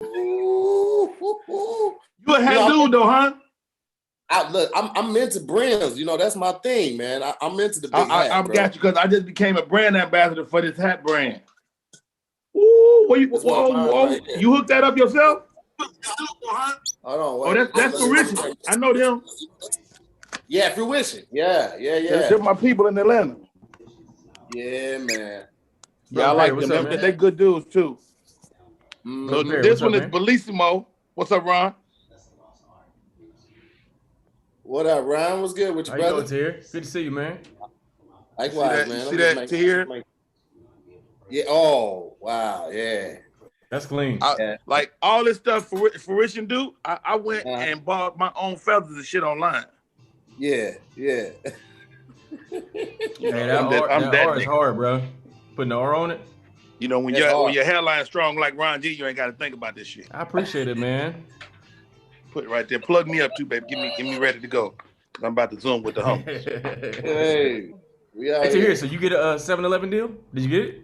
You a hat dude though, huh? I'm into brands. You know, that's my thing, man. I'm into the big hat. I've got you because I just became a brand ambassador for this hat brand. Ooh, you hooked that up yourself? Hold on. Wait. That's Fruition. I know them. Yeah, Fruition. Yeah. They're my people in Atlanta. Yeah, man. Yeah, I like them. They're good dudes too. So this one is Bellissimo. What's up, Ron? What up, Ron? What's good with you, brother? How you doing, Tahir? Good to see you, man. Likewise, man. See that Tahir? Yeah. Oh, wow. Yeah. That's clean. Like all this stuff Fruition do, I went and bought my own feathers and shit online. Yeah. Man, that R is hard, bro. Putting the R on it. You know, when your hairline's strong like Ron G, you ain't got to think about this shit. I appreciate it, man. Put it right there. Plug me up too, baby. Get me ready to go. I'm about to Zoom with the hump. Hey, Tahir, so you get a 7-Eleven deal? Did you get it?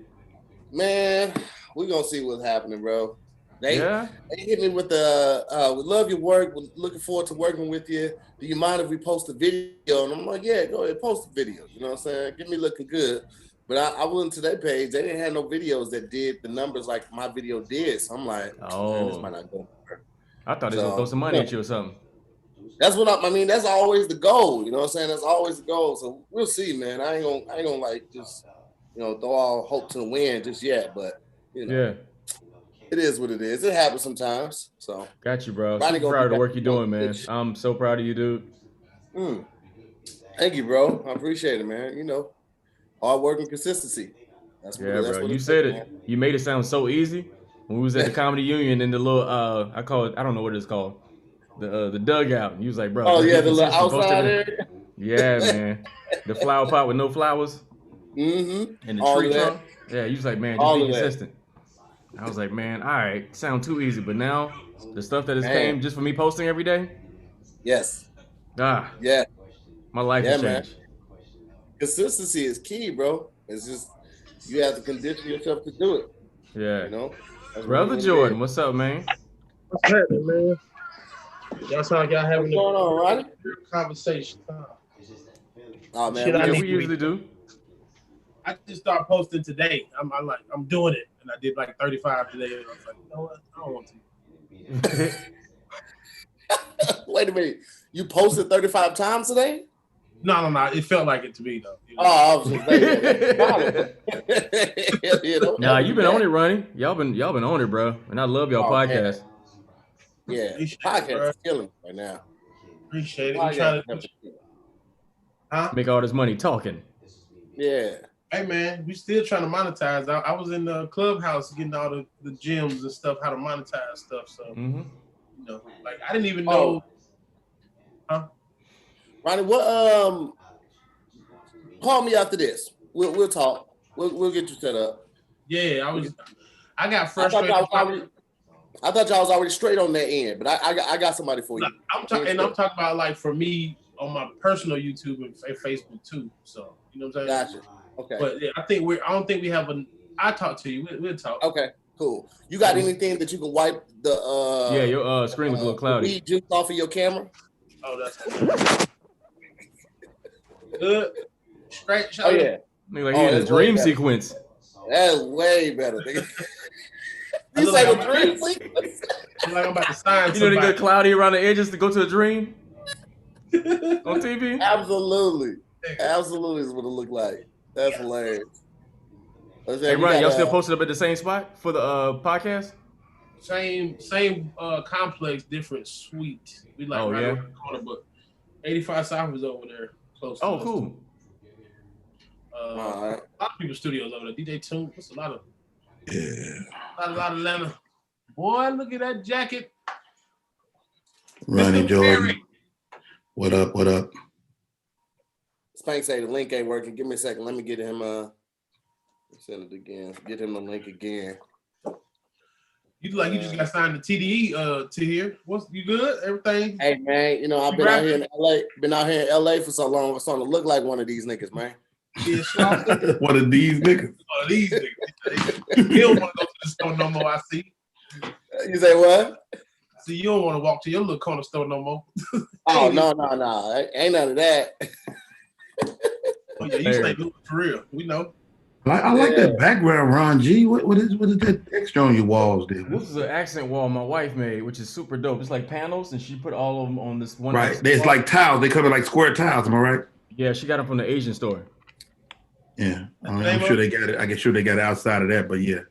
Man, we're gonna see what's happening, bro. They hit me with the we love your work. We're looking forward to working with you. Do you mind if we post a video? And I'm like, yeah, go ahead, post a video. You know what I'm saying? Get me looking good. But I went to their page. They didn't have no videos that did the numbers like my video did. So I'm like, man, this might not go. I thought they was gonna throw some money at you or something. That's what I mean. That's always the goal. You know what I'm saying? That's always the goal. So we'll see, man. I ain't gonna like just throw all hope to the wind just yet. But it is what it is. It happens sometimes. So got you, bro. So proud of the work you're doing, man. I'm so proud of you, dude. Thank you, bro. I appreciate it, man. Hard work and consistency. That's bro. You said it. Man. You made it sound so easy. When we was at the Comedy Union in the little I call it, I don't know what it's called. The dugout. And you was like, bro. Oh yeah, the little outside area. Yeah, man. The flower pot with no flowers. Mm-hmm. And the tree trunk. Yeah, you was like, man, just be consistent. I was like, man, all right, sound too easy. But now the stuff that has came just for me posting every day. Yes. Yeah. My life has changed. Consistency is key, bro. It's just you have to condition yourself to do it. Yeah. Brother Jordan, what's up, man? What's happening, man? That's how y'all having what's going on, Rodney? Conversation. Oh man, we usually do. I just started posting today. I'm doing it, and I did like 35 today. And I was like, you know what? I don't want to. Wait a minute, you posted 35 times today? No. It felt like it to me though. I was just saying. Nah, you've been on it, Ronnie. Y'all been on it, bro. And I love y'all podcast. Man. Yeah, podcast is killing right now. Appreciate it. Trying to make all this money talking. Yeah. Hey man, we still trying to monetize. I was in the clubhouse getting all the gyms and stuff, how to monetize stuff. So like I didn't even know. Ronnie, what call me after this. We'll talk. We'll get you set up. Yeah, I got frustrated. I thought y'all was already straight on that end, but I got somebody for you. I'm talking about like for me on my personal YouTube and Facebook too. So you know what I'm saying? Gotcha. Okay. But yeah, I don't think we have I talk to you. We'll talk. Okay. Cool. You got anything that you can wipe the your screen was a little cloudy. Weed juice off of your camera? Oh, that's good. Straight shot. Oh yeah. Like a dream sequence. That's way better. You say the dream sequence? Like I'm about to sign. You know they get cloudy around the edges to go to a dream on TV. Absolutely is what it looked like. That's hilarious. Hey, Ryan, y'all still posted up at the same spot for the podcast? Same complex, different suite. We like right around the corner, but 85 South is over there close. Oh, cool. A lot of people's studios over there. DJ Toon, that's a lot of lot of Atlanta. Boy, look at that jacket. Rodney Jordan. What up? What up? Spank say the link ain't working. Give me a second. Let me get him send it again. Get him the link again. You like you just got signed to TDE to here. What's you good? Everything? Hey man, I've been out here in LA. Been out here in LA for so long. I'm starting to look like one of these niggas, man. One of these niggas. One of these niggas. He don't want to go to the store no more. I see. You say what? See, you don't want to walk to your little corner store no more. Oh, no. Ain't none of that. Oh, yeah, you stay moving for real. We know. I like that background, Ron G. What is that extra on your walls there? This is an accent wall my wife made, which is super dope. It's like panels, and she put all of them on this one. Right. It's like tiles. They come in like square tiles. Am I right? Yeah, she got them from the Asian store. Yeah. I'm sure they got it. I sure they got it outside of that, but yeah.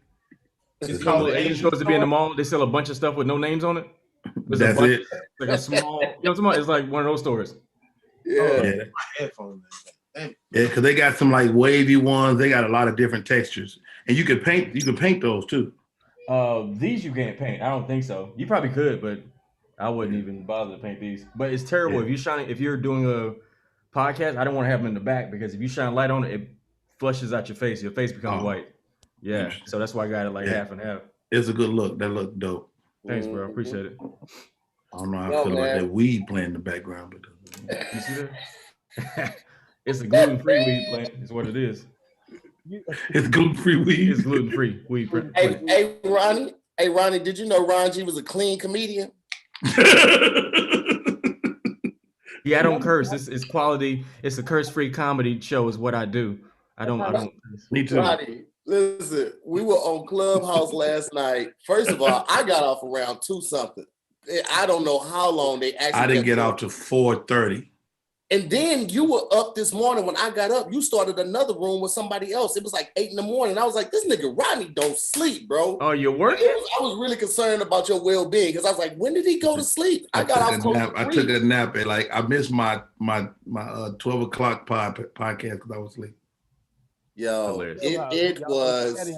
It's called the Asian stores to be in the mall. They sell a bunch of stuff with no names on it. That's it. Like a small, it's like one of those stores. Yeah. My headphones. Yeah, because they got some like wavy ones. They got a lot of different textures, and you can paint those too. These you can't paint. I don't think so. You probably could, but I wouldn't even bother to paint these. But it's terrible if you're doing a podcast. I don't want to have them in the back because if you shine light on it, it flushes out your face. Your face becomes white. Yeah, so that's why I got it like half and half. It's a good look. That look dope. Thanks, bro. Appreciate it. I don't know how I feel about that weed playing in the background, but you see that? It's a gluten-free weed plant, is what it is. It's gluten-free weed. It's gluten-free weed. Hey, Ronnie, did you know Ron G was a clean comedian? Yeah, I don't curse. It's quality. It's a curse-free comedy show is what I do. I don't curse. Me too. Ronnie, listen, we were on Clubhouse last night. First of all, I got off around 2 something. I don't know how long they actually. I didn't get off to 4:30. And then you were up this morning. When I got up, you started another room with somebody else. It was like 8 a.m. I was like, this nigga Rodney don't sleep, bro. Oh, you're working? I was really concerned about your well-being because I was like, when did he go to sleep? I took a nap at I missed my 12 o'clock podcast because I was asleep. Yo, it was.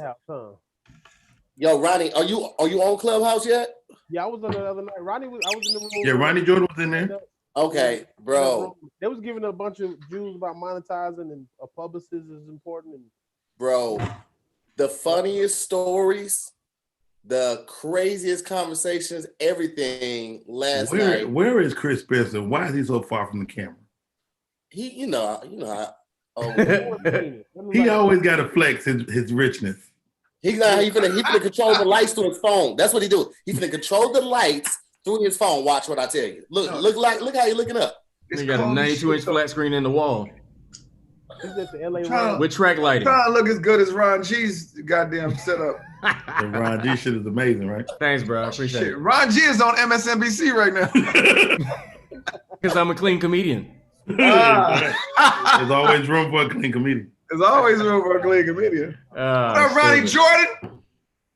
Yo, Ronnie, are you on Clubhouse yet? Yeah, I was on the other night. I was in the room. Yeah, Ronnie Jordan was in there. Okay, bro. They was giving a bunch of Jews about monetizing and a publicist is important. Bro, the funniest stories, the craziest conversations, everything last night. Where is Chris Spencer? Why is he so far from the camera? He, he always got to flex his richness. He finna control the lights through his phone. That's what he do. He finna control the lights through his phone. Watch what I tell you. Look how you looking up. He got a 92-inch flat screen in the wall. He's at the LA with track lighting. Trying to look as good as Ron G's goddamn setup. And Ron G shit is amazing, right? Thanks, bro. I appreciate it. Ron G is on MSNBC right now. Because I'm a clean comedian. There's always room for a clean comedian. There's always room for a clean comedian. What up, Ronnie Jordan?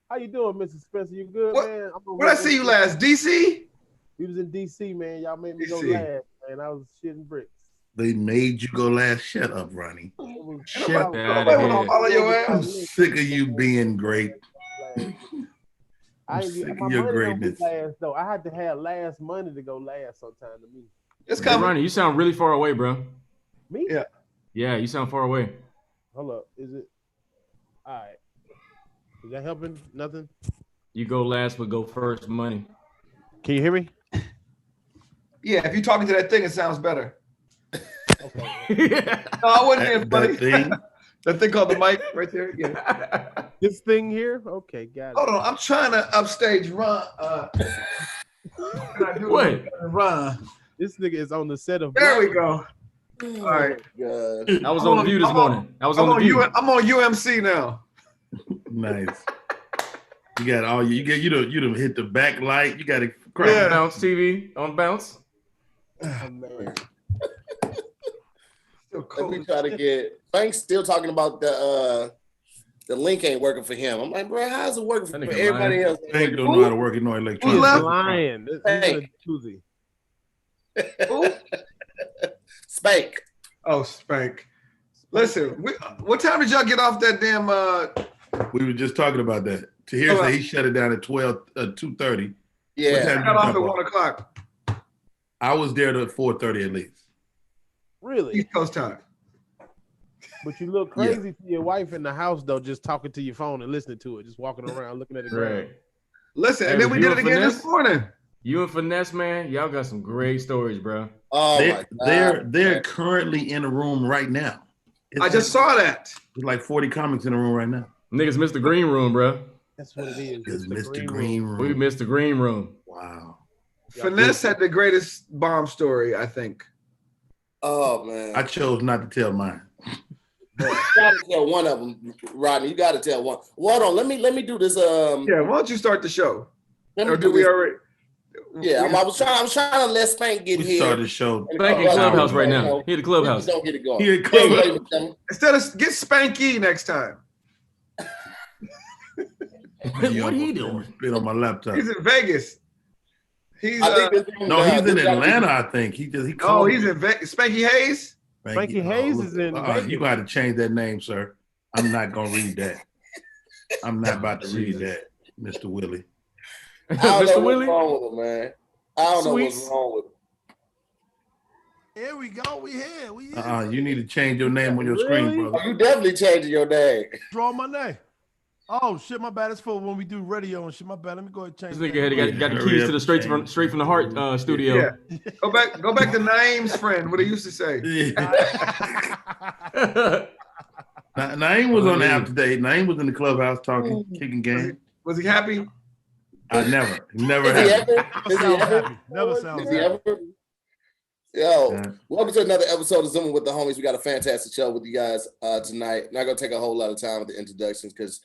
How you doing, Mr. Spencer? You good, man? Where'd I see you last? DC? We was in DC, man. Y'all made me go last, man. I was shitting bricks. They made you go last. Shut up, Ronnie. Shut up. I'm sick of you being great. I'm sick of your greatness. Last, though. I had to have last money to go last sometime to me. It's coming. Ronnie, you sound really far away, bro. Me? Yeah. Yeah, you sound far away. Hold up. Is it? All right. Is that helping? Nothing? You go last, but go first money. Can you hear me? Yeah, if you're talking to that thing, it sounds better. Okay. No, I wasn't being funny. That thing? That thing called the mic right there. Yeah. This thing here? Okay, got it. Hold on. I'm trying to upstage Ron. What? Ron. This nigga is on the set of. There we go. All right. I was on the View this morning. I was on the View. I'm on UMC now. Nice. You got all you done hit the backlight. You got to Bounce TV on Bounce. Oh, man. Let me try to get. Frank's still talking about the link ain't working for him. I'm like, bro, how's it working for everybody else? Frank don't know how to work no electronics. He's lying. Who? Spank. Oh, Spank. Listen, what time did y'all get off that damn? We were just talking about that. Tahir said he shut it down at 2:30. Yeah, I got off at 1 o'clock. I was there at 4:30 at least. Really? East Coast time. But you look crazy to your wife in the house though, just talking to your phone and listening to it, just walking around looking at the ground. Listen, and then we did it again this morning. You and Finesse, man, y'all got some great stories, bro. Oh, they're currently in a room right now. I just saw that. There's like 40 comics in the room right now. Niggas missed the green room, bro. That's what it is. It's Mr. Mr. Green Room. We missed the green room. Wow. Finesse had the greatest bomb story, I think. Oh man, I chose not to tell mine. you gotta tell one of them, Rodney. You gotta tell one. Hold on, let me do this. Yeah, why don't you start the show? Let me Or do we this. already? Yeah, I was trying to let Spank get We here. started the show. Spank in Clubhouse right now. Here the Clubhouse. Don't get it going. Here it comes. Instead of get Spanky next time. What he doing? Spit on my laptop. He's in Vegas. He's No, he's in Atlanta, I think. He he's called. in Vegas. Spanky Hayes? Spanky Hayes is in Vegas. You got to change that name, sir. I'm not gonna read that. I'm not about to read that, Mr. Willie. I don't know Mr. Willie? what's wrong with him, man. I don't know what's wrong with him. Here we go. We here. We here. You need to change your name on your screen, brother. You definitely changing your name. Draw my name. Oh shit, my bad. It's for when we do radio and shit. My bad. Let me go ahead and change. This nigga got the keys to the straight from the heart studio. Yeah. Go back to Naeem's friend, what he used to say. Naeem was on the app today. Naeem was in the clubhouse talking, kicking game. Was he happy? I never Is he had. ever? Never sounds Is he happy. ever? Yo, welcome to another episode of Zooming with the Homies. We got a fantastic show with you guys tonight. Not gonna take a whole lot of time with the introductions because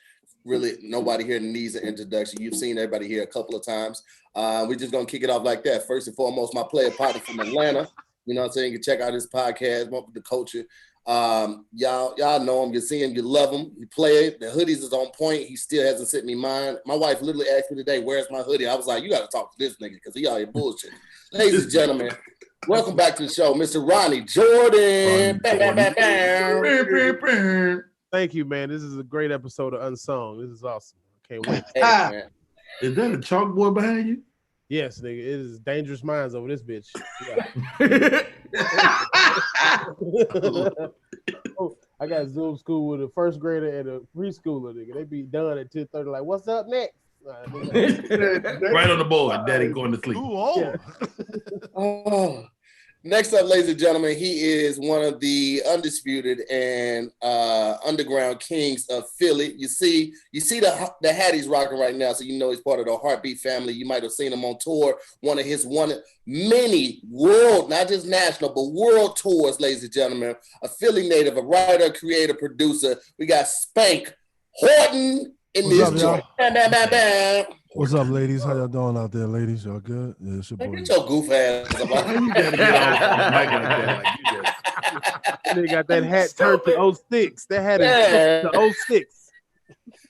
really nobody here needs an introduction. You've seen everybody here a couple of times. We're just gonna kick it off like that. First and foremost, my player partner from Atlanta. You know what I'm saying? You can check out his podcast, The Culture. Y'all know him, you see him, you love him, you play it. The hoodies is on point. He still hasn't sent me mine. My wife literally asked me today, where's my hoodie? I was like, you got to talk to this nigga because he out here bullshit. Ladies and gentlemen, welcome back to the show, Mr. Rodney Jordan. Thank you, man. This is a great episode of Unsung. This is awesome. I can't wait. Hey, Is that a chalkboard behind you? Yes, nigga. It is dangerous minds over this bitch. Oh, I got Zoom school with a first grader and a preschooler, nigga. They be done at 10:30. Like, what's up next? Right on the board. Daddy going to sleep. Oh. Next up, ladies and gentlemen, he is one of the undisputed and underground kings of Philly. You see the hat he's rocking right now, so you know he's part of the Heartbeat family. You might have seen him on tour, one of many world, not just national, but world tours, ladies and gentlemen. A Philly native, a writer, creator, producer. We got Spank Horton in this joint. What's up, ladies? How y'all doing out there, ladies? Y'all good? Yeah, it's your boy. Get your goof ass. You gotta get off mic like that. They got that hat turned to 06. That hat is to 06.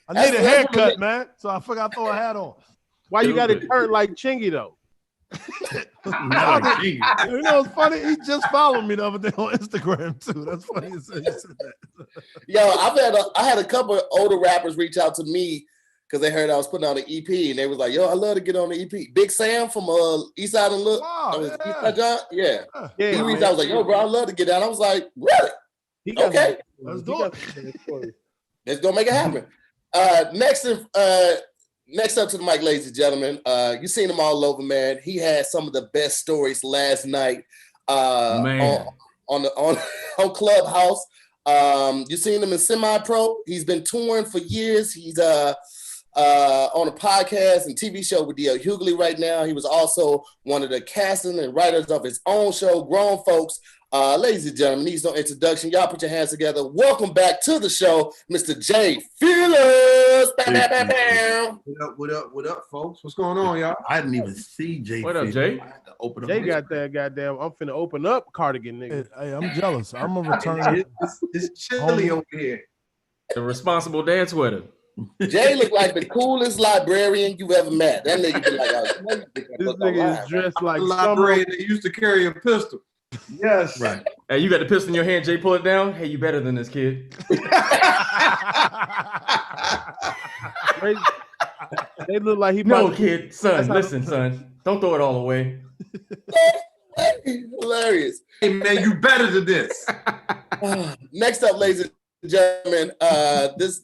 I need a haircut, man. So I forgot to throw a hat on. Why you got it turned like Chingy though? You know what's funny? He just followed me the other day on Instagram too. That's funny you said that. Yo, I had a couple of older rappers reach out to me because they heard I was putting out an EP and they was like, yo, I love to get on the EP. Big Sam from East Side and Look. Wow, East Side John? Yeah. Yeah, He reached out, I was like, yo, bro, I love to get down. I was like, really? Okay. Let's do it. Let's go make it happen. Next up to the mic, ladies and gentlemen. You seen him all over, man. He had some of the best stories last night on Clubhouse. You seen him in semi-pro. He's been touring for years. He's on a podcast and TV show with D.L. Hughley right now. He was also one of the casting and writers of his own show, Grown Folks. Ladies and gentlemen, needs no introduction. Y'all put your hands together. Welcome back to the show, Mr. Jay Feelers. What up, folks? What's going on, y'all? I didn't even see Jay. What up, Jay? I had to open up Jay got that goddamn. I'm finna open up cardigan, nigga. Hey, I'm jealous. I'm a return. It's chilly over here. The responsible dad sweater. Jay looked like the coolest librarian you've ever met. That nigga be like, This nigga is dressed like The summer. librarian that used to carry a pistol. Yes. Right. Hey, you got the pistol in your hand, Jay, pull it down. Hey, you better than this kid. They look like he. No, about- kid, son, listen, son. Don't throw it all away. hilarious. Hey, man, you better than this. Next up, ladies and gentlemen, this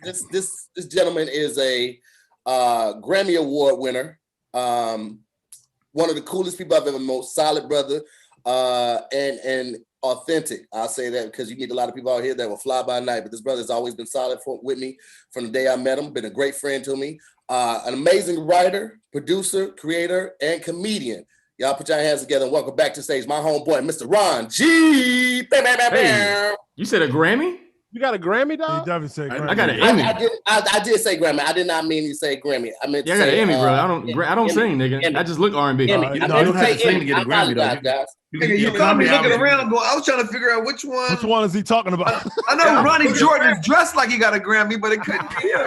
gentleman is a Grammy Award winner. One of the coolest people I've ever met. Solid brother, and authentic. I'll say that because you meet a lot of people out here that will fly by night, but this brother's always been solid with me from the day I met him. Been a great friend to me. an amazing writer, producer, creator, and comedian. Y'all put your hands together and welcome back to stage my homeboy, Mr. Ron G. Hey, you said a Grammy? You got a Grammy, dog? He definitely said Grammy. I got an Emmy. I did say Grammy. I did not mean to say Grammy. I meant yeah, to I got say, an Emmy, bro. I don't sing, nigga. Emmy. I just look R&B. You don't have to sing to get a Grammy, though. Guys. You got me looking around going, I was trying to figure out which one. Which one is he talking about? I know Ronnie Jordan is dressed like he got a Grammy, but it couldn't be him.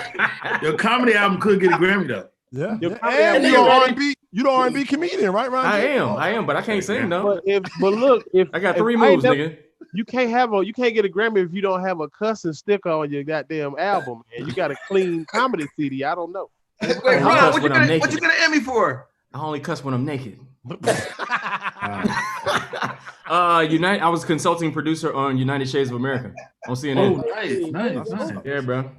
Your comedy album could get a Grammy, though. Yeah. And you're R&B. You the R&B comedian, right, Ron? I am, but I can't sing though. But look, if I got 3 moves, nigga. You can't get a Grammy if you don't have a cussing sticker on your goddamn album, and you got a clean comedy CD. I don't know. Wait, Ron, what you get an Emmy for? I only cuss when I'm naked. I was consulting producer on United Shades of America on CNN. Oh, nice. Yeah, bro.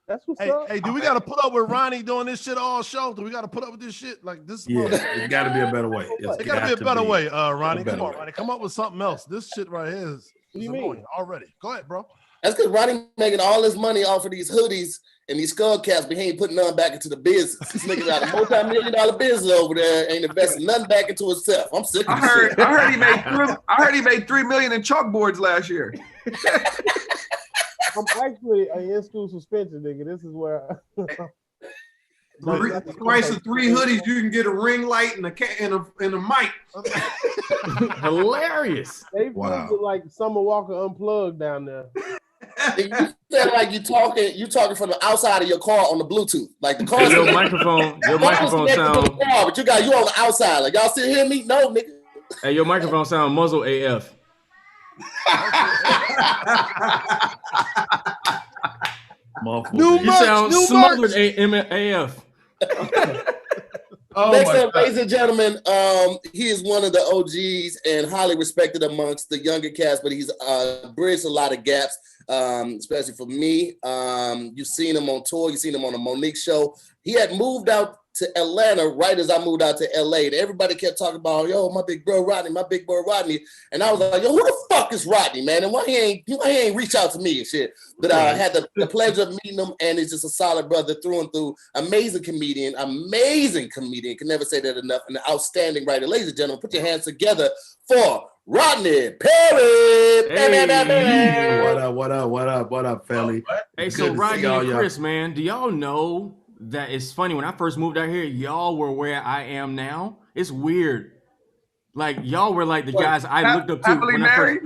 That's what's up. Hey, do we got to put up with Ronnie doing this shit all show? Do we got to put up with this shit like this? Yeah, it's got to be a better way. It got to be a better way, Ronnie. Come on, Ronnie. Come up with something else. This shit right here is annoying already. Go ahead, bro. That's because Ronnie making all his money off of these hoodies and these skull caps, but he ain't putting none back into the business. This nigga got a multi-million-dollar business over there, ain't investing nothing back into himself. I'm sick of this shit. I heard he made $3 million in chalkboards last year. I'm actually in school suspension, nigga. This is where. The price of 3 hoodies, you can get a ring light and a mic. Hilarious. They feel like Summer Walker Unplugged down there. You sound like you talking from the outside of your car on the Bluetooth. Like the car. Your microphone sound. But you on the outside. Like y'all still hear me? No, nigga. Hey, your microphone sound muzzle AF. You sound smothered AF. Next up, ladies and gentlemen, he is one of the OGs and highly respected amongst the younger cast, but he's bridged a lot of gaps, especially for me. You've seen him on tour. You've seen him on the Monique show. He had moved out to Atlanta right as I moved out to LA. And everybody kept talking about, yo, my big bro Rodney. And I was like, yo, who the fuck is Rodney, man? And why he ain't reach out to me and shit? But I had the pleasure of meeting him, and he's just a solid brother through and through. Amazing comedian. Can never say that enough. And an outstanding writer. Ladies and gentlemen, put your hands together for Rodney Perry. Hey, what up, Felly? Hey, so Rodney and Chris, man, do y'all know that it's funny? When I first moved out here, y'all were where I am now. It's weird. Like, y'all were like the guys I looked up to. Happily married?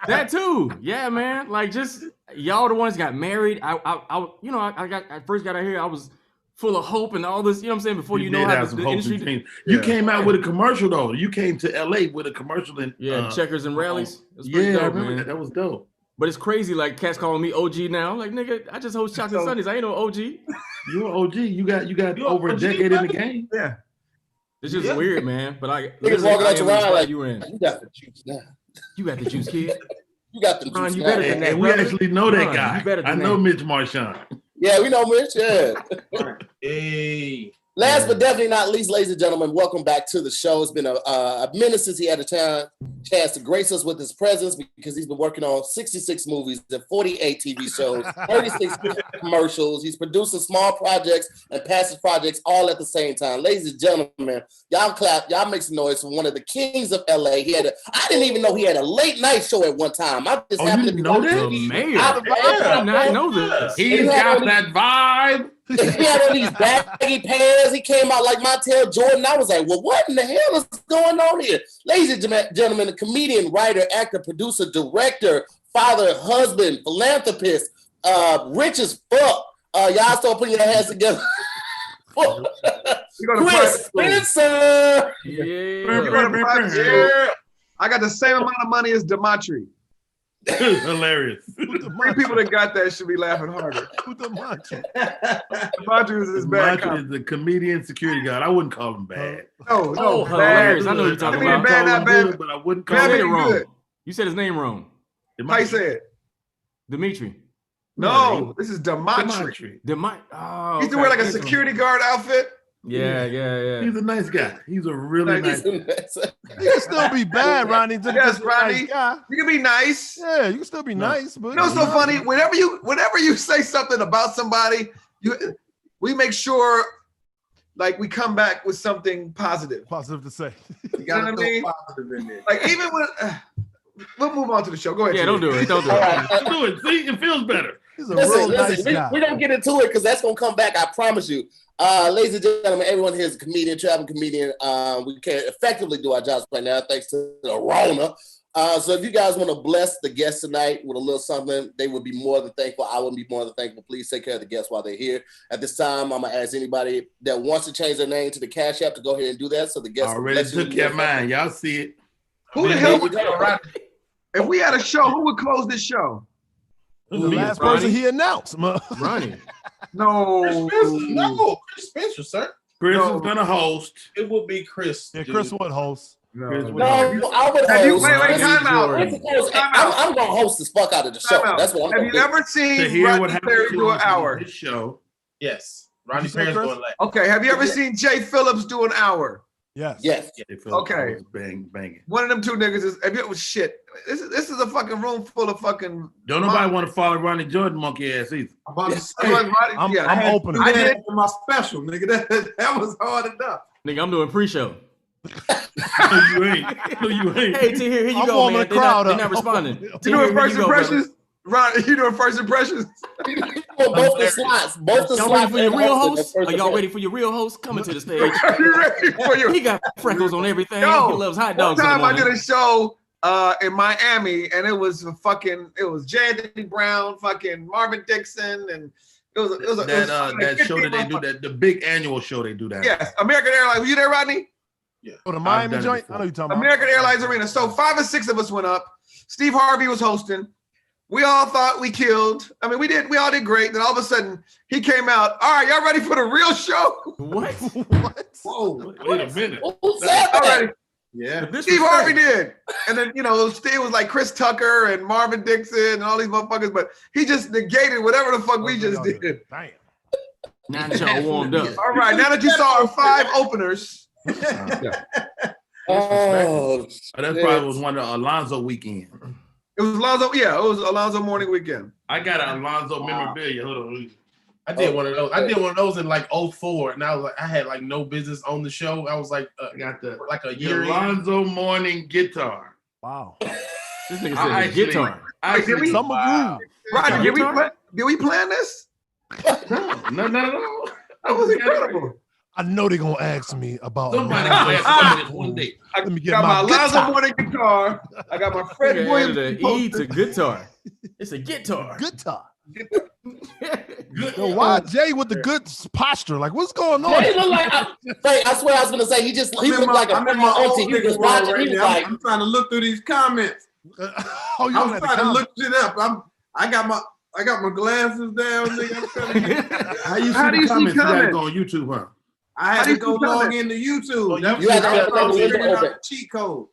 That too. Yeah, man. Like, just y'all the ones got married. I first got out here, I was full of hope and all this, you know what I'm saying? Before you know how the industry. You came out with a commercial though. You came to LA with a commercial in Checkers and Rallies. Dope, I remember man. That was dope. But it's crazy, like cats calling me OG now. Like, nigga, I just host Chocolate Sundays. I ain't no OG. You're an OG. You got over a decade in the game. Yeah. It's just weird, man. But niggas walking out your ride like you in. You got the juice now. You got the juice, kid. You got the juice. Ron, you better than that. And we actually know that guy. I know Mitch Marchand. Yeah, we know Mitch. Yeah. Hey. Last but definitely not least, ladies and gentlemen, welcome back to the show. It's been a minute since he had a chance to grace us with his presence because he's been working on 66 movies and 48 TV shows, 36 commercials. He's producing small projects and passive projects all at the same time. Ladies and gentlemen, y'all clap, y'all make some noise for one of the kings of LA. I didn't even know he had a late night show at one time. I just happened to be know that? The mayor. I did not know this. He's got that vibe. He had on these baggy pants. He came out like Montel Jordan. I was like, well, what in the hell is going on here? Ladies and gentlemen, a comedian, writer, actor, producer, director, father, husband, philanthropist, rich as fuck. Y'all start putting your hands together. Chris Spencer. Yeah. I got the same amount of money as Demetri. Hilarious. 3 people that got that should be laughing harder. Demetri is his bad cop. Demetri is the comedian security guard. I wouldn't call him bad. No, hilarious. I know what you're talking about. Bad, not bad, but I wouldn't call him wrong. Good. You said his name wrong. How you say it? Dimitri. No, this is Demetri. Oh, He's to wear like a security guard outfit. Yeah. He's a nice guy. He's a really nice guy. You can still be bad, Ronnie. Yes, Ronnie. Nice guy. You can be nice. Yeah, you can still be nice. But You know what's so funny? Whenever you say something about somebody, we make sure like we come back with something positive. Positive to say. You gotta know what I mean? positive in there. Like even when we'll move on to the show. Go ahead. Yeah, don't do it. Don't do it. Do it. See, it feels better. He's a real nice we guy. don't get into it because that's gonna come back. I promise you. Ladies and gentlemen, everyone here is a comedian, traveling comedian. We can't effectively do our jobs right now thanks to the Rona. So if you guys want to bless the guests tonight with a little something, they would be more than thankful. I would be more than thankful. Please take care of the guests while they're here. At this time, I'm gonna ask anybody that wants to change their name to the CashApp to go ahead and do that. So the guests Already took care of mine. Y'all see it. Who the hell would if we had a show, who would close this show? The last person he announced. Ronnie. No. Chris Spencer, sir. Chris is gonna host. It will be Chris. Yeah, Chris would host. Chris would No, host. I would Have you, host. wait, time out. I'm gonna host this fuck out of the show. That's what I'm Have gonna you do. ever To seen hear what Rodney happens Perry to do an us hour? on this show. Yes. Rodney Did you say Perry's Chris? going last. Okay. Have you ever seen Jay Phillips do an hour? Yes. Yes. They feel Okay. banging. One of them two niggas is. If it was shit, this is a fucking room full of fucking. Don't nobody want to follow Ronnie Jordan monkey ass either. I'm about to say, I'm opening. I did for my special, nigga. That was hard enough. Nigga, I'm doing pre-show. No, you ain't. No, you ain't. Hey, T, here you I'm go, warming man. the crowd They're up. not responding. You doing first impressions? Ron, you doing first impressions? Both the slots. Both the Y'all ready slots. for your real and host? first Are y'all impression. ready for your real host? Coming to the stage. You ready for your? He got freckles on everything. Yo, He loves hot One dogs. time I did a show in Miami, and it was J. Anthony Brown, fucking Marvin Dixon, and it was that show that they do, that the big annual show they do that. Yes, American Airlines. Were you there, Rodney? Oh, the Miami done it joint? before. I know you're talking about. American Airlines Arena. So 5 or 6 of us went up. Steve Harvey was hosting. We all thought we killed. I mean, we all did great. Then all of a sudden, he came out. All right, y'all ready for the real show? What? Whoa, wait a minute. Who said All that? right. Yeah. Steve Harvey did. And then, Steve was like Chris Tucker and Marvin Dixon and all these motherfuckers, but he just negated whatever the fuck we just did. Damn. Now that y'all warmed up. All right, now that you saw our 5 openers. Oh, That probably was one of the Alonzo weekend. It was Alonzo, yeah, it was Alonzo morning weekend. I got an Alonzo memorabilia. Hold on. I did one of those. I did one of those in like 04, and I had like no business on the show. I was like, I got the year in. Alonzo morning guitar. Wow. This nigga said the guitar. Did Summer groove. Rodney, did we plan this? No. That was incredible. I know they're gonna ask me about. Somebody gonna ask me this one day. I Let me get got my my Alonzo guitar. morning guitar. I got my Fred Nigga Williams. added an E to guitar. It's a guitar. Guitar. Yo, why Jay with the good posture? Like, what's going on? He look like I swear I was gonna say he looked like a I'm in my old auntie. He nigga was world watching. right He was now. like, I'm trying to look through these comments. Oh, you I'm trying to look shit up. I got my glasses down, nigga. I'm trying to get, How you How do see you the see comments? You gotta comments? go on YouTube, huh? I had How do to go you see log comments? into YouTube. Oh, you had to have I was another window figuring out open. the cheat code.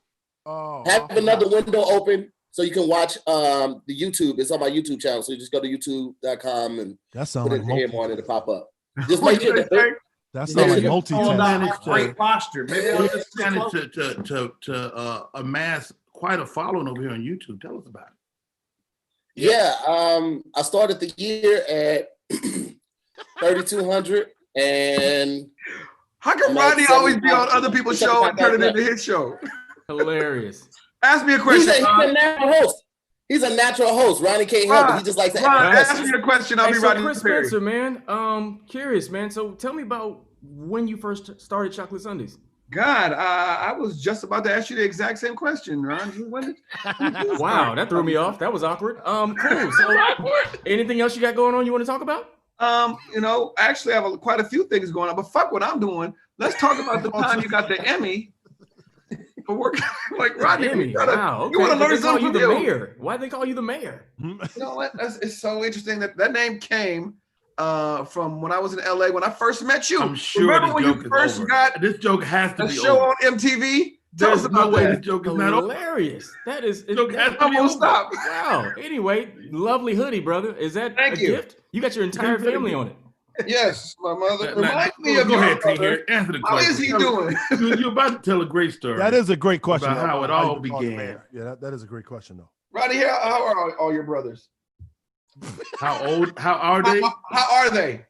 Oh, Have another window open so you can watch the YouTube. It's on my YouTube channel. So you just go to youtube.com and that sounds put like it here multi. and it'll pop up. Just make sure that That sounds like Yeah. Oh, multi-task. that's great posture. Maybe I'll just sit Trying close. to amass quite a following over here on YouTube. Tell us about it. Yeah, I started the year at 3,200, and How come I'm at Rodney always be on 75. other people's show and turn it into his show? Hilarious. Ask me a he's question. a natural host. He's a natural host. Ronnie can't help it. He just likes to. Ron, Yes. ask me a question. I'll Hey, be so Rodney Chris Perry. Spencer, man. Curious, man. So tell me about when you first started Chocolate Sundays. God, I was just about to ask you the exact same question, Ron. When did- Wow, that threw me off. That was awkward. Cool. So anything else you got going on you want to talk about? Actually, I have quite a few things going on, but fuck what I'm doing. Let's talk about the time you got the Emmy for working. Like Rodney, Emmy. Wow. Okay. you want to But learn they call something you from the you. mayor. Why'd they call you the mayor? You know what? It's so interesting that name came from when I was in LA when I first met you. I'm sure Remember this when joke you is first over. got This joke has to a be show over. on MTV? Tell us There's no about way that. this joke is not over. Hilarious. That is. Joke has to I be won't over. stop. Wow. Anyway, lovely hoodie, brother. Is that Thank a you. gift? You got your entire Thank you. family on it. Yes, my mother. Go ahead, Tahir. Answer the question. How is he doing? You're about to tell a great story. That is a great question. About how it all began. Yeah, that is a great question, though. Rodney, how are all your brothers? How old? How are they? How are they?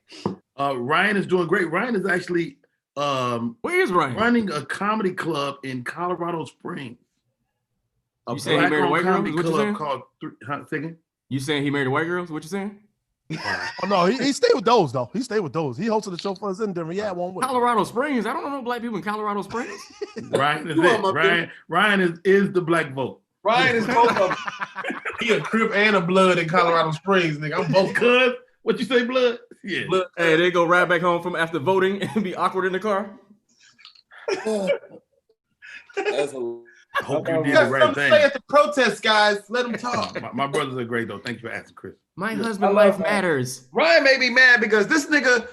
Ryan is doing great. Ryan is actually where is Ryan? Running a comedy club in Colorado Springs. You saying he married white girls? What you saying? Called second. You saying he married white girls? What you saying? Oh no, he stayed with those though. He stayed with those. He hosted the show for us in Denver. Yeah, one with Colorado Springs. I don't know black people in Colorado Springs. Ryan is it. Ryan is the black vote. Ryan is both of them. He a Crip and a Blood in Colorado Springs, nigga. I'm both. Cuz, what you say, Blood? Yeah. Blood. Hey, they go ride back home from after voting and be awkward in the car. I hope you did the right thing. Say at the protest, guys. Let them talk. My brothers are great though. Thank you for asking, Chris. My husband life matters. Ryan made me mad because this nigga,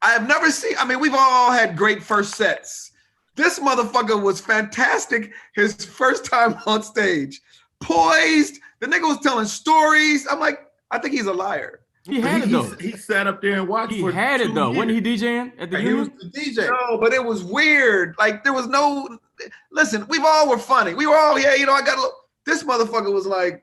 I have never seen. I mean, we've all had great first sets. This motherfucker was fantastic. His first time on stage, poised. The nigga was telling stories. I'm like, I think he's a liar. He had it though. He sat up there and watched. He had it though. Wasn't he DJing at the He was the DJ. No, but it was weird. Like there was no. Listen, we've all were funny. We were all, yeah, you know, I got a little. This motherfucker was like,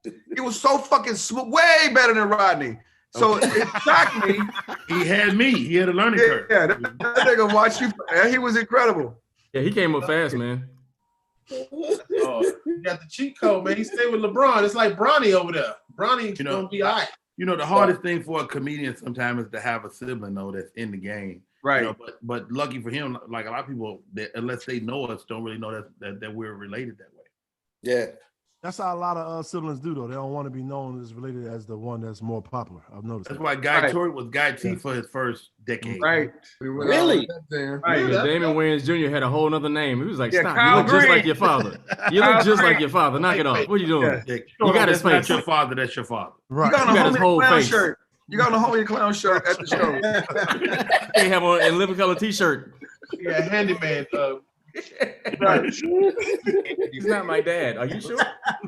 it was so fucking smooth, way better than Rodney. So it shocked me. He had me. He had a learning curve. Yeah, that nigga watched you. He was incredible. Yeah, he came up fast, man. Oh, you got the cheat code, man. He stayed with LeBron. It's like Bronny over there. Bronny gonna be all right. You know, the hardest thing for a comedian sometimes is to have a sibling though that's in the game. Right. You know, but lucky for him, like a lot of people, that, unless they know us, don't really know that we're related that way. Yeah. That's how a lot of siblings do, though. They don't want to be known as related as the one that's more popular. I've noticed. That's why Guy Tori was Guy T for his first decade. Right. Really? Right. Yeah, Damon Wayans Jr. had a whole nother name. He was like, Yeah, stop. Kyle You look just Green. like your father. You look just like your father. Knock it off. What are you doing? Yeah. You got his That's face. not your father. That's your father. Right. You got You got on his a whole homie clown face. shirt. You got on a homie clown shirt at the show. They have on a living color T-shirt. Yeah, handyman. He's not my dad. Are you sure?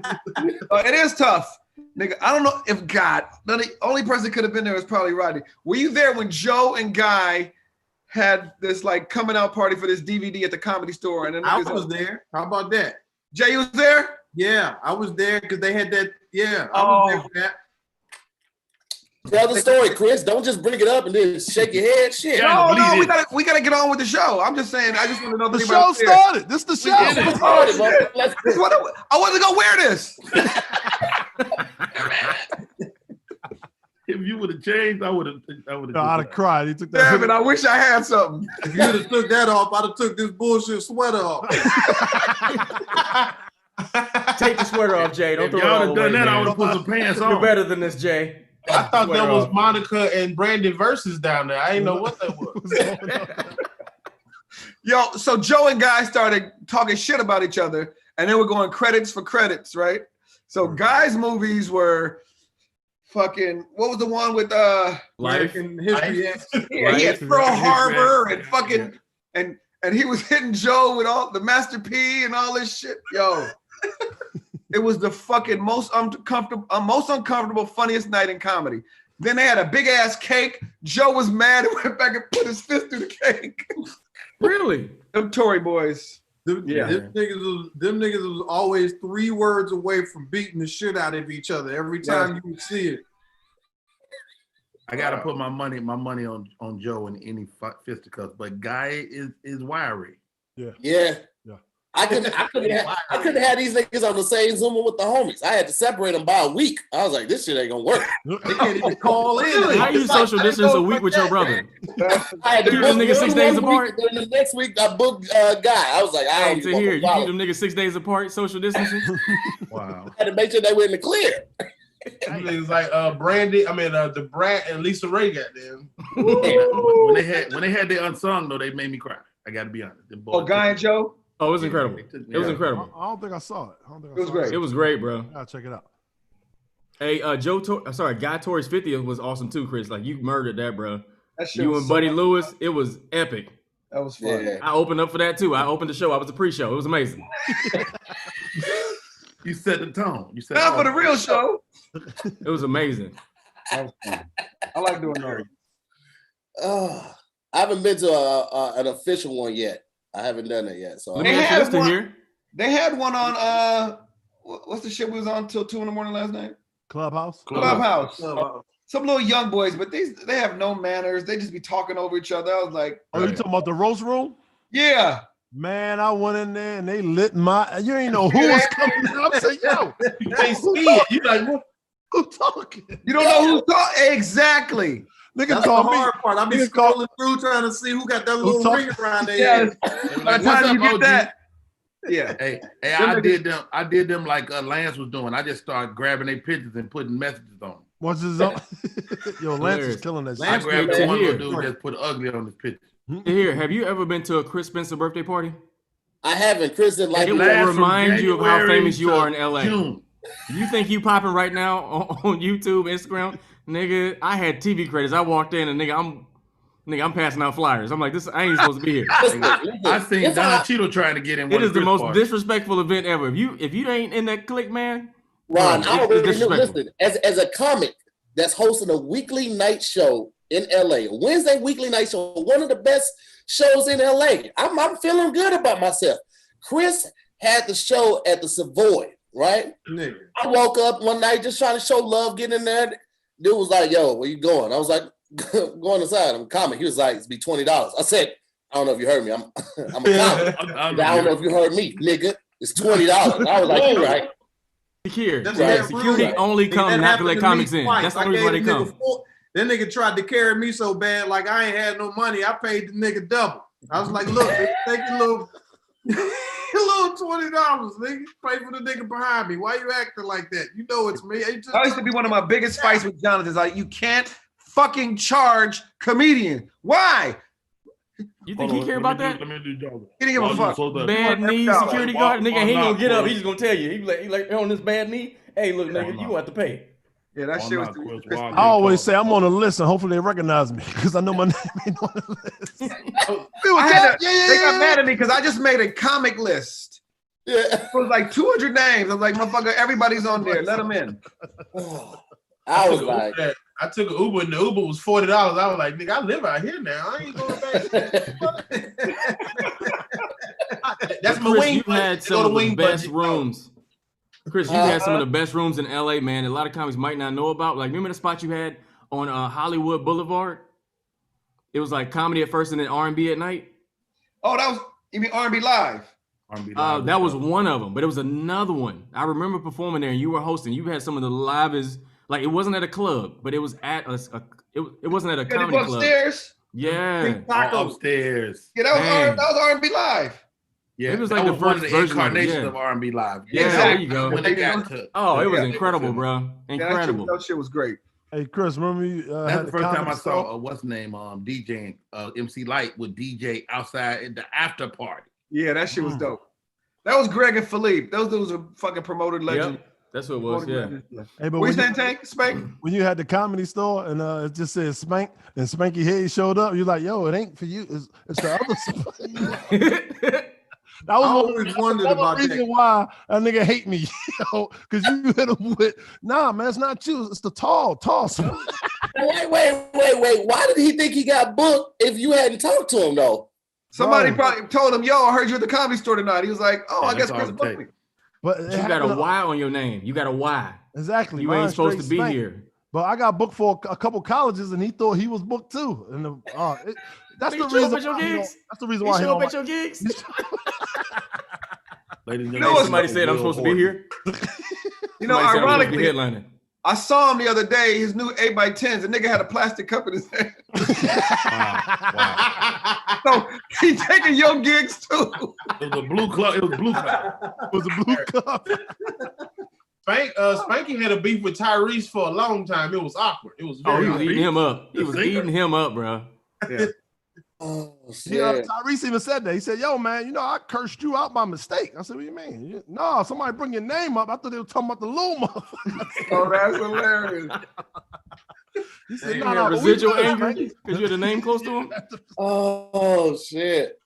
It is tough. Nigga, I don't know if God, the only person could have been there was probably Rodney. Were you there when Joe and Guy had this like coming out party for this DVD at the Comedy Store? And then I was there. How about that? Jay, you was there? Yeah, I was there because they had that. Yeah, I was there for that. Tell the story, Chris. Don't just bring it up and then shake your head. Shit. No, we gotta get on with the show. I'm just saying. I just want to know if The anybody show was there. started. This is the show. This what I wasn't gonna wear this. If you would have changed, I would have. No, I'd have cried. He took that. Damn it, I wish I had something. If you'd have took that off, I'd have took this bullshit sweater off. Take the sweater off, Jay. Don't If throw it y'all all had away, done that, I man. would have put some pants on. You're better than this, Jay. I thought that Sweater was off. Monica and Brandon versus down there. I didn't know what that was. Yo, so Joe and Guy started talking shit about each other, and they were going credits for credits, right? So Guy's movies were fucking. What was the one with Life. American History X. Yeah, he had Life. Pearl Harbor and fucking and he was hitting Joe with all the Master P and all this shit. Yo, it was the fucking most uncomfortable, funniest night in comedy. Then they had a big ass cake. Joe was mad and went back and put his fist through the cake. Really? Them Tory boys. Them niggas was always 3 words away from beating the shit out of each other every time you would see it. I gotta put my money on Joe in any fisticuffs, but Guy is wiry. Yeah. I couldn't have these niggas on the same Zoom with the homies. I had to separate them by a week. I was like, this shit ain't gonna work. They can't even call in. How you social distance a week with your brother? I had to Keep book them niggas 6 days one apart? week, and then the next week I booked Guy. I was like, I Hey, ain't to even here, you gonna keep them niggas 6 days apart, social distancing? Wow. I had to make sure they were in the clear. It was like Brandy, the Brat and Lisa Ray got them. When they had their unsung though, they made me cry. I gotta be honest. Them boys Guy and Joe. Oh, it was incredible. It was incredible. I don't think I saw it. It was great. It was great, bro. I'll check it out. Hey, Guy Tori's 50th was awesome too, Chris. Like you murdered that, bro. That shit You was and so Buddy much Lewis, fun. it was epic. That was fun. Yeah. I opened up for that too. I opened the show. I was a pre-show. It was amazing. You set the tone. You set Now the for the tone. real show. It was amazing. I like doing those. I haven't been to an official one yet. I haven't done it yet. So let me ask you this to here. They had one on what's the shit we was on till 2 a.m. last night? Clubhouse. Some little young boys, but they have no manners. They just be talking over each other. I was like, oh, you talking about the roast room? Yeah. Man, I went in there and they lit my. You ain't know who was coming out. I said, yo, you can't see it. You like, what? Who talking? You don't know who's talking. Exactly. That's the hard part. I be scrolling through trying to see who got that little ring around their head. By the time you get that, yeah. Hey, I did them like Lance was doing. I just started grabbing their pictures and putting messages on them. What's his own? Yo, Lance is killing that. I grabbed that one little dude just put ugly on his picture. Here, have you ever been to a Chris Spencer birthday party? I haven't. Chris didn't like it. Will remind you of how famous you are in LA. June. You think you popping right now on YouTube, Instagram? Nigga, I had TV credits. I walked in and I'm passing out flyers. I'm like, I ain't supposed to be here. I seen Don Cheeto trying to get in. It is the most disrespectful event ever. If you ain't in that clique, man. Ron, I already knew. Listen, as a comic that's hosting a weekly night show in LA, a Wednesday weekly night show, one of the best shows in LA. I'm feeling good about myself. Chris had the show at the Savoy, right? Nigga. I woke up one night just trying to show love, getting in there. Dude was like, yo, where you going? I was like, going inside. I'm a comic. He was like, it's be $20. I said, I don't know if you heard me. I'm a comic. I don't know if you heard me, nigga. It's $20. I was like, you're right. Here, security only come not to let comics in. That's the only reason why they come. That nigga tried to carry me so bad, like I ain't had no money. I paid the nigga double. I was like, look, take a little $20, nigga. Pay for the nigga behind me. Why you acting like that? You know it's me. That used to be one of my biggest fights with Jonathan. Is like, you can't fucking charge comedian. Why? You think he care about that? He didn't give a fuck. Bad knee, security guard, nigga, he ain't gonna get up. He's just gonna tell you. He like on this bad knee. Hey, look, nigga, you gonna have to pay. Yeah, that shit was. I always say I'm on the list, and hopefully they recognize me because I know my name ain't on the list. They got mad at me because I just made a comic list. Yeah, it was like 200 names. I was like, motherfucker, everybody's on there. Let them in. I was like, I took an Uber and the Uber was $40. I was like, nigga, I live out here now. I ain't going back. That's my wing. You had some of the best rooms. Chris, you had some of the best rooms in LA, man. A lot of comics might not know about. Like, remember the spot you had on Hollywood Boulevard? It was like comedy at first and then R&B at night. Oh, you mean R&B Live? That was one of them, but it was another one. I remember performing there, and you were hosting. You had some of the livest. Like, it wasn't at a club, but it was at it wasn't at a comedy club. Upstairs? Yeah. Upstairs. Yeah, that was R&B Live. Yeah, it was like the first incarnation of R&B Live. Yeah, there you go. When they got to, it was incredible, bro. Incredible. That shit was great. Hey, Chris, remember you? That's the first time I saw what's the name DJing MC Light with DJ outside at the after party. Yeah, that shit was dope. That was Greg and Philippe. Those dudes are fucking promoted legends. Yep. That's what it was, yeah. Hey, but what you saying, Tank? Spank? When you had the comedy store and it just said Spank and Spanky Hayes showed up, you're like, yo, it ain't for you. It's the other Spank. I always wondered about the reason why a nigga hate me, because you hit him with, nah, man, it's not you. It's the tall Spank. Wait. Why did he think he got booked if you hadn't talked to him, though? Somebody probably told him, yo, I heard you at the comedy store tonight. He was like, oh, I guess Chris booked me. But you got a Y on your name. You got a Y. Exactly. You ain't supposed to be here. But I got booked for a couple colleges, and he thought he was booked too. And that's the reason. That's the reason why he don't at your gigs. Somebody said I'm supposed to be here. You know, ironically, I saw him the other day. His new 8x10s. The nigga had a plastic cup in his hand. Wow. So he taking your gigs too. It was a blue cup. It was a blue cup. Spanky had a beef with Tyrese for a long time. It was awkward. It was very he was eating him up. He was eating him up, bro. Yeah. Tyrese even said that. He said, yo, man, I cursed you out by mistake. I said, what do you mean? No, somebody bring your name up. I thought they were talking about the little motherfucker. Oh, that's hilarious. He said, residual anger because you had a name close to him? Oh, shit.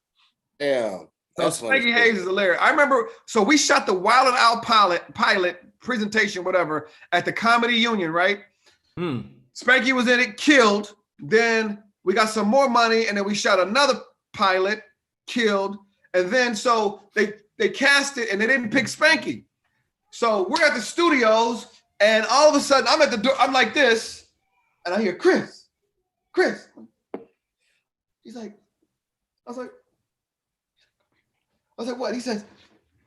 Yeah. So Spanky Hayes is hilarious. I remember, so we shot the Wild 'N Out pilot presentation, whatever, at the Comedy Union, right? Spanky was in it, killed. Then we got some more money, and then we shot another pilot, killed. And then so they cast it, and they didn't pick Spanky. So we're at the studios, and all of a sudden I'm at the door. I'm like this, and I hear Chris. He's like, I was like, what? He says,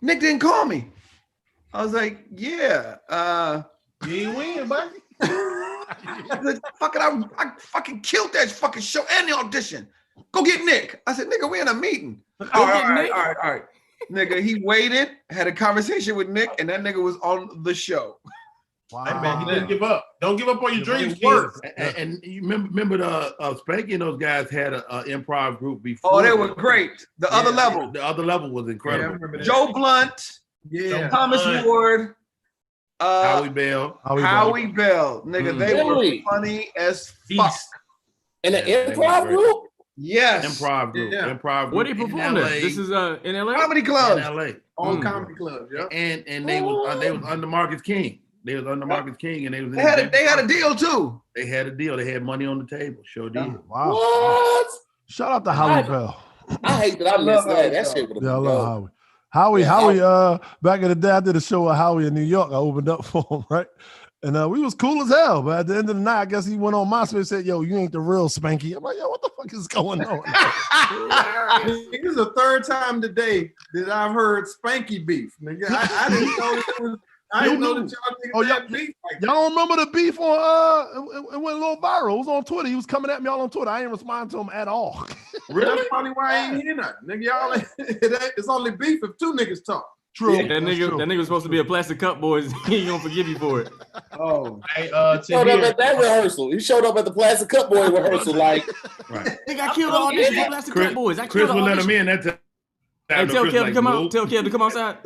Nick didn't call me. I was like, yeah. You ain't win, buddy. I fucking killed that fucking show and the audition. Go get Nick. I said, nigga, we in a meeting. All right. Nigga, he waited, had a conversation with Nick, and that nigga was on the show. Wow. Hey man, he didn't give up. Don't give up on your dreams. Work. And you remember the Spanky and those guys had an improv group before. Oh, they were great. The other level. The other level was incredible. Yeah, Joe Blunt. Yeah. Thomas Ward. Howie Bell. Nigga, they were funny as fuck. In the improv group? Yes. Improv group. Yeah. Improv group. Where they performed at? This is in LA? Comedy clubs. In LA. On comedy clubs, yeah. And they was under Marcus King. They was under Marcus King, and they had a deal too. They had a deal. They had money on the table. Sure did. Wow. What? Shout out to Howie Bell. I hate that I missed that. That shit would have I love Howie. Howie, back in the day, I did a show with Howie in New York. I opened up for him, right? And we was cool as hell. But at the end of the night, I guess he went on MySpace and said, yo, you ain't the real Spanky. I'm like, yo, what the fuck is going on? This is the third time today that I've heard Spanky beef. Nigga, I didn't know that it was. I didn't know that y'all niggas had beef like that. Y'all don't remember the beef on it went a little viral. It was on Twitter. He was coming at me all on Twitter. I ain't respond to him at all. Really? That's probably why I ain't hear nothing. Nigga, y'all it's only beef if two niggas talk. True. Yeah, that nigga was supposed to be a plastic cup, boys. He ain't gonna forgive you for it. Oh, he showed up at that rehearsal. He showed up at the Plastic Cup Boy rehearsal, like. Right. They got killed all these Plastic Cup Boys. Chris will let him in. That's hey, tell Kev to come out. Tell Kev to come outside.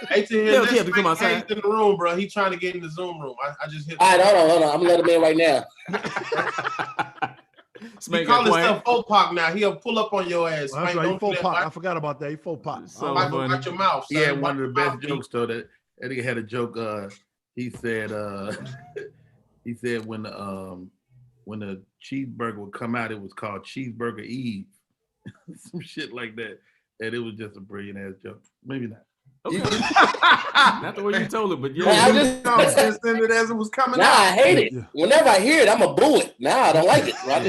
Hey, tell Kev to come outside. In the room, bro. He trying to get in the Zoom room. I just hit. All right, hold on. I'm gonna let him in right now. He call himself faux pop now. He'll pull up on your ass. That's right, faux pop. I forgot about that. He faux pop. Watch your mouth. He had one of the best jokes though. That nigga had a joke. He said when the cheeseburger would come out, it was called Cheeseburger Eve. Some shit like that. And it was just a brilliant ass joke. Maybe not. Okay. Not the way you told it, but yeah. I just send it as it was coming out. I hate it. Whenever I hear it, I'm a boo it. I don't like it. Yeah,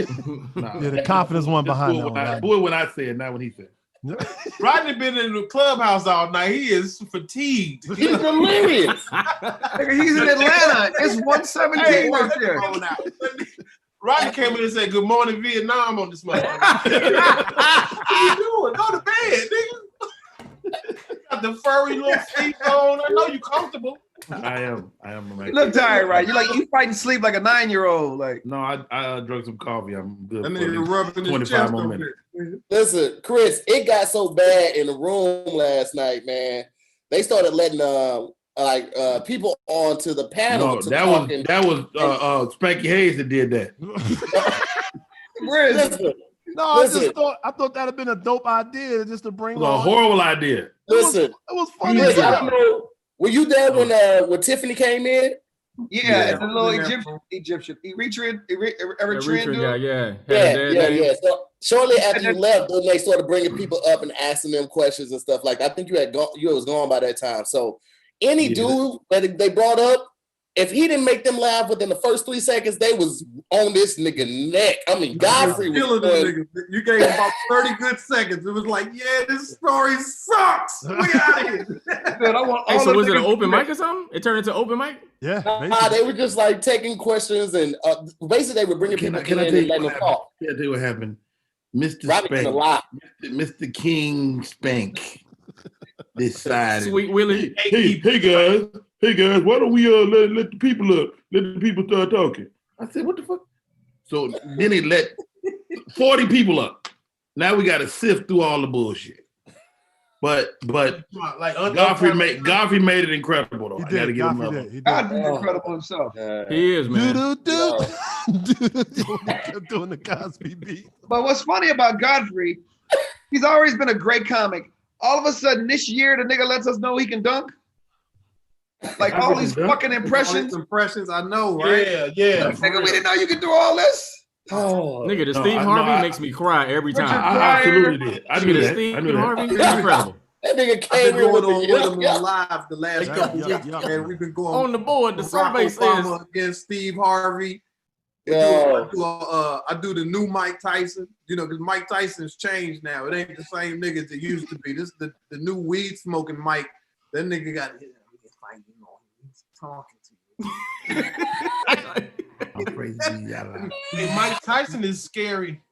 the confidence one behind that. Boo it when I say it, not when he said it. Rodney been in the clubhouse all night. He is fatigued. He's delirious. He's in Atlanta. It's 117 right there. Rodney came in and said, "Good morning, Vietnam" on this motherfucker. What you doing? Go to bed, nigga. Got the furry little feet on. I know you comfortable. I am. You look tired, right? You fighting sleep like a 9-year-old. Like no, I drank some coffee. I'm good. And then you're rubbing his 25 more minutes. Listen, Chris, it got so bad in the room last night, man. They started letting people onto the panel. No, that was Spanky Hayes that did that. Listen, I thought that'd have been a dope idea just to bring. It was a horrible idea. Listen, it was funny. I don't know. Were you there when Tiffany came in? Yeah, it's a little Egyptian. Eritrean dude. Yeah. So shortly after you left, then they started bringing people up and asking them questions and stuff like that. I think you was gone by that time. So any dude that they brought up, if he didn't make them laugh within the first 3 seconds, they was on this nigga neck. I mean, Godfrey was good. You gave him about 30 good seconds. It was like, yeah, this story sucks. We out of here. So was it an open mic or something? It turned into open mic? Yeah. They were just like taking questions and basically they were bringing people in and letting them talk. Can I tell you what happened? Mr. King Spank decided. Sweet Willie. Hey guys, why don't we let the people up? Let the people start talking. I said, what the fuck? So then he let 40 people up. Now we got to sift through all the bullshit. But Godfrey made it incredible though. I gotta give him up. Godfrey's incredible himself. He is, man. Doing the Cosby beat. But what's funny about Godfrey, he's always been a great comic. All of a sudden this year, the nigga lets us know he can dunk. Like all these fucking impressions. Impressions, I know, right? Yeah. Nigga, we didn't know you could do all this. Oh, nigga, the Steve Harvey makes me cry every time. I absolutely did. I knew Nigga, the that. Steve I knew that. Harvey is incredible. that nigga I've came been here with going on with him the on live the last couple Yeah. weeks, and we've been going On the board, the Barack survey says. Obama against Steve Harvey. I do the new Mike Tyson, because Mike Tyson's changed now. It ain't the same niggas it used to be. This the new weed smoking Mike. That nigga got fighting on. He's talking to you. Hey, Mike Tyson is scary.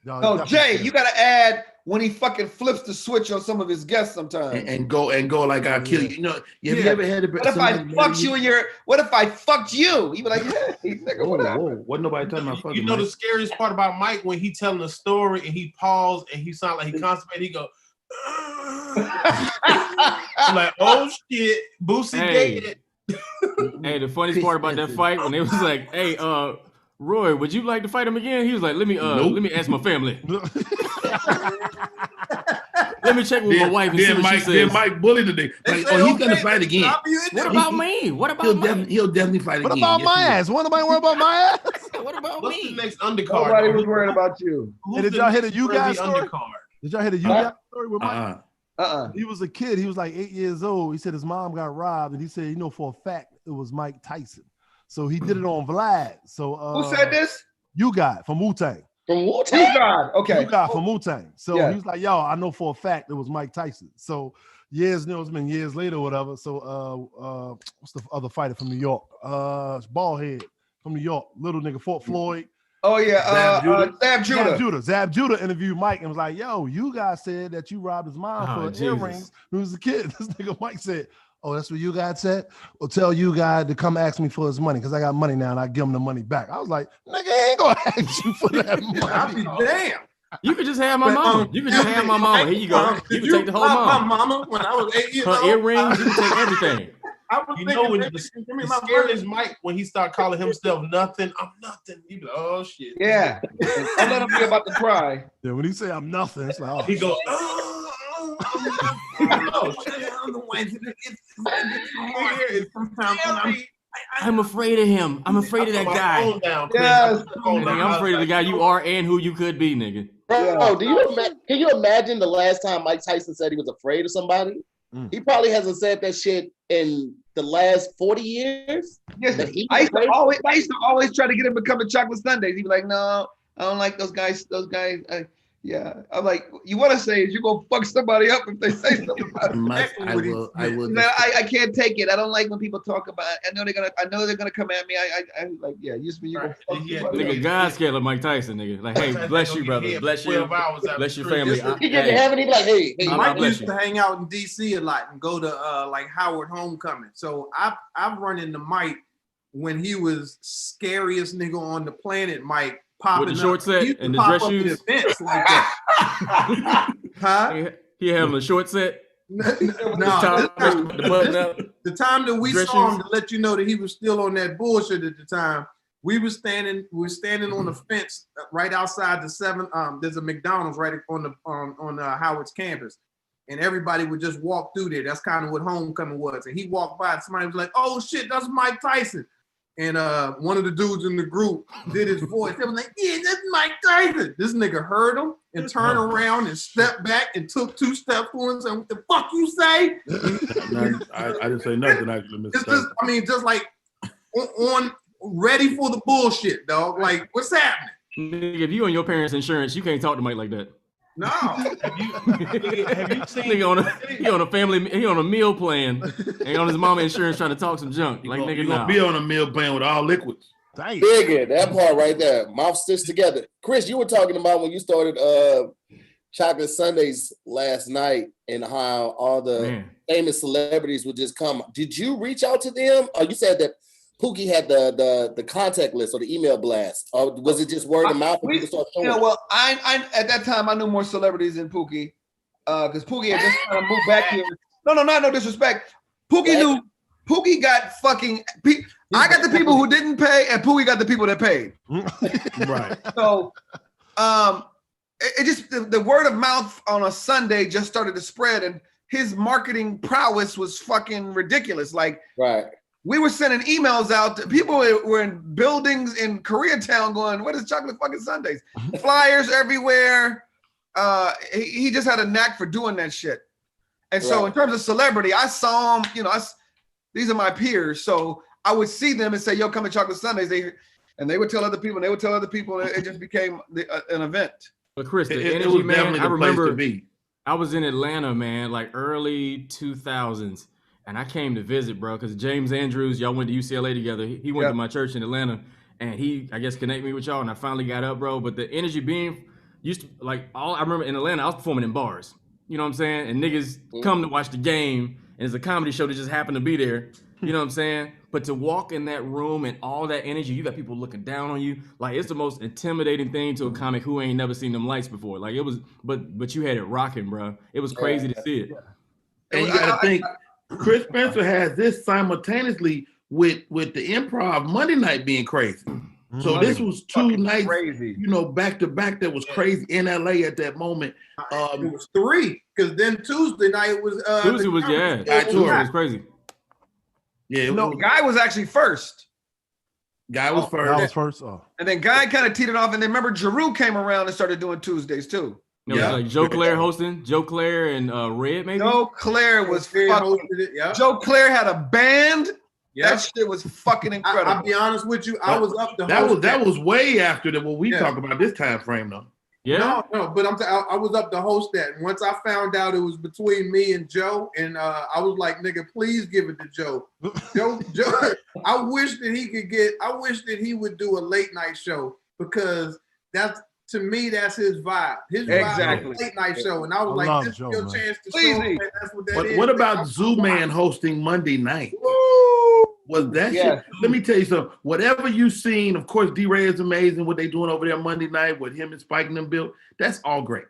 No, Jay, you gotta add when he fucking flips the switch on some of his guests sometimes. And go like I'll kill you. Have you ever had What if I fucked you in your? What if I fucked you? You be like, hey, nigga, what happened? Wasn't nobody talking about fucking. The scariest part about Mike when he telling a story and he paused and he sound like he constipated. He go. I'm like, oh shit, Boosie dead. Hey, the funniest part about that fight when they was like, "Hey, Roy, would you like to fight him again?" He was like, "Let me ask my family. Let me check with my wife and see what she says." Then Mike bullied today. Like, he's gonna fight again. What about me? What about me? He'll definitely fight again. What about my ass? What nobody worry about my ass? What about What's me? the next undercard? Nobody was worried about you. Hey, did y'all hear the you guys story? Undercard? Did y'all hear the you guys story with Mike? Uh-uh. He was a kid. He was like 8 years old. He said his mom got robbed, and he said, for a fact it was Mike Tyson. So he did it on Vlad. So who said this? You got from Wu-Tang. From Wu-Tang? Okay. You got from Wu-Tang. So he was like, yo, I know for a fact it was Mike Tyson. So it's been years later or whatever. So what's the other fighter from New York? Bald head from New York. Little nigga, Fort Floyd. Oh yeah, Zab Judah interviewed Mike and was like, "Yo, you guys said that you robbed his mom for earrings when he was a kid." This nigga Mike said, "Oh, that's what you guys said? Well, tell you guys to come ask me for his money because I got money now and I give him the money back." I was like, "Nigga, I ain't gonna ask you for that money." I'll be damn. You could just have my mama. You could just have my mama. Here you go. You can take the whole mama. My mama when I was 8 years old. Her earrings. You can take everything. When the scariest Mike when he start calling himself nothing, I'm nothing. You be like, oh shit. Yeah. Don't let him be about to cry. Yeah, when he say I'm nothing, it's like, he go, I'm afraid of him. I'm afraid of that guy. Yes. I'm afraid of the guy you are and who you could be, nigga. Bro, can you imagine the last time Mike Tyson said he was afraid of somebody? He probably hasn't said that shit in the last 40 years. Yes, I used to always try to get him to come to Chocolate Sundays. He'd be like, "No, I don't like those guys. Yeah." I'm like, "You want to say is you gonna fuck somebody up if they say something about it?" I will. I can't take it. I don't like when people talk about it. I know they're gonna come at me. I like, yeah, you gonna fuck somebody nigga, up. God scared of Mike Tyson, nigga. Like, hey, bless you, brother. Bless you. Bless your family. He get to heaven. He like, hey, Mike used to hang out in DC a lot and go to like Howard Homecoming. So I've run into Mike when he was scariest nigga on the planet, Mike. Popping with the short set and the dress shoes. Like that. Huh? He had on the short set. The time that we saw him, to let you know that he was still on that bullshit at the time, we were standing on the fence right outside the 7. There's a McDonald's right on Howard's campus, and everybody would just walk through there. That's kind of what homecoming was. And he walked by, and somebody was like, "Oh shit, that's Mike Tyson." And one of the dudes in the group did his voice. They was like, "Yeah, that's Mike Tyson." This nigga heard him and turned around and stepped back and took 2 steps forward and said, "What the fuck you say?" I didn't say nothing actually. Just like on ready for the bullshit, dog. Like, what's happening? Nigga, if you on your parents' insurance, you can't talk to Mike like that. No. Have you seen nigga he on a meal plan and on his mama insurance trying to talk some junk. Like, nigga, gonna be on a meal plan with all liquids. Bigger, that part right there. Mouth stitched together. Chris, you were talking about when you started Chocolate Sundays last night and how all the famous celebrities would just come. Did you reach out to them? Or you said that Pookie had the contact list or the email blast, or was it just word of mouth? Well, I at that time I knew more celebrities than Pookie, because Pookie had just kind of moved back here. No disrespect. Pookie got fucking. I got the people who didn't pay, and Pookie got the people that paid. Right. So, it just the word of mouth on a Sunday just started to spread, and his marketing prowess was fucking ridiculous. Like, right. We were sending emails out to people were in buildings in Koreatown going, what is chocolate fucking Sundays? Flyers everywhere. He just had a knack for doing that shit. And so in terms of celebrity, I saw him, you know, these are my peers. So I would see them and say, yo, come to Chocolate Sundays. They would tell other people, and they would tell other people, and it just became an event. But Chris, the energy, was man, definitely I the place to remember be. I was in Atlanta, man, like early 2000s. And I came to visit, bro, because James Andrews, y'all went to UCLA together. He went to my church in Atlanta, and he, I guess, connected me with y'all, and I finally got up, bro. But the energy being used to, like, I remember in Atlanta, I was performing in bars. You know what I'm saying? And niggas come to watch the game, and it's a comedy show that just happened to be there. You know what I'm saying? But to walk in that room and all that energy, you got people looking down on you. Like, it's the most intimidating thing to a comic who ain't never seen them lights before. Like, it was, but you had it rocking, bro. It was crazy to see it. And you got to think, Chris Spencer has this simultaneously with the Improv Monday night being crazy. So this was two nights, crazy. You know, back to back that was crazy in LA at that moment. It was 3, because then Tuesday night was Tuesday was it was crazy. Yeah, Guy was actually first. Guy was first. Guy was first. Oh. And then Guy kind of teetered off, and then remember Giroux came around and started doing Tuesdays too. It was like Joe Claire hosting, Joe Claire and Red, maybe. Joe Claire was fucking. Joe Claire had a band. That shit was fucking incredible. I'll be honest with you, I was up to that was way after what we talk about this time frame though. Yeah. No, but I was up to host that. And once I found out it was between me and Joe, and I was like, nigga, please give it to Joe. Joe, I wish that he would do a late night show, because to me, that's his vibe. His vibe is a late night show. And I was like, this is your chance to show him that's what that is. What about Zoo Man hosting Monday night? Was that shit? Let me tell you something. Whatever you've seen, of course, D-Ray is amazing. What they doing over there Monday night with him and Spike and them built, that's all great.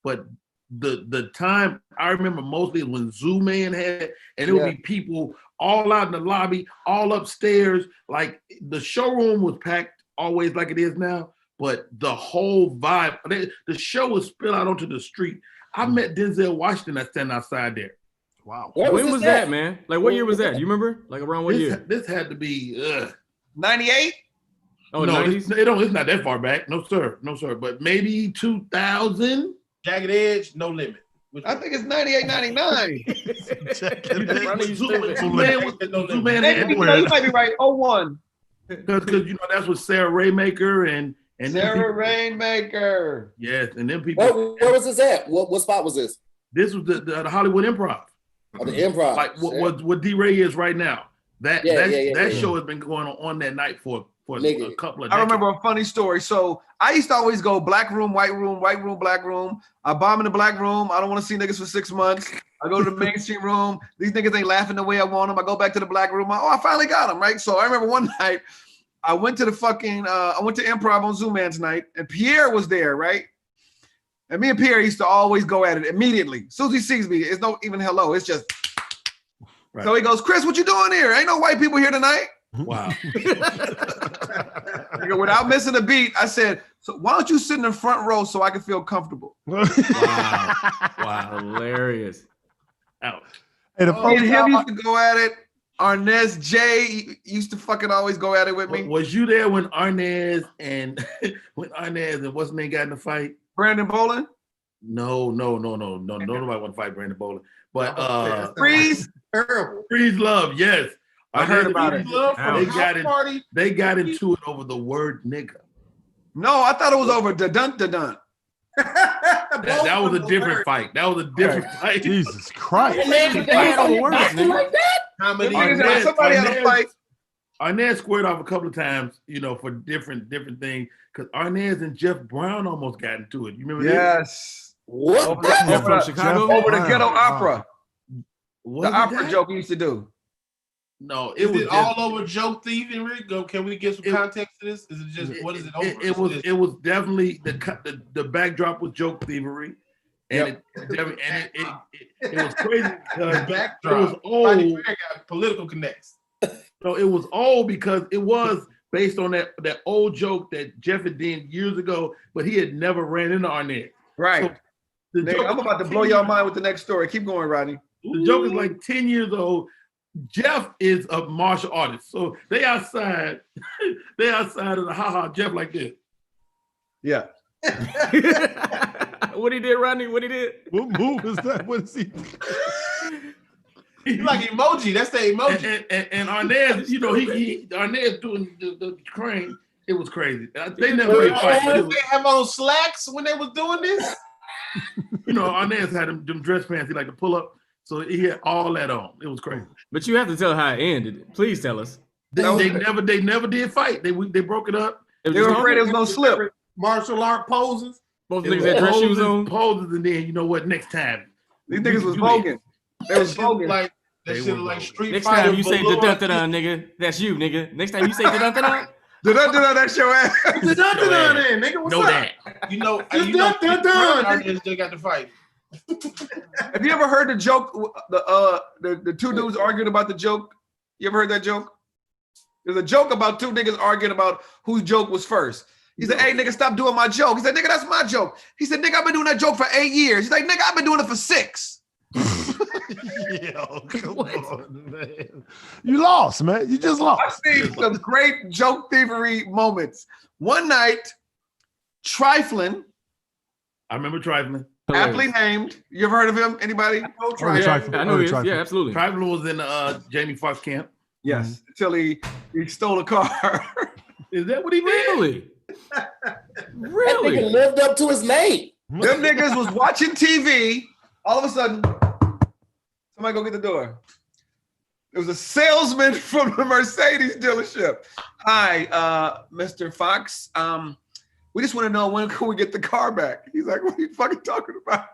But the time I remember mostly when Zoo Man had, and it would be people all out in the lobby, all upstairs. Like the showroom was packed always like it is now, but the whole vibe, the show was spilled out onto the street. I met Denzel Washington standing outside there. Wow. When was that, man? Like, what year was that? You remember? Like, around what year? This had to be 98? Oh, no, it's not that far back. No, sir. But maybe 2000? Jagged Edge, No Limit. I think it's 98, 99. Zoo Man, you might be right. 01. Because you know that's what Sarah Raymaker and Sarah Rainmaker. Yes, and then people. Where was this at? What spot was this? This was the Hollywood Improv. Oh, the Improv. Like what D-Ray is right now. That show has been going on that night for a couple of decades. I remember a funny story. So I used to always go black room, white room, black room. I bomb in the black room. I don't want to see niggas for 6 months. I go to the mainstream room. These niggas ain't laughing the way I want them. I go back to the black room. I finally got them, right? So I remember one night I went to Improv on Zoom Man's night, and Pierre was there, right? And me and Pierre used to always go at it immediately. Susie sees me. It's no even hello. It's just. Right. So he goes, Chris, what you doing here? Ain't no white people here tonight. Wow. Without missing a beat, I said, so why don't you sit in the front row so I can feel comfortable? Wow. Hilarious. Ouch. And him used to go at it. Arnez J used to fucking always go at it with me. Was you there when Arnez and what's his name got in the fight? Brandon Bolin? No. Nobody want to fight Brandon Bolin. But Freeze? Freeze Love, yes. I heard about it. They got into it over the word nigga. No, I thought it was over da-dun. That was a different fight. That was a different fight. Jesus Christ. Somebody had a fight. Arnez squared off a couple of times, for different things. Because Arnez and Jeff Brown almost got into it. You remember Yes. What? From Chicago? Over the ghetto opera. The opera joke he used to do. No, it was all over joke thieving, Rick. Can we get some context to this? Is it just what is it over? It was definitely the backdrop was joke thievery, and it was crazy because the backdrop. It was old. Got political connects. So it was old because it was based on that old joke that Jeff had done years ago, but he had never ran into Arnett. Right. Nigga, I'm about to blow your mind with the next story. Keep going, Rodney. The joke is like 10 years old. Jeff is a martial artist. So they outside of the ha-ha Jeff like this. Yeah. What he did, Rodney? What he did? What move is that? What is he? You like emoji. That's the emoji. And Arnaz, you know, Arnaz doing the crane. It was crazy. They never did fight. They have on slacks when they was doing this? You know, Arnaz had them dress pants he like to pull up. So he had all that on. It was crazy. But you have to tell how it ended. Please tell us. They never did fight. They broke it up. They were afraid it was gonna slip. Martial art poses. Both niggas had dress shoes on. Poses, and then you know what? Next time, these niggas was voguing. They was voguing. Like that shit like Street Next Fighter. time you say da-dun-dun-dun, nigga, that's you, nigga. Next time you say da-dun-dun-dun. Da-dun-dun-dun, that's your ass. Da-dun-dun-dun, then, nigga. What's know up? that. You know, Da-dun-dun-dun. they got to fight. Have you ever heard the joke? The two dudes arguing about the joke. You ever heard that joke? There's a joke about two niggas arguing about whose joke was first. He said, "Hey, nigga, stop doing my joke." He said, "Nigga, that's my joke." He said, "Nigga, I've been doing that joke for 8 years." He's like, "Nigga, I've been doing it for 6." Yo, come on, man. You lost, man. You just lost. I've seen some great joke thievery moments. One night, Trifling, I remember Trifling. aptly named. You ever heard of him? Anybody? I know he is. Yeah, absolutely. Trifling was in Jamie Foxx camp. Yes, until he stole a car. Is that what he did? Really? That nigga lived up to his name. Them niggas was watching TV. All of a sudden, somebody go get the door. It was a salesman from the Mercedes dealership. "Hi, Mr. Fox. We just want to know when can we get the car back?" He's like, "What are you fucking talking about?"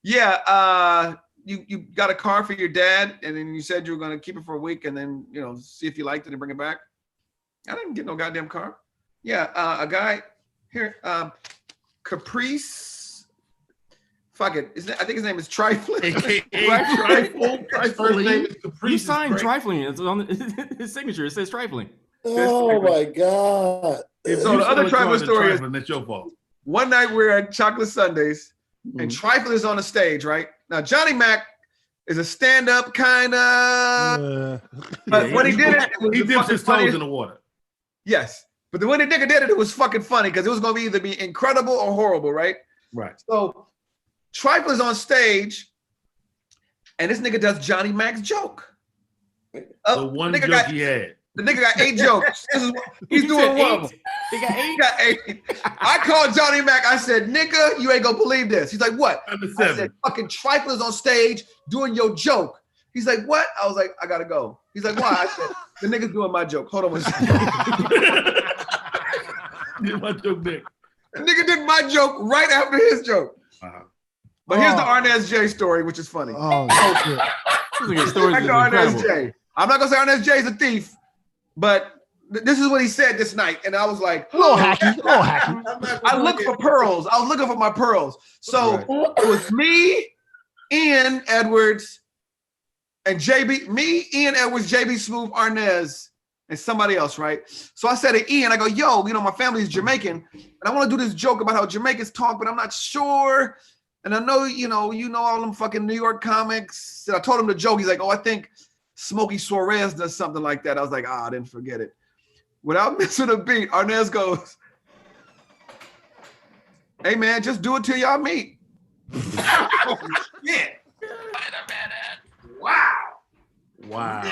"Yeah, you got a car for your dad, and then you said you were gonna keep it for a week, and then see if you liked it and bring it back." "I didn't get no goddamn car." "Yeah, a guy here, Caprice. Fuck it. I think his name is Trifling." Trifling. First name is Caprice. You signed Trifling. It's on his signature. It says Trifling. Oh my God. So the other Trifling story is, that's your fault. one night we're at Chocolate Sundays, and Trifling is on the stage, right? Now, Johnny Mac is a stand-up kind of, but when he did it, he dips his toes in the water. Yes. But then when the nigga did it, it was fucking funny because it was going to either be incredible or horrible, right? Right. So Trifler's on stage, and this nigga does Johnny Mac's joke. The one joke he had. The nigga got 8 jokes. He's doing one of them. He got 8? He got 8. I called Johnny Mac. I said, "Nigga, you ain't gonna believe this." He's like, "What?" I said, "Fucking Trifler's on stage doing your joke." He's like, "What?" I was like, "I gotta go." He's like, "Why?" I said, "The nigga's doing my joke." Hold on one second. Did my joke, Nick. The nigga did my joke right after his joke. But here's the Arnaz J story, which is funny. Oh, shit. Back to Arnaz J. I'm not gonna say Arnaz J is a thief, but this is what he said this night, and I was like, a little hacky. I looked for pearls. I was looking for my pearls. So it was me, Ian Edwards, and JB. Me, Ian Edwards, JB Smooth, Arnaz, and somebody else, right? So I said to Ian, I go, "Yo, my family is Jamaican, and I want to do this joke about how Jamaicans talk, but I'm not sure. And I know, you know all them fucking New York comics." And I told him the joke. He's like, "Oh, I think Smokey Suarez does something like that." I was like, "Ah, I didn't forget it." Without missing a beat, Arnaz goes, "Hey man, just do it till y'all meet." Yeah. Wow.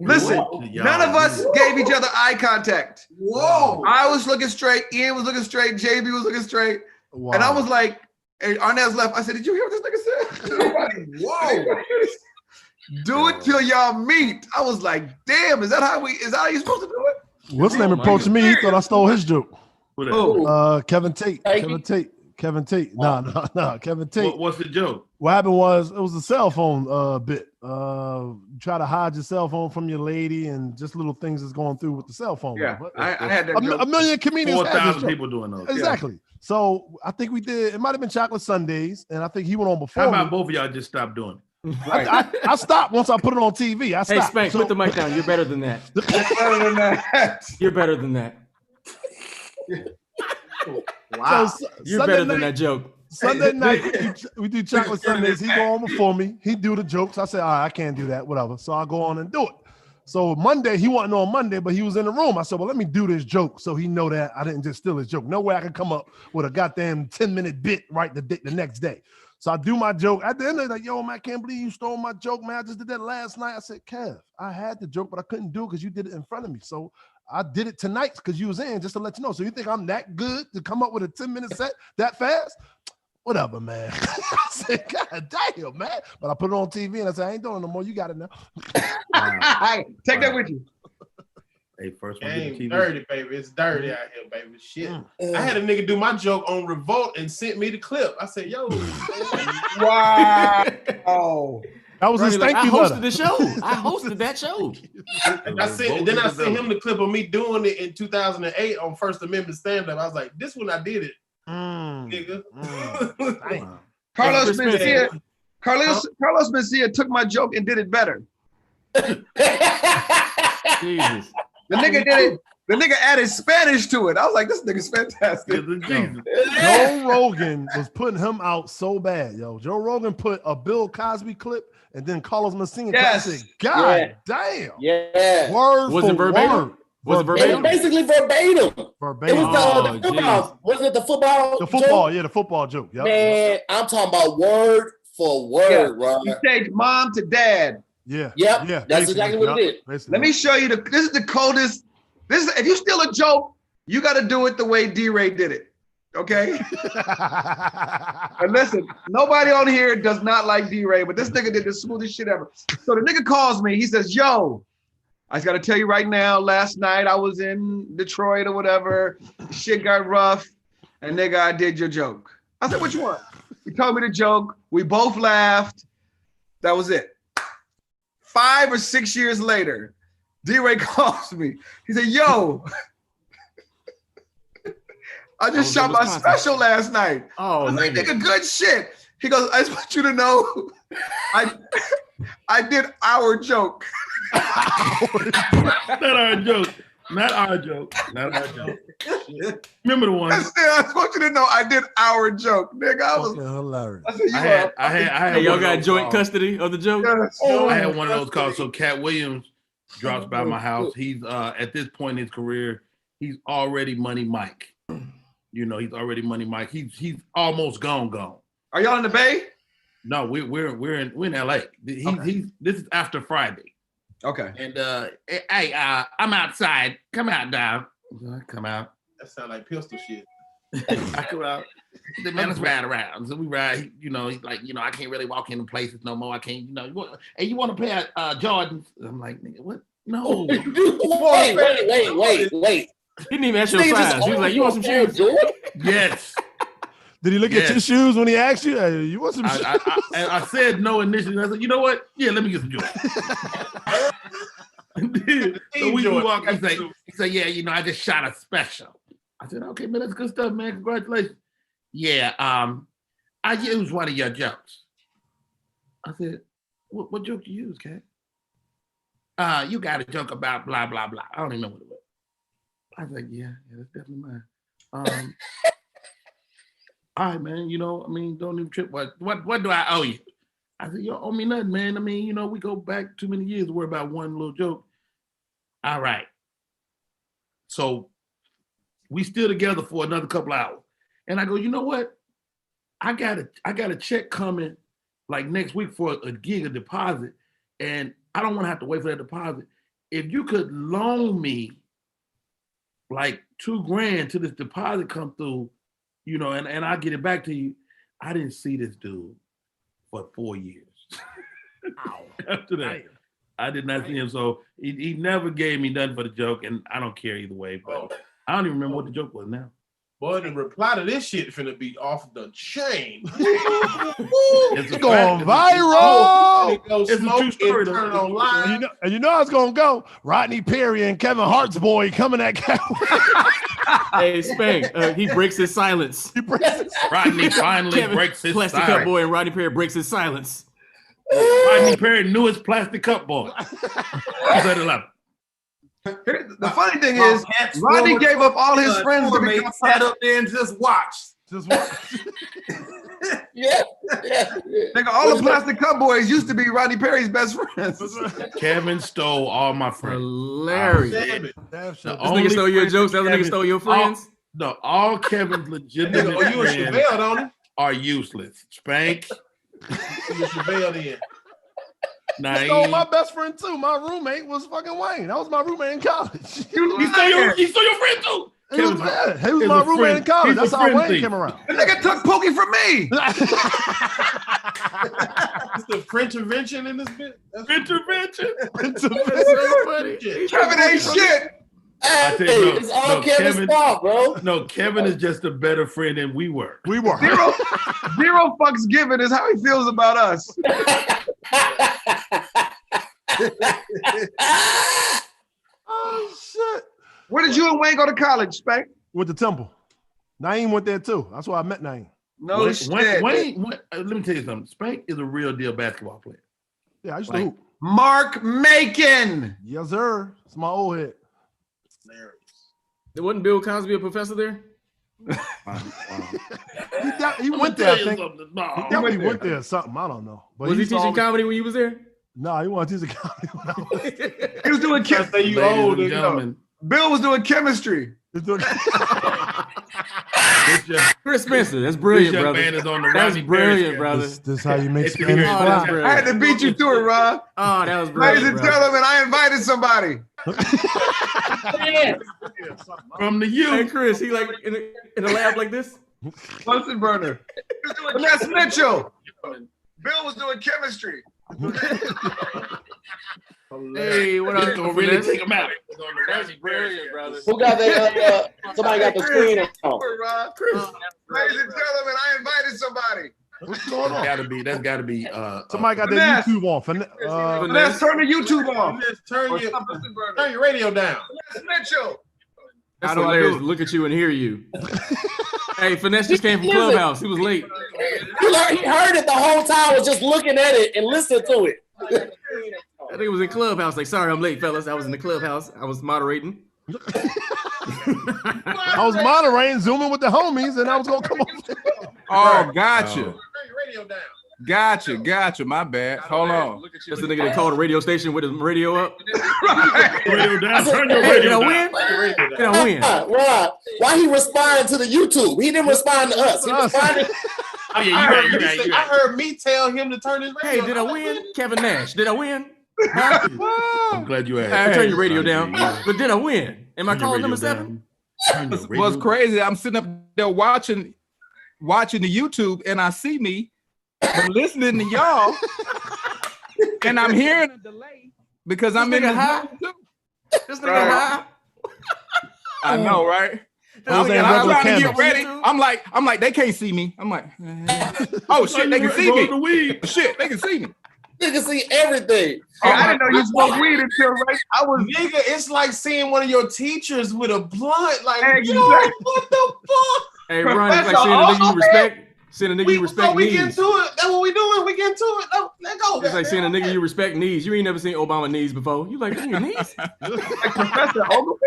Listen, none of us gave each other eye contact. Whoa. I was looking straight, Ian was looking straight, JB was looking straight. Wow. And I was like, hey, Arnaz left. I said, "Did you hear what this nigga said?" Whoa. Do it till y'all meet. I was like, damn, is that how you supposed to do it? What's his name approached me? He thought I stole his joke. Who? Kevin Tate. Kevin Tate. No, Kevin Tate. What's the joke? What happened was, it was a cell phone bit. Try to hide your cell phone from your lady, and just little things that's going through with the cell phone. Yeah, I had that joke. A million comedians. 4,000 people doing those. Exactly. Yeah. So I think we did. It might have been Chocolate Sundays, and I think he went on before. How about both of y'all just stop doing it? Right. I stopped once I put it on TV. I stopped. Hey, Spank, put the mic down. You're better than that. You're better than that. Wow. You're better than that joke. Sunday night, we do chocolate Sundays. He go on before me. He do the jokes. I said, all right, I can't do that, whatever. So I go on and do it. So Monday, he wasn't on Monday, but he was in the room. I said, well, let me do this joke so he know that I didn't just steal his joke. No way I can come up with a goddamn 10-minute bit right the next day. So I do my joke. At the end of it, like, yo, man, I can't believe you stole my joke, man. I just did that last night. I said, Kev, I had the joke, but I couldn't do it because you did it in front of me. So I did it tonight because you was in, just to let you know. So you think I'm that good to come up with a 10-minute set that fast? Whatever, man. I said, God damn, man. But I put it on TV and I said, I ain't doing it no more. You got it now. Take that with you. Hey, first It one. ain't dirty, baby. It's dirty out here, baby. Shit. I had a nigga do my joke on Revolt and sent me the clip. I said, yo. Wow. Oh. That was his Like, thank you I hosted letter. the show. I hosted that show. I sent him the clip of me doing it in 2008 on First Amendment stand-up. I was like, this one I did it, nigga. Carlos Mencia took my joke and did it better. Jesus. The nigga did it. The nigga added Spanish to it. I was like, this nigga's fantastic. Joe Rogan was putting him out so bad, yo. Joe Rogan put a Bill Cosby clip and then Carlos Mencia. Yes. I said, God damn. Yeah. Word Was for it verbatim? word. Was it It verbatim? was basically verbatim. Verbatim. It was the football. Was it the football? The football, joke? yeah, the football joke. Yep. Man, I'm talking about word for word, Ron. He changed mom to dad. Yeah. Yep, Yeah. that's exactly what it did. Basically. Let me show you this is the coldest. This is if you steal a joke, you got to do it the way D-Ray did it. Okay? And listen, nobody on here does not like D-Ray, but this nigga did the smoothest shit ever. So the nigga calls me, he says, yo, I just gotta tell you right now, last night I was in Detroit or whatever, shit got rough, and nigga, I did your joke. I said, what you want? He told me the joke, we both laughed, that was it. 5 or 6 years later, D-Ray calls me, he said, yo, I just shot my special last night. Oh, I was like, nigga, good shit. He goes, I just want you to know, I did our joke. Not our joke. Not our joke. Not our joke. Remember the one? I just want you to know I did our joke, nigga. I was hilarious. I had Hey, y'all got one joint calls. custody of the joke? Yes. I had one of those calls. So Cat Williams drops by my house. He's at this point in his career, he's already Money Mike. You know, he's already Money Mike. He's almost gone. Are y'all in the Bay? No, we're in LA. This is after Friday. Okay. And hey, I'm outside. Come out, Dom. I come out. That sound like pistol shit. I come out. The man is ride around. So we ride. You know, he's like, you know, I can't really walk into places no more. I can't. You know, hey, you want to pair Jordans? I'm like, nigga, what? No. Wait. He didn't even ask your size. He was like, you want some shoes? Yes. Did he look at your shoes when he asked you? Hey, you want some shoes? I said no initially. I said, you know what? Yeah, let me get some joy. So we walk. He said, yeah, you know, I just shot a special. I said, okay, man, that's good stuff, man. Congratulations. Yeah, I used one of your jokes. I said, what joke you use, Kat? You got a joke about blah blah blah. I don't even know what it was. I was like, yeah, that's definitely mine. All right, man, you know, I mean, don't even trip. What do I owe you? I said, you don't owe me nothing, man. I mean, you know, we go back too many years to worry about one little joke. All right. So we still together for another couple hours. And I go, you know what? I got a check coming like next week for a gig of deposit. And I don't want to have to wait for that deposit. If you could loan me like $2,000 till this deposit come through, you know, and I'll get it back to you. I didn't see this dude for 4 years. After that, I did not see him. So he never gave me nothing for the joke, and I don't care either way. But I don't even remember what the joke was now. Boy, the reply to this shit finna be off the chain. It's going viral. It's a true story. Turn it on live. And you know how it's gonna go. Rodney Perry and Kevin Hart's boy coming at Kevin. Hey, Spank, he breaks his silence. Rodney finally breaks his Plastic silence. Cup Boy and Rodney Perry breaks his silence. Rodney Perry knew his Plastic Cup Boy. He's at 11. The funny thing is, Rodney gave up all his friends to become sat up there and just watched. Just one. Yeah. Nigga, all the plastic cup boys used to be Rodney Perry's best friends. Kevin stole all my friends. Hilarious. This nigga stole your jokes. That nigga stole your friends. All Kevin's legitimate Oh, you a friends Chevelle, don't you? are useless. Spank. You a Chevelle then. I stole my best friend too. My roommate was fucking Wayne. That was my roommate in college. He stole your friend too. He was my roommate in college. That's how Wayne came around. The nigga took Pookie from me. It's the French invention in this bit. French invention. That's so funny. Kevin ain't shit. I tell you, It's all Kevin's fault, bro. No, Kevin is just a better friend than we were. We were. Zero fucks given is how he feels about us. Oh shit! Where did you and Wayne go to college, Spank? With the Temple. Naeem went there too. That's why I met Naeem. No shit. Wayne, let me tell you something. Spank is a real deal basketball player. Yeah, I used to hoop. Mark Macon. Yes, sir. It's my old head. Wasn't Bill Cosby a professor there? He went there, I think. He went there or something. I don't know. But was he teaching comedy when you was there? No, he wasn't teaching comedy when I was there. He was doing chemistry. Bill was doing chemistry. Chris Spencer, that's brilliant, this young brother. man is on the That's Rodney brilliant, Perry brother. This how you make It's Spanish here. fly. I had to beat you to it, Ron. Oh, that was brilliant. Ladies and gentlemen, I invited somebody. From the youth. Hey, Chris, he like in a lab like this? Bunsen burner. He was doing Vanessa Mitchell. Bill was doing chemistry. Hey, what up? Don't really take him out. That's brilliant, brother. Who got that? Somebody got the screen on. Ladies and gentlemen, I invited somebody. What's going on? That's gotta be Somebody got Finesse. that YouTube on. Let's turn the YouTube off. Turn your radio down. Vanessa Mitchell. That's hilarious. Look at you and hear you. Hey, Finesse just came from Clubhouse. He was late. He heard it the whole time, was just looking at it and listening to it. I think it was in Clubhouse. Like, sorry, I'm late, fellas. I was in the Clubhouse. I was moderating. I was moderating, zooming with the homies, and I was gonna come over. Oh, gotcha. Turn your radio down. Gotcha. My bad. Hold on. That's the nigga that called a radio station with his radio up. radio down. Turn your Hey, did I radio win? down. Did I win? Why he responding to the YouTube? He didn't respond to us. He responded. Oh yeah, you right. I heard me tell him to turn his radio. Hey, did I win? Kevin Nash, did I win? I'm glad you asked. Turn your radio down. But did I win? Am I calling number 7? What's crazy? I'm sitting up there watching the YouTube, and I see me but listening to y'all, and I'm hearing a delay because I'm in the high. too. This nigga high. I know, right? Those I'm ain't trying regular to get candles. ready. I'm like, they can't see me. I'm like, oh shit, they can see me. Shit, they can see me. You can see everything. I didn't know you smoked weed until right. I was Nigga, it's like seeing one of your teachers with a blunt. Like, Exactly. yo, what the fuck? Hey, Ron, it's like seeing a nigga you respect. Seeing a nigga you respect we get knees. to it. That's what we doing. We get to it. Let go. It's like seeing a nigga you respect knees. You ain't never seen Obama knees before. You like, your knees? Professor Ogilvy.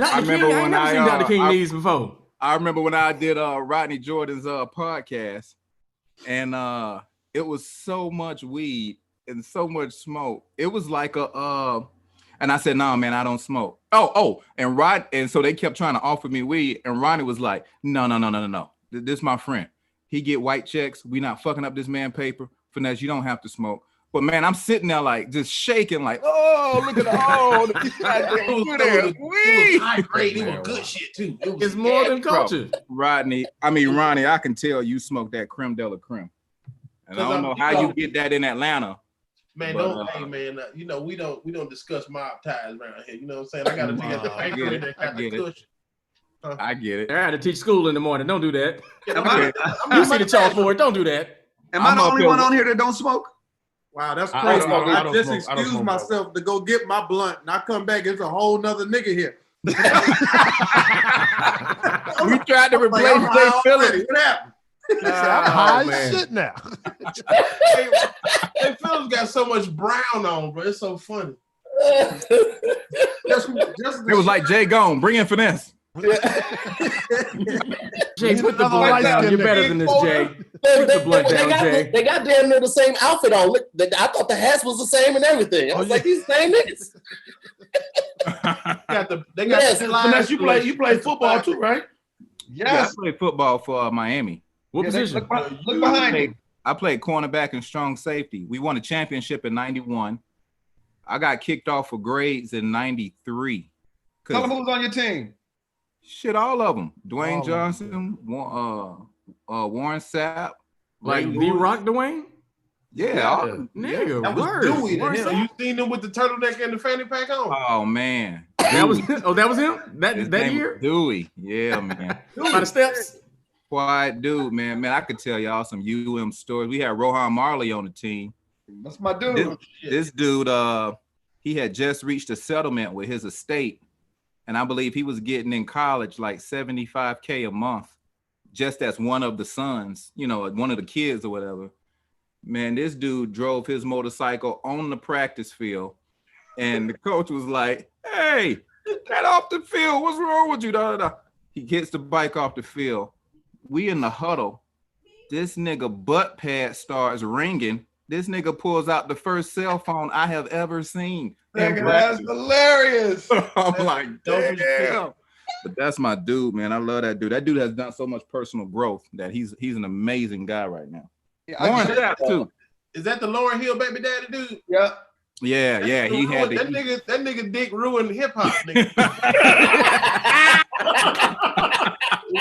I remember I ain't when never seen Dr. King knees before. I remember when I did Rodney Jordan's podcast, and it was so much weed and so much smoke. It was like and I said, "No, man, I don't smoke." And so they kept trying to offer me weed, and Ronnie was like, "No. This my friend. He get white checks. We not fucking up this man paper. Finesse, you don't have to smoke." But man, I'm sitting there like just shaking, like, oh, look at the weed. High grade. It was good shit too. It's more than culture. Ronnie, I can tell you smoke that creme de la creme. And I don't know how you get that in Atlanta. Man, hey man, you know we don't discuss mob ties around here. You know what I'm saying? I gotta take the paper that got the cushion. I get it. I had to teach school in the morning. Don't do that. Okay. You see the chalkboard. Don't do that. Am I the only one on here that don't smoke? Wow, that's I crazy. don't I just smoke. I don't excused smoke, myself to go get my blunt, and I come back, it's a whole nother nigga here. We tried to replace I'm Jay high Phillips. already. What happened? I'm high as shit now. Hey, Phil's got so much brown on, bro. It's so funny. It was like Jay Gone, bring in Finesse. Jay, put the blunt down. You're better than this, Jay. Put the blunt down, Jay. They got damn near the same outfit on. I thought the hats was the same and everything. I was like, these same niggas. They got Unless you play football too, right? Yes. Yeah, I played football for Miami. What position? Look behind me. I played cornerback and strong safety. We won a championship in '91. I got kicked off for grades in '93. Tell them who was on your team. Shit, all of them. Dwayne Johnson, Warren Sapp. Like D-Rock Dwayne? Yeah. Nigga, that was Dewey. You seen him with the turtleneck and the fanny pack on? Oh, man. That was him? That year? Dewey. Yeah, man. By the steps? Quiet dude, man. Man, I could tell y'all some UM stories. We had Rohan Marley on the team. That's my dude. This dude, he had just reached a settlement with his estate. And I believe he was getting in college like $75K a month, just as one of the sons, one of the kids or whatever. Man, this dude drove his motorcycle on the practice field, and the coach was like, "Hey, get off the field. What's wrong with you?" He gets the bike off the field. We in the huddle. This nigga butt pad starts ringing. This nigga pulls out the first cell phone I have ever seen. That's hilarious. I'm like, damn. But that's my dude, man. I love that dude. That dude has done so much personal growth that he's an amazing guy right now. Yeah, Lauren Sapp too. Is that the Lauryn Hill baby daddy dude? Yeah. Yeah. He had that nigga dick ruined hip hop.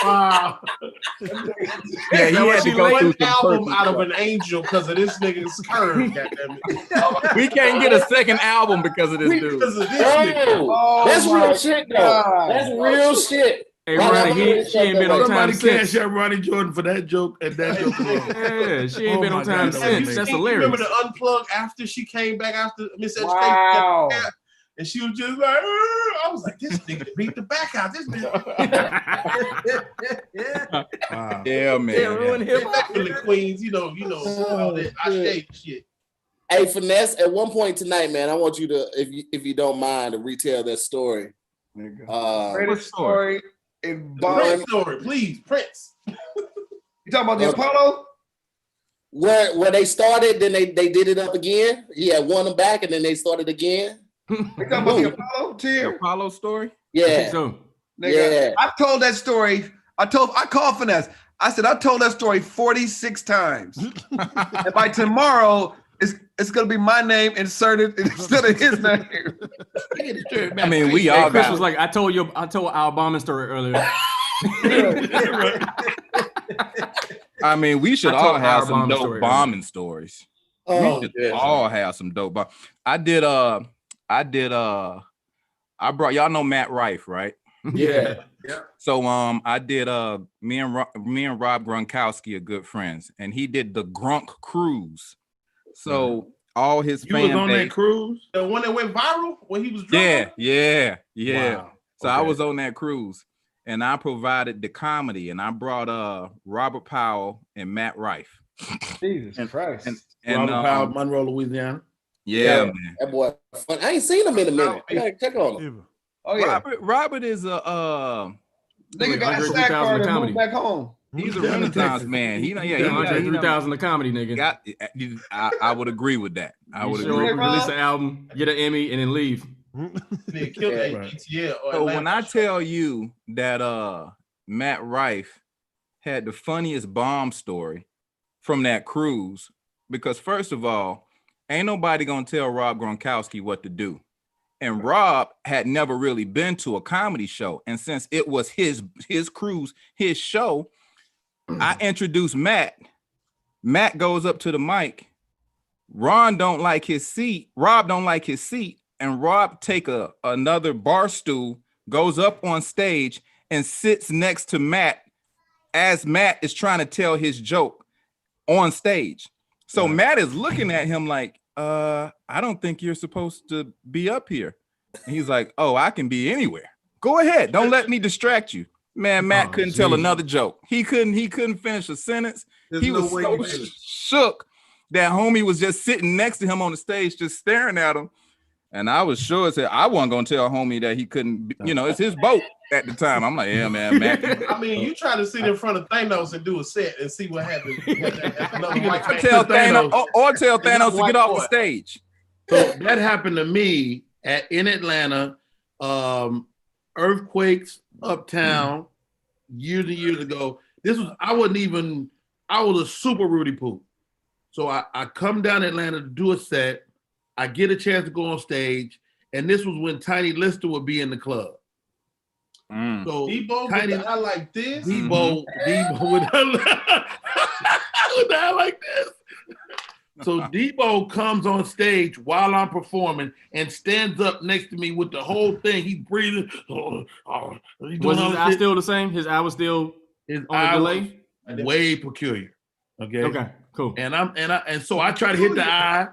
Wow. Yeah, he had to go through some album out of an angel because of this nigga's curve. We can't get a second album because of this dude. Because of this nigga. That's real shit, though. That's real shit. Hey, Ronnie, she ain't been on time since. Cash out Ronnie Jordan for that joke and that joke alone. Yeah, she ain't been on time since. That's hilarious. Remember the unplug after she came back after Miss Education? Wow. And she was just like, I was like, this nigga beat the back out. This nigga. Wow. Yeah, man. Yeah, ruined hip hop in the Queens, all that I shit. Hey, Finesse, at one point tonight, man, I want you to, if you don't mind, to retell that story. Greatest story in Prince story, please, Prince. You talking about the Apollo? Where they started, then they did it up again. He had won them back, and then they started again. You talking about the Apollo team? The Apollo story? Yeah. So, nigga, I told that story. I called Finesse. I said I told that story 46 times. And by tomorrow, it's gonna be my name inserted instead of his name. I mean, we all Chris was like, I told our bombing story earlier. I mean, we should all have some dope bombing stories. Oh, we should all have some dope bomb. I brought, y'all know Matt Rife, right? Yeah. So I did me and Rob Gronkowski are good friends, and he did the Gronk cruise. So all his you was on that cruise, the one that went viral when he was drunk? Yeah. Wow. So I was on that cruise, and I provided the comedy, and I brought Robert Powell and Matt Rife. Jesus Christ. And Robert Powell, Monroe, Louisiana. Yeah, man. That boy fun. I ain't seen him in a minute. I gotta check on him. Oh yeah. Robert is a nigga got a sack card and moved back home. He's a Renaissance man. He 3,000 a comedy nigga. I would agree with that. I would agree. Release an album, get an Emmy, and then leave. So when I tell you that Matt Rife had the funniest bomb story from that cruise, because first of all, ain't nobody gonna tell Rob Gronkowski what to do. And Rob had never really been to a comedy show. And since it was his cruise, his show, I introduced Matt. Matt goes up to the mic. Rob don't like his seat. And Rob take another bar stool, goes up on stage and sits next to Matt as Matt is trying to tell his joke on stage. So Matt is looking at him like, I don't think you're supposed to be up here. And he's like, oh, I can be anywhere. Go ahead. Don't let me distract you. Man, Matt couldn't tell another joke. He couldn't finish a sentence. He was so shook that homie was just sitting next to him on the stage, just staring at him. And I was sure as hell, I wasn't gonna tell homie that he couldn't, it's his boat at the time. I'm like, yeah, man, Mac. I mean, you try to sit in front of Thanos and do a set and see what happens. Tell Thanos, or tell Thanos to get off the stage. So that happened to me in Atlanta. Earthquakes uptown years and years ago. I was a super Rudy Poo. So I come down to Atlanta to do a set. I get a chance to go on stage, and this was when Tiny Lister would be in the club. So Debo Tiny, with the eye like this. Debo with the eye like this. So Debo comes on stage while I'm performing and stands up next to me with the whole thing. He's breathing. Was his eye still the same? His eye was still his on eye delay? was way peculiar. Okay, cool. And so I try to hit the eye,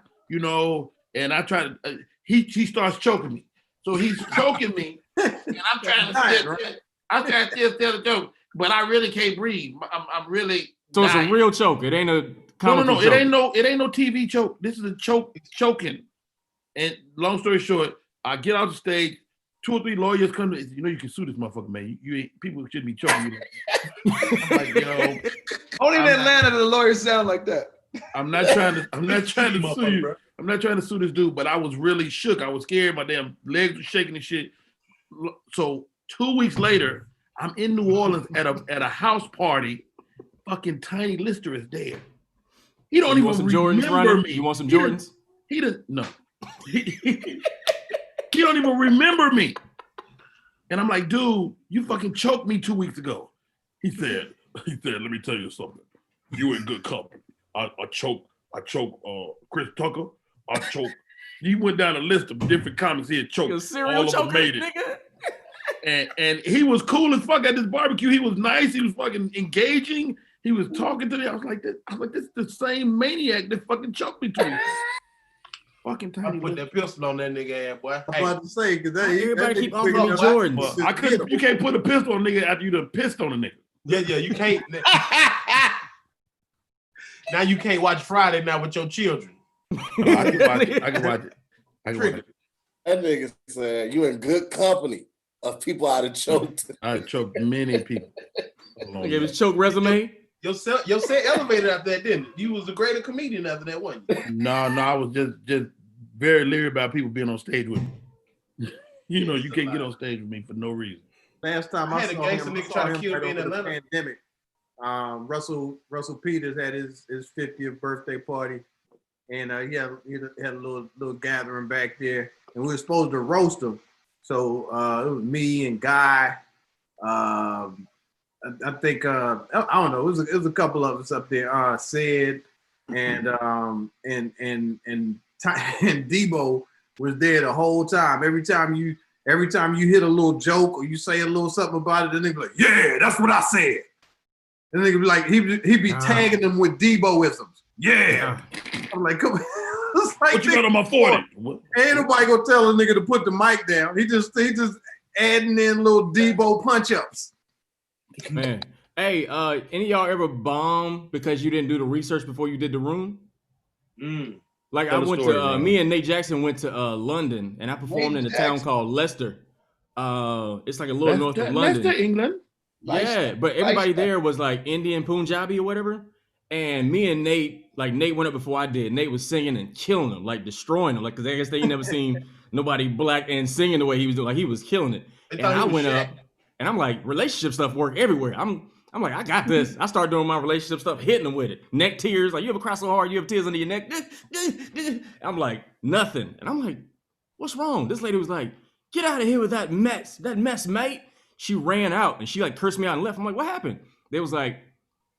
and I try to. He starts choking me. So he's choking me, and I'm trying to still tell the joke, but I really can't breathe. I'm really. So dying. It's a real choke. It ain't a. No. It ain't no TV choke. This is a choking. And long story short, I get out the stage. 2 or 3 lawyers come. You can sue this motherfucker, man. People shouldn't be choking you. Only in Atlanta the lawyers sound like that. I'm not trying to sue you. I'm not trying to sue this dude, but I was really shook. I was scared. My damn legs were shaking and shit. So 2 weeks later, I'm in New Orleans at a house party. Fucking Tiny Lister is there. He don't even remember me. You want some Jordans? He doesn't. No. He don't even remember me. And I'm like, dude, you fucking choked me 2 weeks ago. He said, let me tell you something. You in good company. I choke Chris Tucker. I choke. He went down a list of different comics he had choked. All of them made it. And he was cool as fuck at this barbecue. He was nice. He was fucking engaging. He was talking to me. I was like, this is the same maniac that fucking choked me 2 weeks. Fucking Tiny. I put that pistol on that nigga ass, boy. I'm about to say, because everybody keep offering Jordans. You can't put a pistol on a nigga after you done pissed on a nigga. Yeah, you can't. Now you can't watch Friday now with your children. No, I can watch it. That nigga said you in good company of people I'd have choked. I choked many people. Gave his choke resume. Your set elevated after that, didn't it? You was a greater comedian after that, wasn't you? No, I was just very leery about people being on stage with me. You can't get on stage with me for no reason. Last time I had a gangster nigga try to kill me in Atlanta. Pandemic. Russell Peters had his 50th birthday party, and he had a little gathering back there, and we were supposed to roast him. So it was me and Guy. I think I don't know. It was a couple of us up there. Sid and Debo was there the whole time. Every time you hit a little joke or you say a little something about it, the nigga like, yeah, that's what I said. And the nigga be like, he'd be tagging them with Debo-isms. Yeah. I'm like, come on. It's like, what you got on my 40? Ain't nobody gonna tell a nigga to put the mic down. He just adding in little Debo punch-ups. Man. Hey, any of y'all ever bomb because you didn't do the research before you did the room? Like I went to me and Nate Jackson went to London, and I performed in a town called Leicester. It's like a little north of London. Leicester, England. Yeah, but everybody there was like Indian Punjabi or whatever. And me and Nate, like Nate went up before I did. Nate was singing and killing them, like destroying them, like because I guess they never seen nobody black and singing the way he was doing. Like he was killing it. And I went up, and I'm like, relationship stuff work everywhere. I'm like, I got this. I started doing my relationship stuff, hitting them with it. Neck tears, like you ever cry so hard, you have tears under your neck. I'm like, nothing. And I'm like, what's wrong? This lady was like, get out of here with that mess, mate. She ran out and she like cursed me out and left. I'm like, what happened? They was like,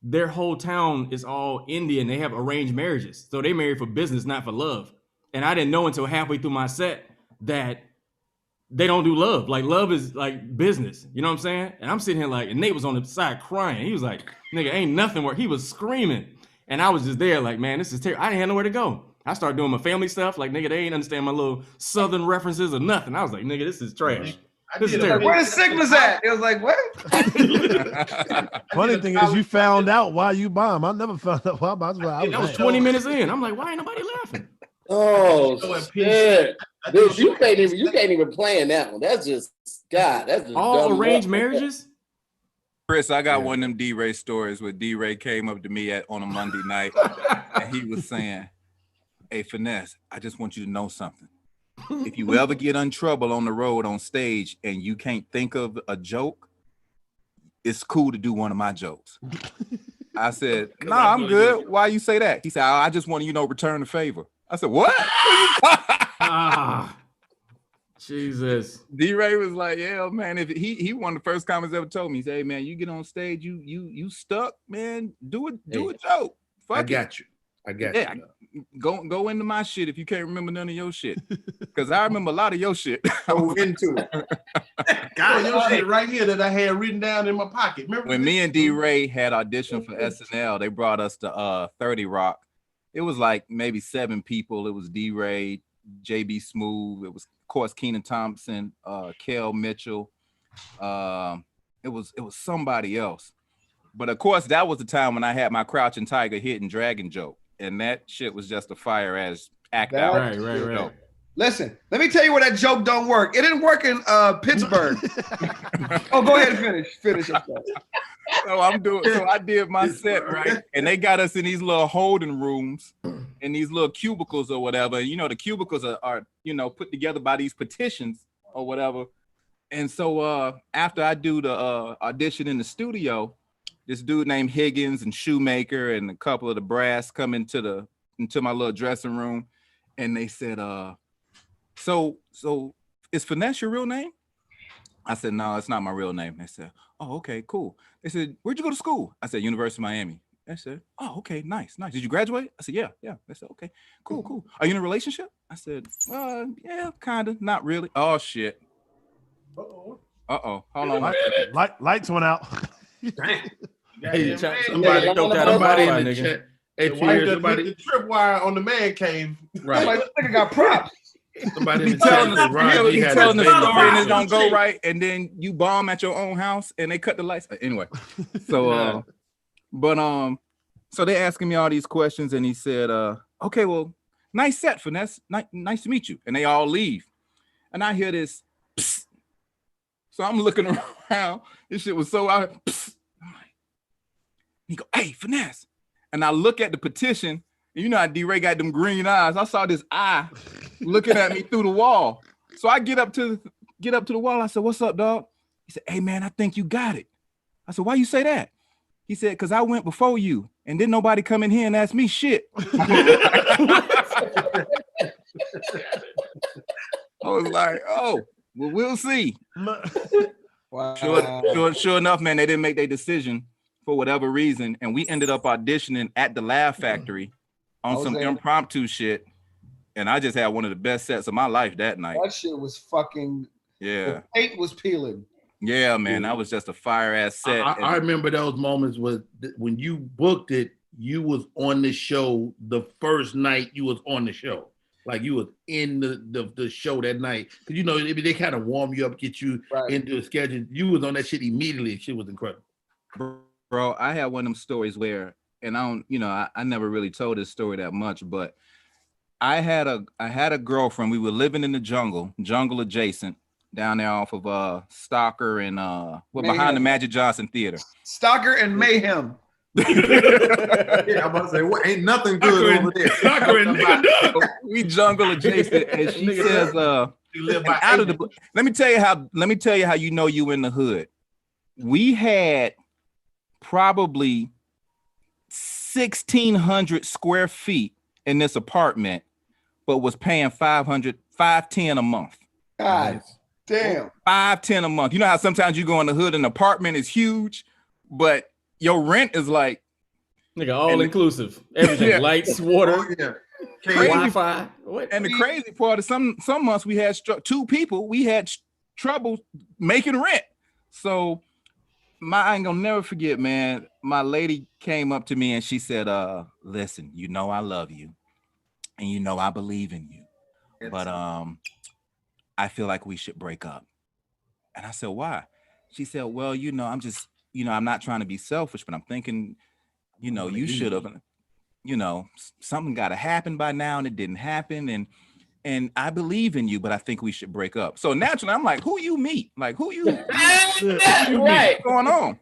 their whole town is all Indian. They have arranged marriages. So they marry for business, not for love. And I didn't know until halfway through my set that they don't do love. Like love is like business. You know what I'm saying? And I'm sitting here like, and Nate was on the side crying. He was like, nigga, ain't nothing work. He was screaming. And I was just there like, man, this is terrible. I didn't have nowhere to go. I started doing my family stuff. Like, nigga, they ain't understand my little Southern references or nothing. I was like, nigga, this is trash. This is terrible. Where the sickness at? It was like, what? Funny thing is, you found out why you bomb. I never found out why. That was 20 minutes in. I'm like, why ain't nobody laughing? Oh, shit. Dude, you can't even plan that one. That's just God. That's just all arranged marriages. Chris, I got one of them D-Ray stories where D-Ray came up to me on a Monday night and he was saying, "Hey, Finesse, I just want you to know something. If you ever get in trouble on the road on stage and you can't think of a joke, it's cool to do one of my jokes." I said, "Nah, I'm good. Why you say that?" He said, "I just want to, return the favor." I said, "What?" Jesus. D-Ray was like, "Yeah, man." If he one of the first comments ever told me, he said, "Hey, man, you get on stage, you stuck, man. Do a joke. Fuck I it. got you. Yeah, go into my shit if you can't remember none of your shit, because I remember a lot of your shit." Go into it. God, your shit right here that I had written down in my pocket. Remember when me and D-Ray had auditioned for SNL, they brought us to 30 Rock. It was like maybe 7 people. It was D-Ray, JB Smooth. It was, of course, Kenan Thompson, Kel Mitchell. It was somebody else. But of course, that was the time when I had my Crouching Tiger, Hidden Dragon joke. And that shit was just a fire ass act out. Right. Listen, let me tell you where that joke don't work. It didn't work in Pittsburgh. Oh, go ahead and finish. So I did my set, right? And they got us in these little holding rooms, in these little cubicles or whatever. The cubicles are put together by these petitions or whatever. And so after I do the audition in the studio, this dude named Higgins and Shoemaker and a couple of the brass come into my little dressing room, and they said, so is Finesse your real name? I said, "No, it's not my real name." They said, "Oh, okay, cool." They said, "Where'd you go to school?" I said, "University of Miami." They said, "Oh, okay, nice. Did you graduate?" I said, Yeah. They said, "Okay, cool. Are you in a relationship?" I said, "Yeah, kind of, not really." Oh shit. Uh-oh. Hold on. Lights went out. Hey, somebody in the chat. Hey, somebody the tripwire on the man cave. Right. Like, this nigga got props. Somebody in the telling chat. telling the story and it don't go right, and then you bomb at your own house and they cut the lights. Anyway, so so they asking me all these questions, and he said, "Okay, well, nice set, Finesse. Nice to meet you." And they all leave, and I hear this. Psst. So I'm looking around. This shit was so out. He go, "Hey, Finesse," and I look at the petition. And how D-Ray got them green eyes. I saw this eye looking at me through the wall. So I get up to the wall. I said, "What's up, dog?" He said, "Hey, man, I think you got it." I said, "Why you say that?" He said, "Because I went before you, and then nobody come in here and ask me shit." I was like, "Oh, well, we'll see." Wow. Sure enough, man, they didn't make their decision for whatever reason, and we ended up auditioning at the Laugh Factory on some impromptu shit, and I just had one of the best sets of my life that night. That shit was fucking. Yeah. The paint was peeling. Yeah, man, that was just a fire ass set. I remember those moments when you booked it. You was on the show the first night you was on the show. Like you was in the show that night. Because they kind of warm you up, get you into a schedule. You was on that shit immediately. Shit was incredible. Bro, I had one of them stories where, and I never really told this story that much, but I had a girlfriend. We were living in the jungle adjacent, down there off of Stocker and behind the Magic Johnson Theater. Stocker and Mayhem. Yeah, I'm about to say, what, ain't nothing good over there. Stocker and we jungle adjacent, and she says, you live by out of the. Let me tell you how you in the hood. We had probably 1,600 square feet in this apartment, but was paying $510 a month. God damn. $510 a month. You know how sometimes you go in the hood, an apartment is huge, but your rent is like nigga all inclusive. Everything, yeah. Lights, water, Wi-Fi. And the crazy part is some months we had 2 people, we had trouble making rent. So I ain't gonna never forget, man. My lady came up to me and she said, listen, I love you and I believe in you, but I feel like we should break up. And I said, why? She said, well, I'm just, I'm not trying to be selfish, but I'm thinking, you should have, something got to happen by now, and it didn't happen. and I believe in you, but I think we should break up. So naturally, I'm like, who you meet? Like, who you meet? What's going on?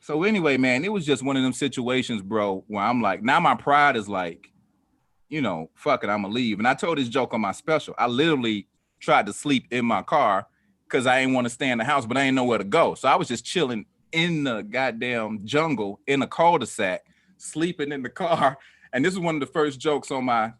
So anyway, man, it was just one of them situations, bro, where I'm like, now my pride is like, you know, fuck it, I'm gonna leave. And I told this joke on my special. I literally tried to sleep in my car because I didn't want to stay in the house, but I didn't know where to go. So I was just chilling in the goddamn jungle in a cul-de-sac, sleeping in the car. And this is one of the first jokes on my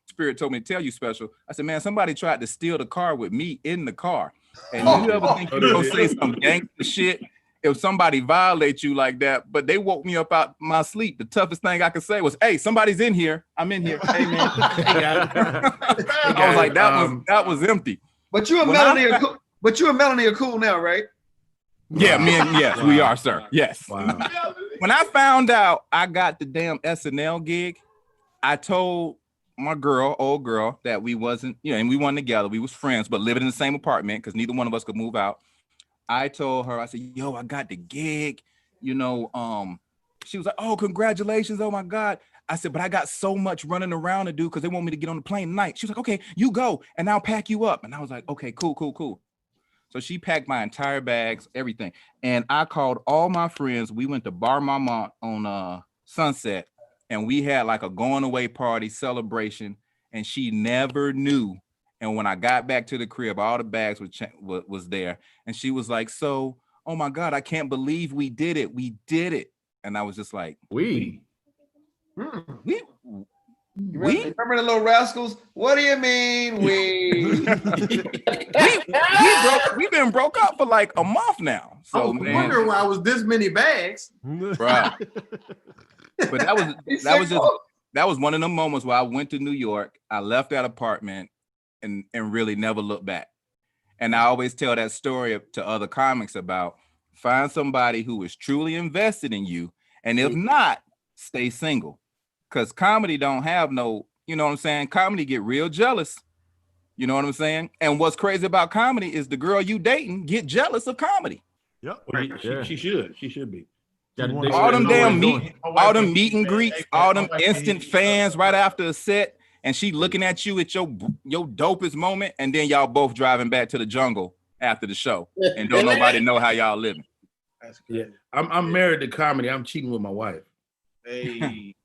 Spirit Told Me to Tell You special. I said, man, somebody tried to steal the car with me in the car. And you ever think you're gonna say some gangster shit if somebody violates you like that? But they woke me up out my sleep. The toughest thing I could say was, hey, somebody's in here. I'm in here. Hey, man. I was like, that was empty. But you and Melanie are cool now, right? Yeah, man. Yes, we are, sir. Yes. Wow. When I found out I got the damn SNL gig, I told my old girl, that we wasn't, you know, and we weren't together. We was friends, but living in the same apartment because neither one of us could move out. I told her, I said, yo, I got the gig. You know, she was like, oh, congratulations. Oh my God. I said, but I got so much running around to do because they want me to get on the plane tonight. She was like, okay, you go and I'll pack you up. And I was like, okay, cool. So she packed my entire bags, everything. And I called all my friends. We went to Bar Marmont on Sunset, and we had like a going away party celebration, and she never knew. And when I got back to the crib, all the bags was there. And she was like, so, oh my God, I can't believe we did it. We did it. And I was just like, we? Remember the Little Rascals? What do you mean we've been broke up for like a month now. So I wonder why I was this many bags. Right. But that was one of them moments where I went to New York. I left that apartment and really never looked back. And I always tell that story to other comics about find somebody who is truly invested in you. And if not, stay single. Because comedy don't have no, you know what I'm saying? Comedy get real jealous. You know what I'm saying? And what's crazy about comedy is the girl you dating get jealous of comedy. Yep. She should be. All them damn meet and greets, all them instant fans right after a set, and she looking at you at your dopest moment, and then y'all both driving back to the jungle after the show, and don't nobody know how y'all living. Yeah, I'm married to comedy. I'm cheating with my wife. Hey.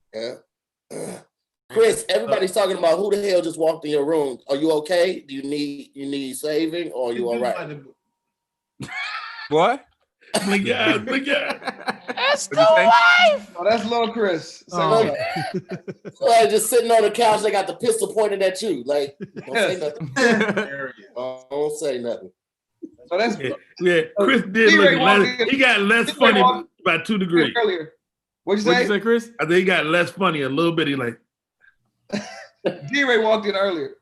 Chris, everybody's talking about who the hell just walked in your room. Are you okay? Do you need saving, or are you all right? What? Yeah. That's the wife. Oh, that's little Chris. So just sitting on the couch, they got the pistol pointed at you. Like, don't say nothing. Don't say nothing. So that's Chris did look less. He got less funny by 2 degrees. Earlier. What'd you say, Chris? I think he got less funny a little bit. He like D-Ray walked in earlier.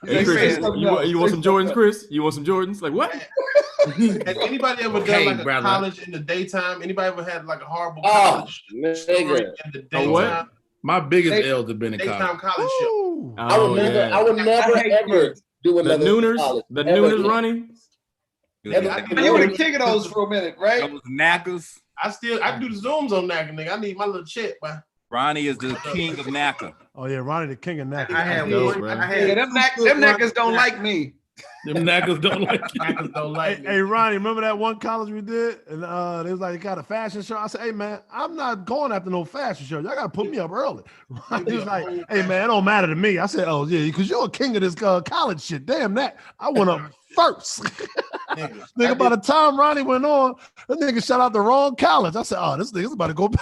Hey, Chris, you want some Jordans, Chris? You want some Jordans? Like what? Has anybody ever done like a college in the daytime? Anybody ever had like a horrible college story in the daytime? What? My biggest L's have been in daytime college show. I would never ever do another Nooners. The Nooners running. You were the king of those for a minute, right? Those knackers. I do the Zooms on Knacker, nigga. I need my little check, man. Ronnie is the king of Knacker. Oh yeah, Ronnie the king of Knacker. Them knackers don't like me. Them knackers don't like you. Knackers don't like me. Hey Ronnie, remember that one college we did? And they was like, you got a fashion show. I said, hey man, I'm not going after no fashion show. Y'all gotta put me up early. Ronnie was like, hey man, it don't matter to me. I said, oh yeah, because you're a king of this college shit. Damn that. I went up first. Nigga, by the time Ronnie went on, that nigga shot out the wrong college. I said, oh, this nigga's about to go back.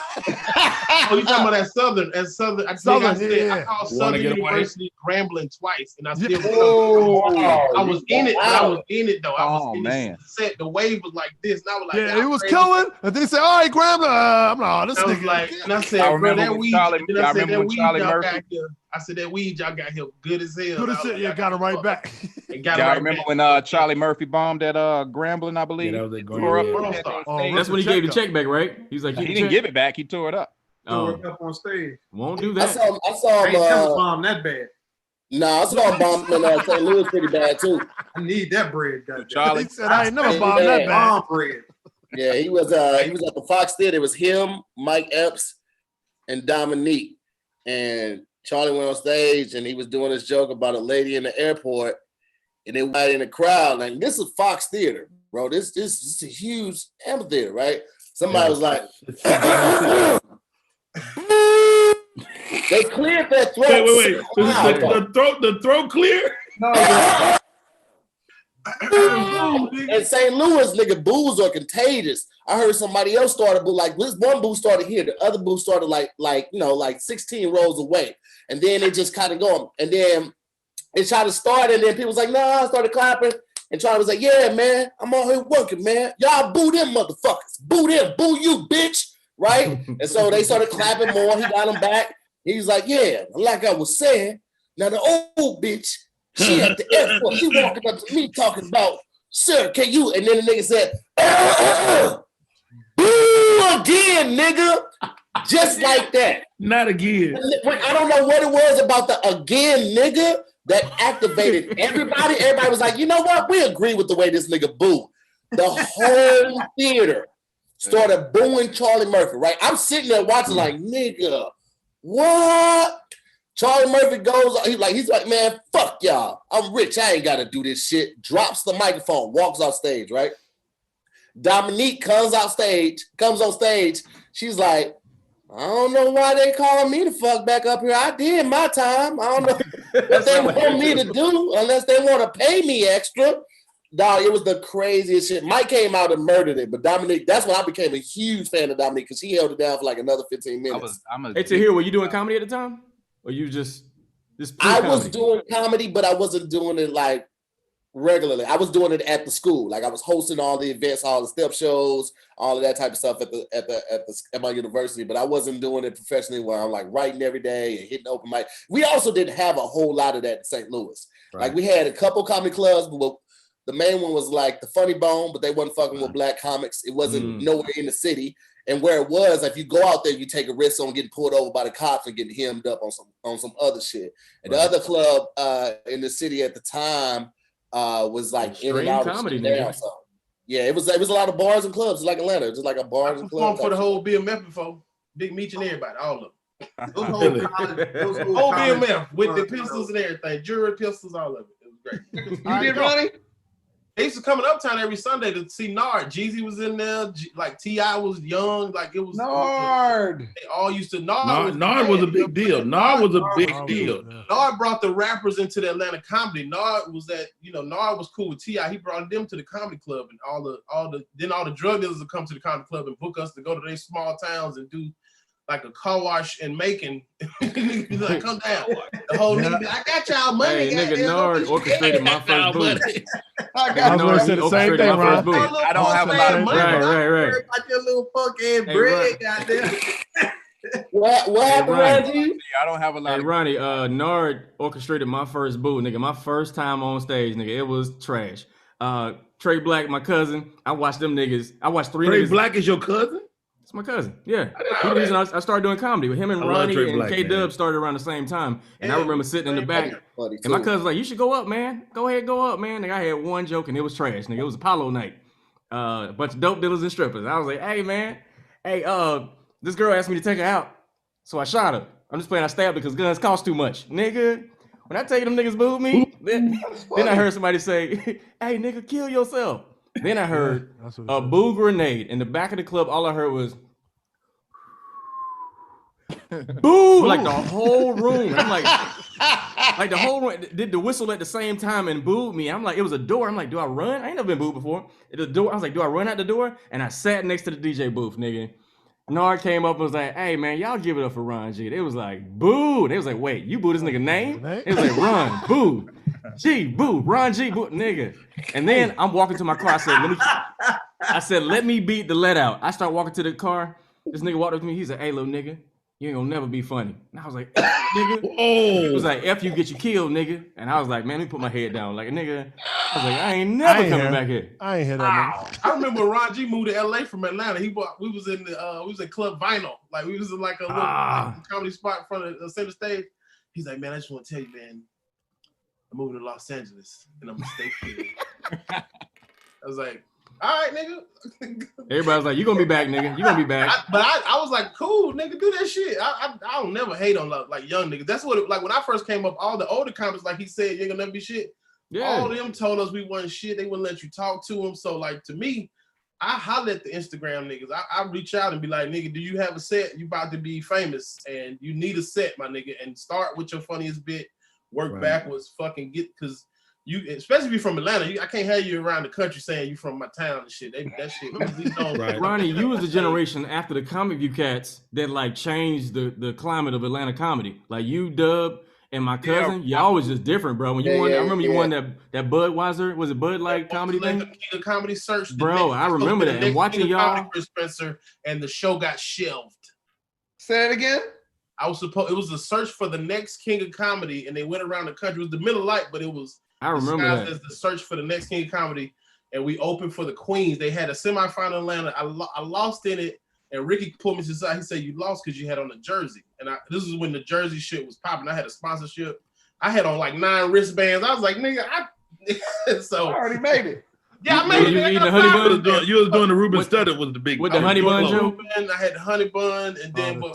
Oh, you talking about that Southern? I called Southern University Grambling twice, and I still I was in it. I was in it though. I was in the set. The wave was like this, and I was like, yeah, it was killing. And then he said, all right, Grambling. I'm like, this nigga. Like, and I said, bro, that weed. I said that weed y'all got here. I said that weed y'all got here good as hell. Good as hell. Yeah, got him right back. Y'all remember when Charlie Murphy bombed at Grambling, I believe? Yeah, that was Grambling. That's when he gave the check back, right? He's like, he didn't give it back. He tore it up. Tore it up on stage. Won't do that. I saw him bomb that bad. I saw him bomb in St. Louis pretty bad too. I need that bread. Charlie he said, I ain't never bombed that bad. Bomb bread. Yeah, he was at the Fox Theater. It was him, Mike Epps, and Dominique. And Charlie went on stage and he was doing this joke about a lady in the airport, and they were in the crowd. Like, this is Fox Theater, bro. This is a huge amphitheater, right? Somebody was like, they cleared their throat. Wait. The throat clear? No. In St. Louis, nigga, boos are contagious. I heard somebody else start a boo. Like, this one boo started here, the other boo started like 16 rows away, and then it just kind of going, and then it tried to start, and then people was like, "Nah," I started clapping, and Charlie was like, "Yeah, man, I'm out here working, man. Y'all boo them motherfuckers, boo them, boo you, bitch." Right? And so they started clapping more. He got them back. He's like, "Yeah, like I was saying, now the old bitch, she at the airport, she walking up to me talking about, sir, can you?" And then the nigga said, boo again, nigga. Just like that. Not again. I don't know what it was about the again, nigga, that activated everybody. Everybody was like, you know what? We agree with the way this nigga booed. The whole theater started booing Charlie Murphy, right? I'm sitting there watching like, nigga, what? Charlie Murphy goes, he's like, man, fuck y'all. I'm rich. I ain't got to do this shit. Drops the microphone, walks off stage, right? Dominique comes on stage. She's like, I don't know why they calling me to fuck back up here. I did my time. I don't know what they want me to do unless they want to pay me extra. Dog, it was the craziest shit. Mike came out and murdered it, but Dominique, that's when I became a huge fan of Dominique because he held it down for like another 15 minutes. Hey, Tahir, were you doing comedy at the time? Or you just I was doing comedy, but I wasn't doing it like regularly. I was doing it at the school. Like I was hosting all the events, all the step shows, all of that type of stuff at my university, but I wasn't doing it professionally where I'm like writing every day and hitting open mic. We also didn't have a whole lot of that in St. Louis. Right. Like we had a couple comedy clubs, but the main one was like the Funny Bone, but they wasn't fucking with black comics. It wasn't nowhere in the city. And where it was, if you go out there, you take a risk on getting pulled over by the cops and getting hemmed up on some other shit. And the other club in the city at the time was like in and out comedy now. So yeah, it was a lot of bars and clubs, like Atlanta, just like a bars and clubs. For the whole BMF before Big Meech and everybody, all of them. Those whole BMF with the pistols and everything, jury pistols, all of it. It was great. You did, Ronnie? They used to come in Uptown every Sunday to see Nard. Jeezy was in there. Like T.I. was young. Like it was Nard. They all used to Nard. Nard was a big deal. Nard was a big deal. Nard brought the rappers into the Atlanta comedy. Nard was Nard was cool with T.I. He brought them to the comedy club, and all the drug dealers would come to the comedy club and book us to go to their small towns and do like a car wash in Macon. Like, come down. The whole nigga, I got y'all money. Hey, nigga, Nard orchestrated my first booth. I was going to say the same thing, Ron. I don't have a lot of money. Right. Like your little fucking bread, goddamn. What happened, Randy? I don't have a lot. Hey, Ronnie, Nard orchestrated my first booth, nigga. My first time on stage, nigga. It was trash. Trey Black, my cousin. I watched them niggas. I watched three Trey niggas. Black is your cousin? It's my cousin. Yeah. He's the reason I started doing comedy with him and Ronnie and Black, K-Dub started around the same time. And I remember sitting in the back. And my cousin's like, you should go up, man. Go ahead, go up, man. Nigga, I had one joke and it was trash. Nigga, it was Apollo night. A bunch of dope dealers and strippers. I was like, hey, man. Hey, this girl asked me to take her out. So I shot her. I'm just playing I stabbed her because guns cost too much. Nigga, when I tell you them niggas booed me, then I heard somebody say, hey, nigga, kill yourself. Then I heard a boo grenade in the back of the club. All I heard was boo, like the whole room. And I'm like the whole room did the whistle at the same time and booed me. I'm like, it was a door. I'm like, do I run? I ain't never been booed before. The door. I was like, do I run out the door? And I sat next to the DJ booth, nigga. Nard came up and was like, hey man, y'all give it up for Ron G. They was like, boo. They was like, wait, you boo this nigga name? It was like, Ron, boo. G, boo, Ron G, boo, nigga. And then I'm walking to my car. I said, let me beat the let out. I start walking to the car. This nigga walked up to me. He's like, hey, little nigga, you ain't gonna never be funny. And I was like, nigga. He was like, F you get you killed, nigga. And I was like, man, let me put my head down. Like a nigga. I was like, I ain't never coming back here. I ain't hear that, nigga. I remember when Ron G moved to LA from Atlanta. We was in Club Vinyl. Like we was in like a little comedy spot in front of the center stage. He's like, man, I just want to tell you, man, I'm moving to Los Angeles and I'm gonna stay here. I was like, All right, nigga. Everybody's like, you gonna be back, nigga. You gonna be back. I was like, cool, nigga, do that shit. I don't never hate on like young niggas. That's what like when I first came up, all the older comics, like he said, you ain't gonna never be shit. Yeah. All of them told us we wasn't shit. They wouldn't let you talk to them. So like to me, I holler at the Instagram niggas. I reach out and be like, nigga, do you have a set? You about to be famous and you need a set, my nigga. And start with your funniest bit, work backwards, fucking get, because you, especially if you're from Atlanta, I can't have you around the country saying you from my town and shit. That shit. Ronnie, you was the generation after the Comic View cats that like changed the climate of Atlanta comedy. Like you, Dub, and my cousin, y'all was just different, bro. When you won, I remember you won that Budweiser. Was it Bud Light comedy thing? The King of Comedy search, bro. I remember that. And watching y'all, Spencer, and the show got shelved. Say it again. It was a search for the next King of Comedy, and they went around the country. It was the Middle Light, but it was. I remember that. As the search for the next King of Comedy, and we opened for the Queens. They had a semifinal in Atlanta. I lost in it, and Ricky pulled me to the side. He said, "You lost because you had on a jersey." And this is when the jersey shit was popping. I had a sponsorship. I had on like 9 wristbands. I was like, "Nigga, so I already made it." Yeah, I made it. You eating the honey bun? You was doing the Ruben Studdard was the big with the honey bun, Joe. I had the honey bun, and then we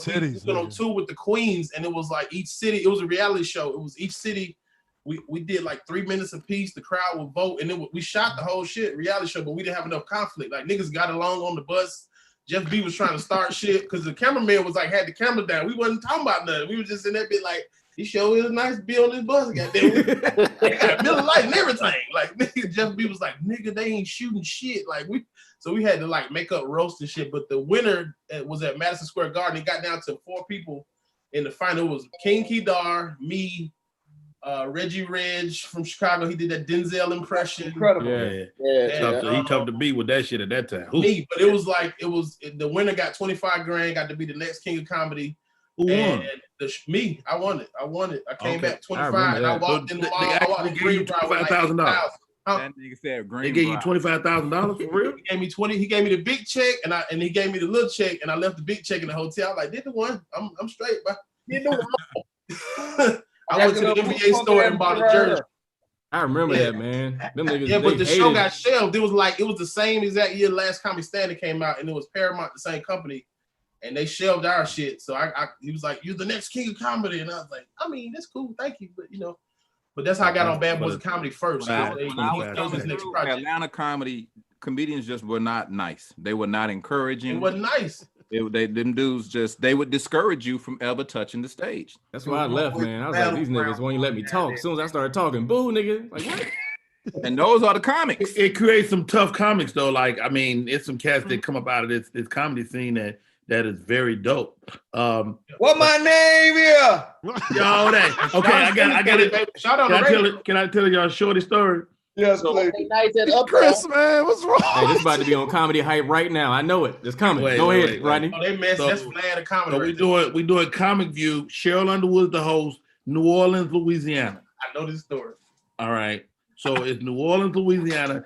went on tour with the Queens, and it was like each city. It was a reality show. It was each city. We did like 3 minutes apiece. The crowd would vote, and we shot the whole shit reality show, but we didn't have enough conflict. Like niggas got along on the bus. Jeff B was trying to start shit because the cameraman was like had the camera down. We wasn't talking about nothing. We were just in that bit like he showed us a nice bill on this bus. Goddamn, they got Miller Lite and everything. Like nigga, Jeff B was like, nigga, they ain't shooting shit. Like so we had to like make up roast and shit. But the winner was at Madison Square Garden. It got down to 4 people in the final. It was King Kedar, me. Reggie Reg from Chicago, he did that Denzel impression. Incredible. Yeah. He tough to beat with that shit at that time. Me, but it was the winner got 25 grand, got to be the next King of Comedy. Who won? Me, I won it. I came back 25 and I walked in the mall. They actually gave you $25,000. That nigga said green. They gave you $25,000 for real? He gave me 20. He gave me the big check and he gave me the little check and I left the big check in the hotel. I was like, did the one? I'm straight, but did the one. I went to the NBA store and bought a jersey. I remember that, man. Them niggas, but the show got shelved. It was the same exact year Last Comic Standing came out, and it was Paramount, the same company, and they shelved our shit. So he was like, "You're the next King of Comedy," and I was like, "I mean, that's cool, thank you," but that's how I got on Bad Boys of Comedy first. Atlanta comedy comedians just were not nice. They were not encouraging. It wasn't nice. Them dudes they would discourage you from ever touching the stage. That's why I left, man. I was like, these niggas won't even let me talk. As soon as I started talking, boo, nigga. Like what? And those are the comics. It creates some tough comics though. Like I mean, it's some cats that come up out of this comedy scene that is very dope. What my name here? Yo, that okay. I got it. Shout out Can I tell y'all a shorty story? Yes, please. Chris, man, what's wrong? Hey, this about to be on Comedy Hype right now. I know it. It's coming. Go ahead, Rodney. Oh, they messed. That's Vlad of comedy. So we doing Comic View. Cheryl Underwood's the host. New Orleans, Louisiana. I know this story. All right. So it's New Orleans, Louisiana.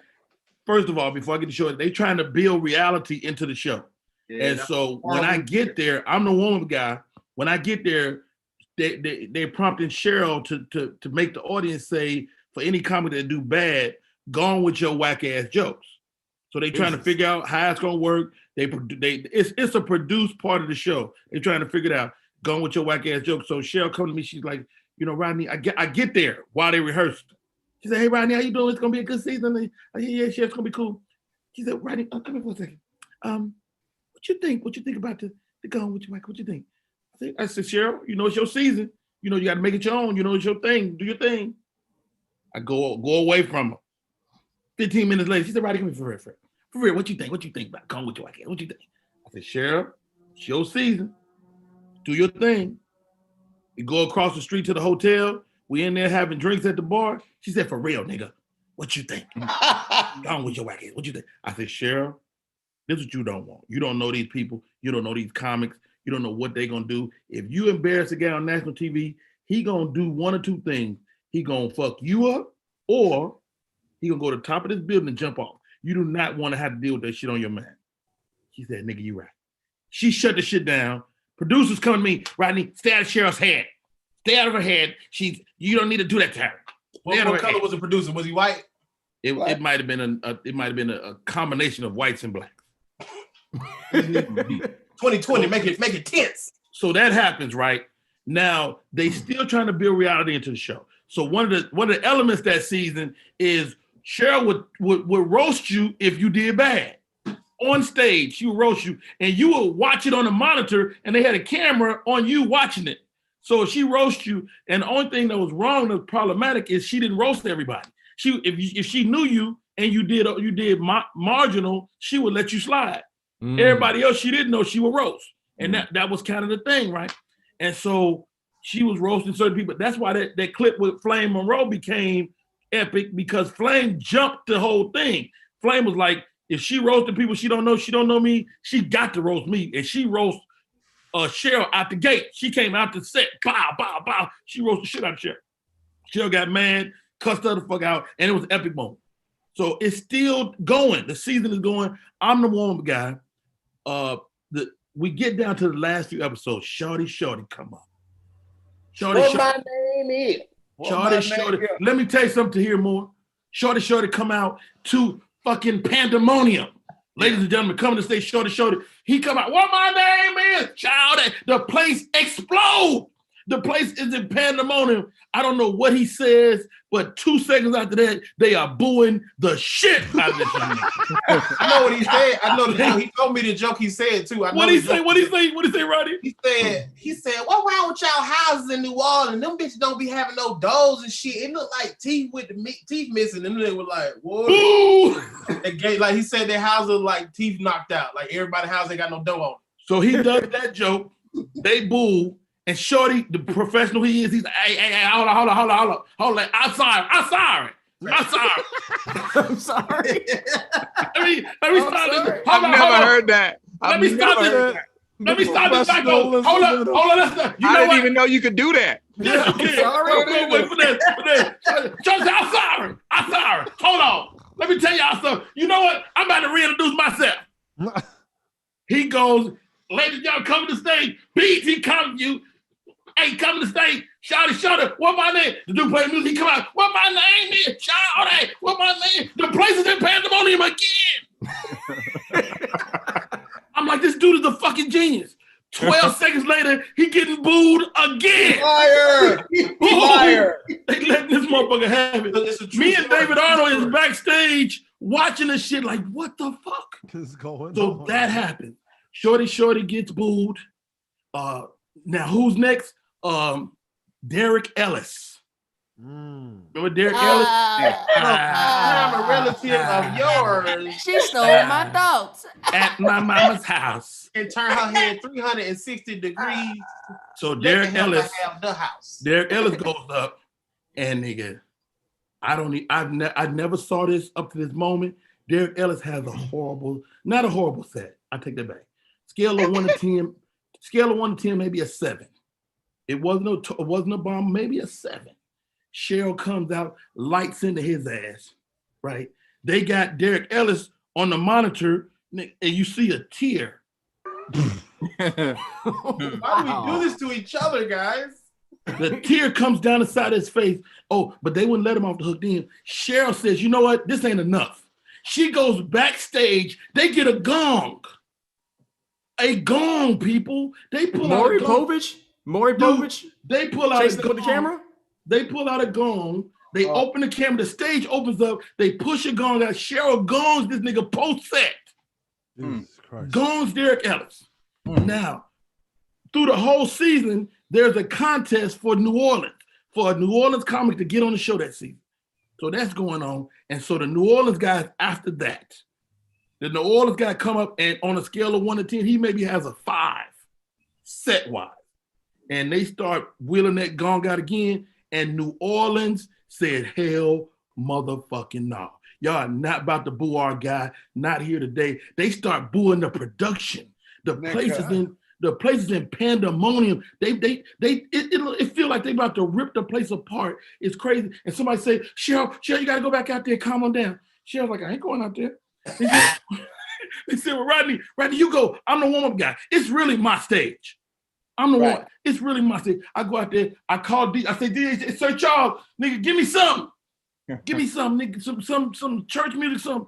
First of all, before I get to show it, they trying to build reality into the show. Yeah, and so when I get there, I'm the woman guy. When I get there, they're prompting Cheryl to make the audience say, for any comedy that do bad, gone with your whack ass jokes. So they trying to figure out how it's gonna work. It's a produced part of the show. They're trying to figure it out. Gone with your whack ass jokes. So Cheryl come to me. She's like, Rodney, I get there while they rehearsed. She said, hey Rodney, how you doing? It's gonna be a good season. Yeah, it's gonna be cool. She said, Rodney, come here for a second. What you think? What you think about the Gone with your whack? What you think? I said, Cheryl, it's your season. You got to make it your own. It's your thing. Do your thing. I go away from her. 15 minutes later, she said, Rodney, come here for real. What you think? What you think about Gone with your whack? What you think? I said, Cheryl, it's your season. Do your thing. We go across the street to the hotel. We in there having drinks at the bar. She said, for real, nigga, what you think? Gone with your whack. What you think? I said, Cheryl, this is what you don't want. You don't know these people. You don't know these comics. You don't know what they're going to do. If you embarrass a guy on national TV, he going to do one or two things. He going to fuck you up, or he going to go to the top of this building and jump off. You do not want to have to deal with that shit on your man. She said, nigga, you right. She shut the shit down. Producers come to me, Rodney, stay out of Cheryl's head. Stay out of her head. You don't need to do that to her. What color was the producer? Was he white? It might have been a combination of whites and blacks. 2020, make it tense. So that happens, right? Now they still trying to build reality into the show. So one of the elements that season is Cheryl would roast you if you did bad. On stage, she would roast you, and you would watch it on the monitor, and they had a camera on you watching it. So she roasts you, and the only thing that was wrong, that was problematic, is she didn't roast everybody. If she knew you and you did marginal, she would let you slide. Everybody else she didn't know, she would roast, and that was kind of the thing, right? And so she was roasting certain people. That's why that clip with Flame Monroe became epic, because Flame jumped the whole thing. Flame was like, if she roasted people she don't know me, she got to roast me, and she roast Cheryl out the gate. She came out the set, bow, bow, bow. She roasted the shit out of Cheryl. Cheryl got mad, cussed her the fuck out, and it was an epic moment. So it's still going. The season is going. I'm the warm guy. We get down to the last few episodes. Shorty come up. What my name is. Shorty. Let me tell you something to TahirMoore. Shorty come out to fucking pandemonium. Ladies and gentlemen, coming to say Shorty. He come out, what my name is, child. The place explode. The place is in pandemonium. I don't know what he says, but 2 seconds after that, they are booing the shit out of this young man. I know what he said. I know that he told me the joke he said too. What he say, Rodney? He said, what wrong with y'all houses in New Orleans? Them bitches don't be having no doors and shit. It looked like teeth with the teeth missing. And they were like, what? Like he said, their houses look like teeth knocked out. Like everybody's house ain't got no door on it. So he does that joke. They boo. And Shorty, the professional he is, he's like, hey, hold on. I'm sorry. I'm sorry. Let me stop this. I've never heard that. Let me stop this. Hold on. I didn't even know you could do that. Yeah, okay. Wait for that. I'm sorry. Hold on. Let me tell y'all something. You know what? I'm about to reintroduce myself. He goes, ladies, y'all come to the stage. BT comes to you. Hey, come to the stage. Shorty, what my name? The dude play music, he come out. What my name is? Shorty, what my name? The place is in pandemonium again. I'm like, this dude is a fucking genius. 12 seconds later, he getting booed again. Fire! They letting this motherfucker have it. Me and David Arnold is backstage watching this shit like, what the fuck? So that happened. Shorty gets booed. Now who's next? Derek Ellis. Remember Derek Ellis? I'm a relative of yours. She stole my thoughts. At my mama's house. And turned her head 360 degrees. So Derek Ellis goes up, and nigga, I never saw this up to this moment. Derek Ellis has not a horrible set. I take that back. Scale of 1 to 10, maybe a 7. It wasn't a bomb, maybe a 7. Cheryl comes out, lights into his ass, right? They got Derek Ellis on the monitor, and you see a tear. Why do we do this to each other, guys? The tear comes down the side of his face. Oh, but they wouldn't let him off the hook then. Cheryl says, you know what? This ain't enough. She goes backstage. They get a gong. A gong, people. They pull out a gong. Maury Povich. They pull out a gong. With the camera? They pull out a gong. They open the camera. The stage opens up. They push a gong out. Cheryl gongs this nigga post-set. Gongs Derek Ellis. Now, through the whole season, there's a contest for New Orleans, for a New Orleans comic to get on the show that season. So that's going on. And so the New Orleans guys after that, the New Orleans guy come up, and on a scale of 1 to 10, he maybe has a 5 set-wise. And they start wheeling that gong out again, and New Orleans said, hell motherfucking no. Y'all are not about to boo our guy, not here today. They start booing the production. The place is in pandemonium. It feel like they about to rip the place apart. It's crazy. And somebody say, Cheryl, you gotta go back out there, calm on down. Cheryl's like, I ain't going out there. They said, well, Rodney, you go. I'm the warm-up guy. It's really my stage. I'm the one. It's really my stage. I go out there. I call D. I say, D, Sir Charles, nigga, give me something. Give me some nigga, some church music, some.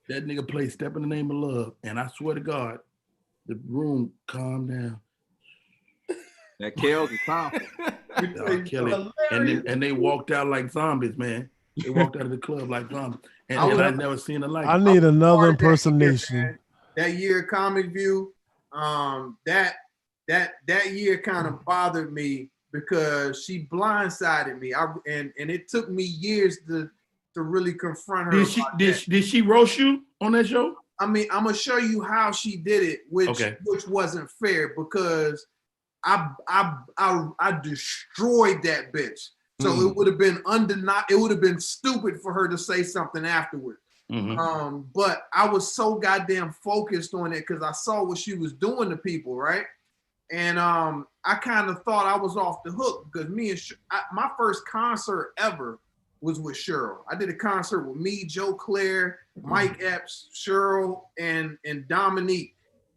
That nigga played "Step in the Name of Love," and I swear to God, the room calmed down. That Kells is powerful. Kelly, and they walked out like zombies, man. They walked out of the club like zombies, and I never seen a like. I need another impersonation. That year, Comic View, that year kind of bothered me because she blindsided me. And it took me years to really confront her. Did she roast you on that show? I mean, I'm gonna show you how she did it, which wasn't fair because I destroyed that bitch. So it would have been it would have been stupid for her to say something afterwards. Mm-hmm. But I was so goddamn focused on it because I saw what she was doing to people, right? And I kind of thought I was off the hook because my first concert ever was with Cheryl. I did a concert with me, Joe Claire, Mike Epps, Cheryl, and Dominique.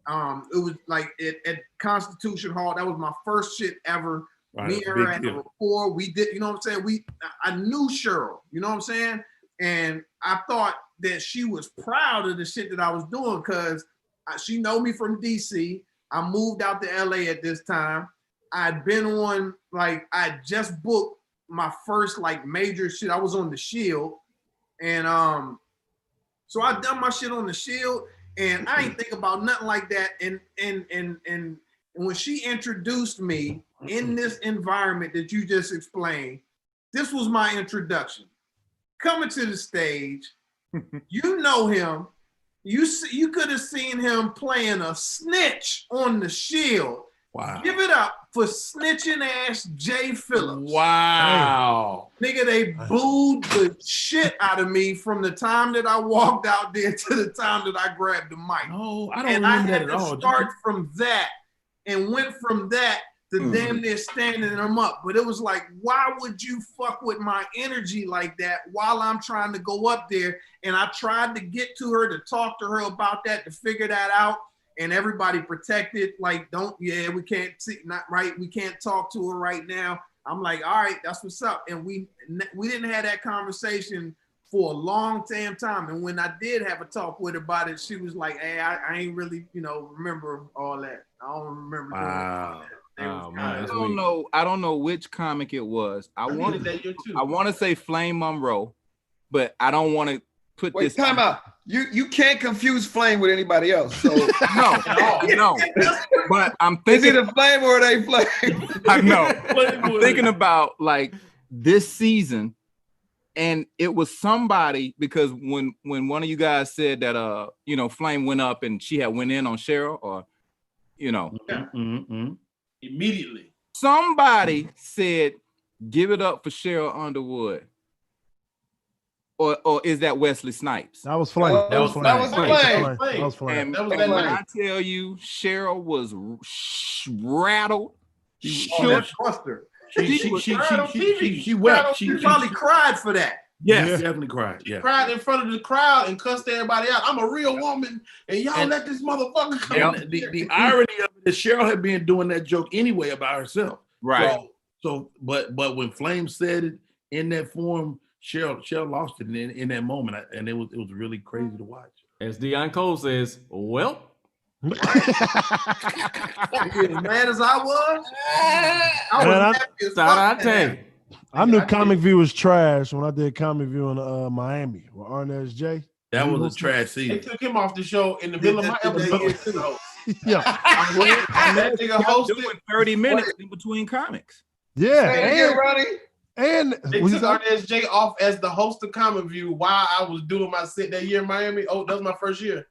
It was like at Constitution Hall. That was my first shit ever. Right, me and her had a rapport. We did, you know what I'm saying? I knew Cheryl, you know what I'm saying? And I thought that she was proud of the shit that I was doing because she know me from DC. I moved out to LA at this time. I'd been on, like, I just booked my first like major shit. I was on the Shield. And so I done my shit on the Shield and I ain't think about nothing like that. And when she introduced me in this environment that you just explained, this was my introduction. Coming to the stage, you know him. You could have seen him playing a snitch on the Shield. Wow. Give it up for snitching ass Jay Phillips. Wow. Nigga, they booed the shit out of me from the time that I walked out there to the time that I grabbed the mic. Oh, I don't remember that at all. Start from that and went from that to damn near standing them up. But it was like, why would you fuck with my energy like that while I'm trying to go up there? And I tried to get to her to talk to her about that, to figure that out. And everybody protected, like, we can't see, not right. We can't talk to her right now. I'm like, all right, that's what's up. And we didn't have that conversation for a long damn time. And when I did have a talk with her about it, she was like, hey, I ain't really, remember all that. I don't remember. Wow. I don't know which comic it was. I want to say Flame Monroe, but I don't want to put this. Time out. You can't confuse Flame with anybody else. So no. But I'm thinking is it a Flame or a Flame? I know. I'm thinking about like this season, and it was somebody because when one of you guys said that Flame went up and she had went in on Cheryl, or immediately somebody said, "Give it up for Cheryl Underwood." Or is that Wesley Snipes? That was Flame. That was Flame. And when I tell you, Cheryl was rattled. That's Buster. She wept. She probably cried for that. Yes, she definitely cried. She cried in front of the crowd and cussed everybody out. I'm a real woman, and y'all let this motherfucker come. The irony of it is Cheryl had been doing that joke anyway about herself. Right. But when Flame said it in that form, Cheryl lost it in that moment, and it was really crazy to watch. As Dion Cole says, well. As mad as I was happy as fuck. I knew Comic View was trash when I did Comic View in Miami with Arnaz J. That was a trash season. They took him off the show in the middle of my episode. Yeah. That nigga hosted 30 minutes in between comics. Yeah. Ronnie. And they took Arnaz J off as the host of Comic View while I was doing my set that year in Miami. Oh, that was my first year.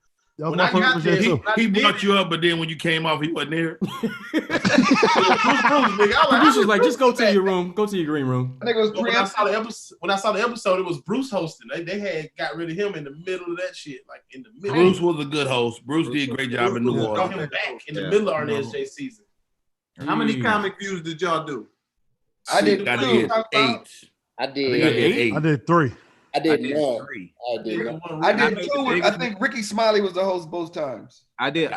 He brought you up, but then when you came off, he wasn't there. Bruce was like, just go to your room. Go to your green room. I think it was when I saw the episode, it was Bruce hosting. They had got rid of him in the middle of that shit. Like in the middle. Bruce was a good host. Bruce did a great job in New Orleans. Got him back in the middle of Arnaz J season. How many comic views did y'all do? I did 8. I did 3. I did 3. I did 2. I think Ricky Smiley was the host both times. I did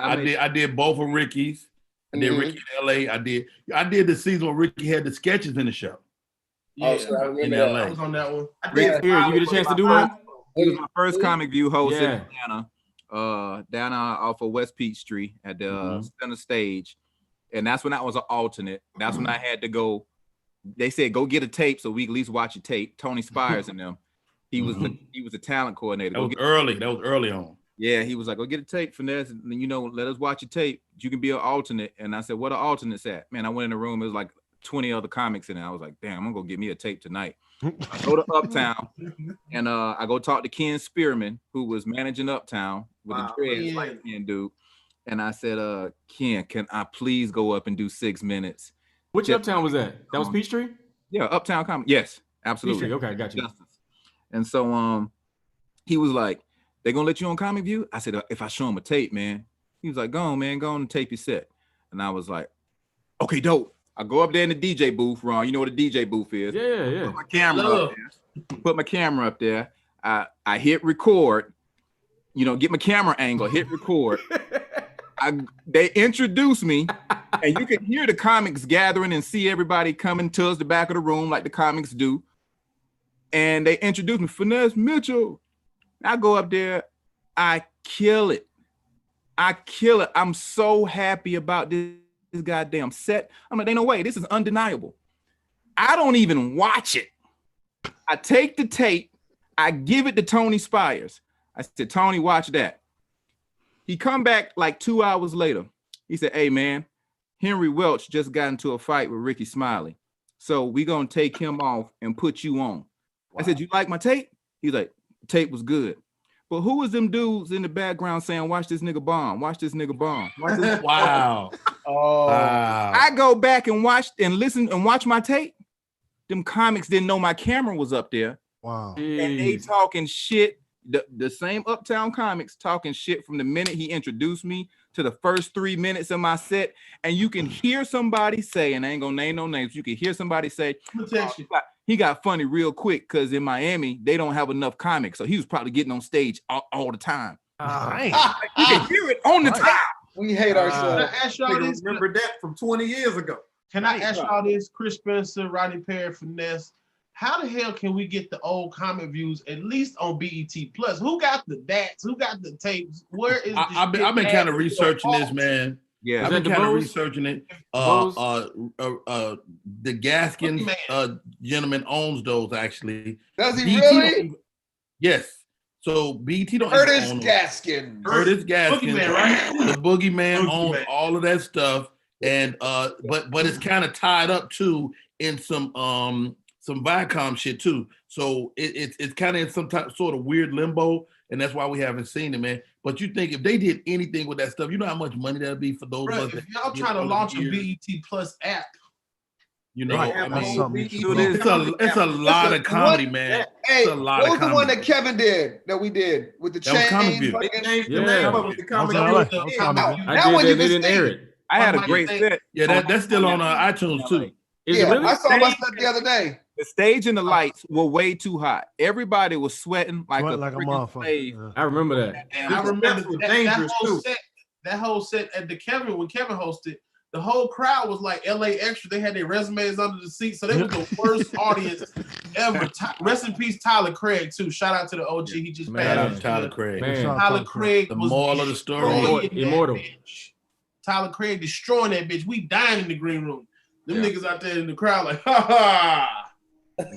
both of Ricky's. I did Ricky in LA. I did the season where Ricky had the sketches in the show. Oh, so I remember in that. LA. I was on that one. Here, you get a chance to do one? It was my first Comic View host Yeah. in Atlanta, down off of West Peachtree at the center stage. And that's when I was an alternate. That's when I had to go. They said, go get a tape so we at least watch a tape. Tony Spires and them. He was the talent coordinator. That was early. That was early on. Yeah, he was like, go get a tape, Finesse, and let us watch a tape. You can be an alternate. And I said, what are alternates at? Man, I went in the room. It was like 20 other comics in there. I was like, damn, I'm gonna go get me a tape tonight. I go to Uptown and I go talk to Ken Spearman, who was managing Uptown with the dreads like Ken dude. And I said, Ken, can I please go up and do 6 minutes? Which Uptown was that? That was Peachtree? Yeah, Uptown Comic. Yes, absolutely. Peachtree. Okay, got you. Justice. And so he was like, they gonna let you on Comic View? I said, if I show him a tape, man. He was like, go on, man, go on and tape your set. And I was like, okay, dope. I go up there in the DJ booth, Ron. You know what a DJ booth is? Yeah. Put my camera up there. Put my camera up there. I hit record. Get my camera angle. Hit record. They introduced me, and you can hear the comics gathering and see everybody coming towards the back of the room like the comics do. And they introduced me, Finesse Mitchell. I go up there. I kill it. I'm so happy about this goddamn set. I'm like, ain't no way. This is undeniable. I don't even watch it. I take the tape. I give it to Tony Spires. I said, Tony, watch that. He come back like 2 hours later. He said, hey, man, Henry Welch just got into a fight with Ricky Smiley. So we going to take him off and put you on. Wow. I said, you like my tape? He's like, the tape was good. But who was them dudes in the background saying, watch this nigga bomb, watch this nigga bomb? Watch this Wow. Wow. I go back and watch and listen and watch my tape. Them comics didn't know my camera was up there. Wow. And they talking shit. The same Uptown comics talking shit from the minute he introduced me to the first 3 minutes of my set. And you can hear somebody say, and I ain't gonna name no names, you can hear somebody say, he got funny real quick because in Miami, they don't have enough comics. So he was probably getting on stage all the time. You can hear it on the top. We hate ourselves. Can I ask y'all this? Remember that from 20 years ago. Can I ask y'all this? Chris Spencer, Rodney Perry, Finesse. How the hell can we get the old comic views at least on BET Plus? Who got the DATs? Who got the tapes? Where is I've been kind of researching this, man. Yeah, I've been kind of researching it. The Gaskins gentleman owns those actually. Does he really? Yes. So BT don't Curtis own Gaskin. Curtis Gaskin, Boogeyman, right? The Boogeyman owns all of that stuff, and but it's kind of tied up too in some Viacom shit too. So it's kind of in some sort of weird limbo, and that's why we haven't seen it, man. But you think if they did anything with that stuff, you know how much money that'd be for those of us. If y'all trying to launch a BET Plus app, I mean, it's a lot of comedy, man. Hey, it's a lot what was of comedy. the one that Kevin did that we did with the chain? They didn't air it. I had a great set. Yeah, that's still on iTunes too. I saw my set the other day. The stage and the lights were way too hot. Everybody was sweating like a motherfucker. I remember that. And I remember that whole set at the when Kevin hosted. The whole crowd was like LA Extra. They had their resumes under the seat, so they was the worst audience ever. Rest in peace, Tyler Craig too. Shout out to the OG. He just passed. Tyler Craig. Tyler Craig. The moral of the story. Immortal. Tyler Craig destroying that bitch. We dying in the green room. Them niggas out there in the crowd like, ha ha.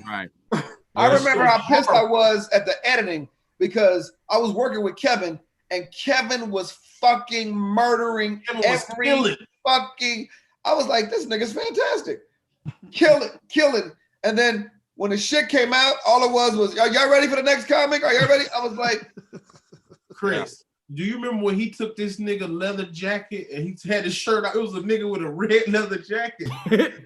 Right. I remember how pissed I was at the editing because I was working with Kevin and Kevin was fucking murdering every fucking. I was like, this nigga's fantastic. Killing. And then when the shit came out, all it was, are y'all ready for the next comic? Are y'all ready? I was like, Chris, do you remember when he took this nigga leather jacket and he had his shirt on? It was a nigga with a red leather jacket.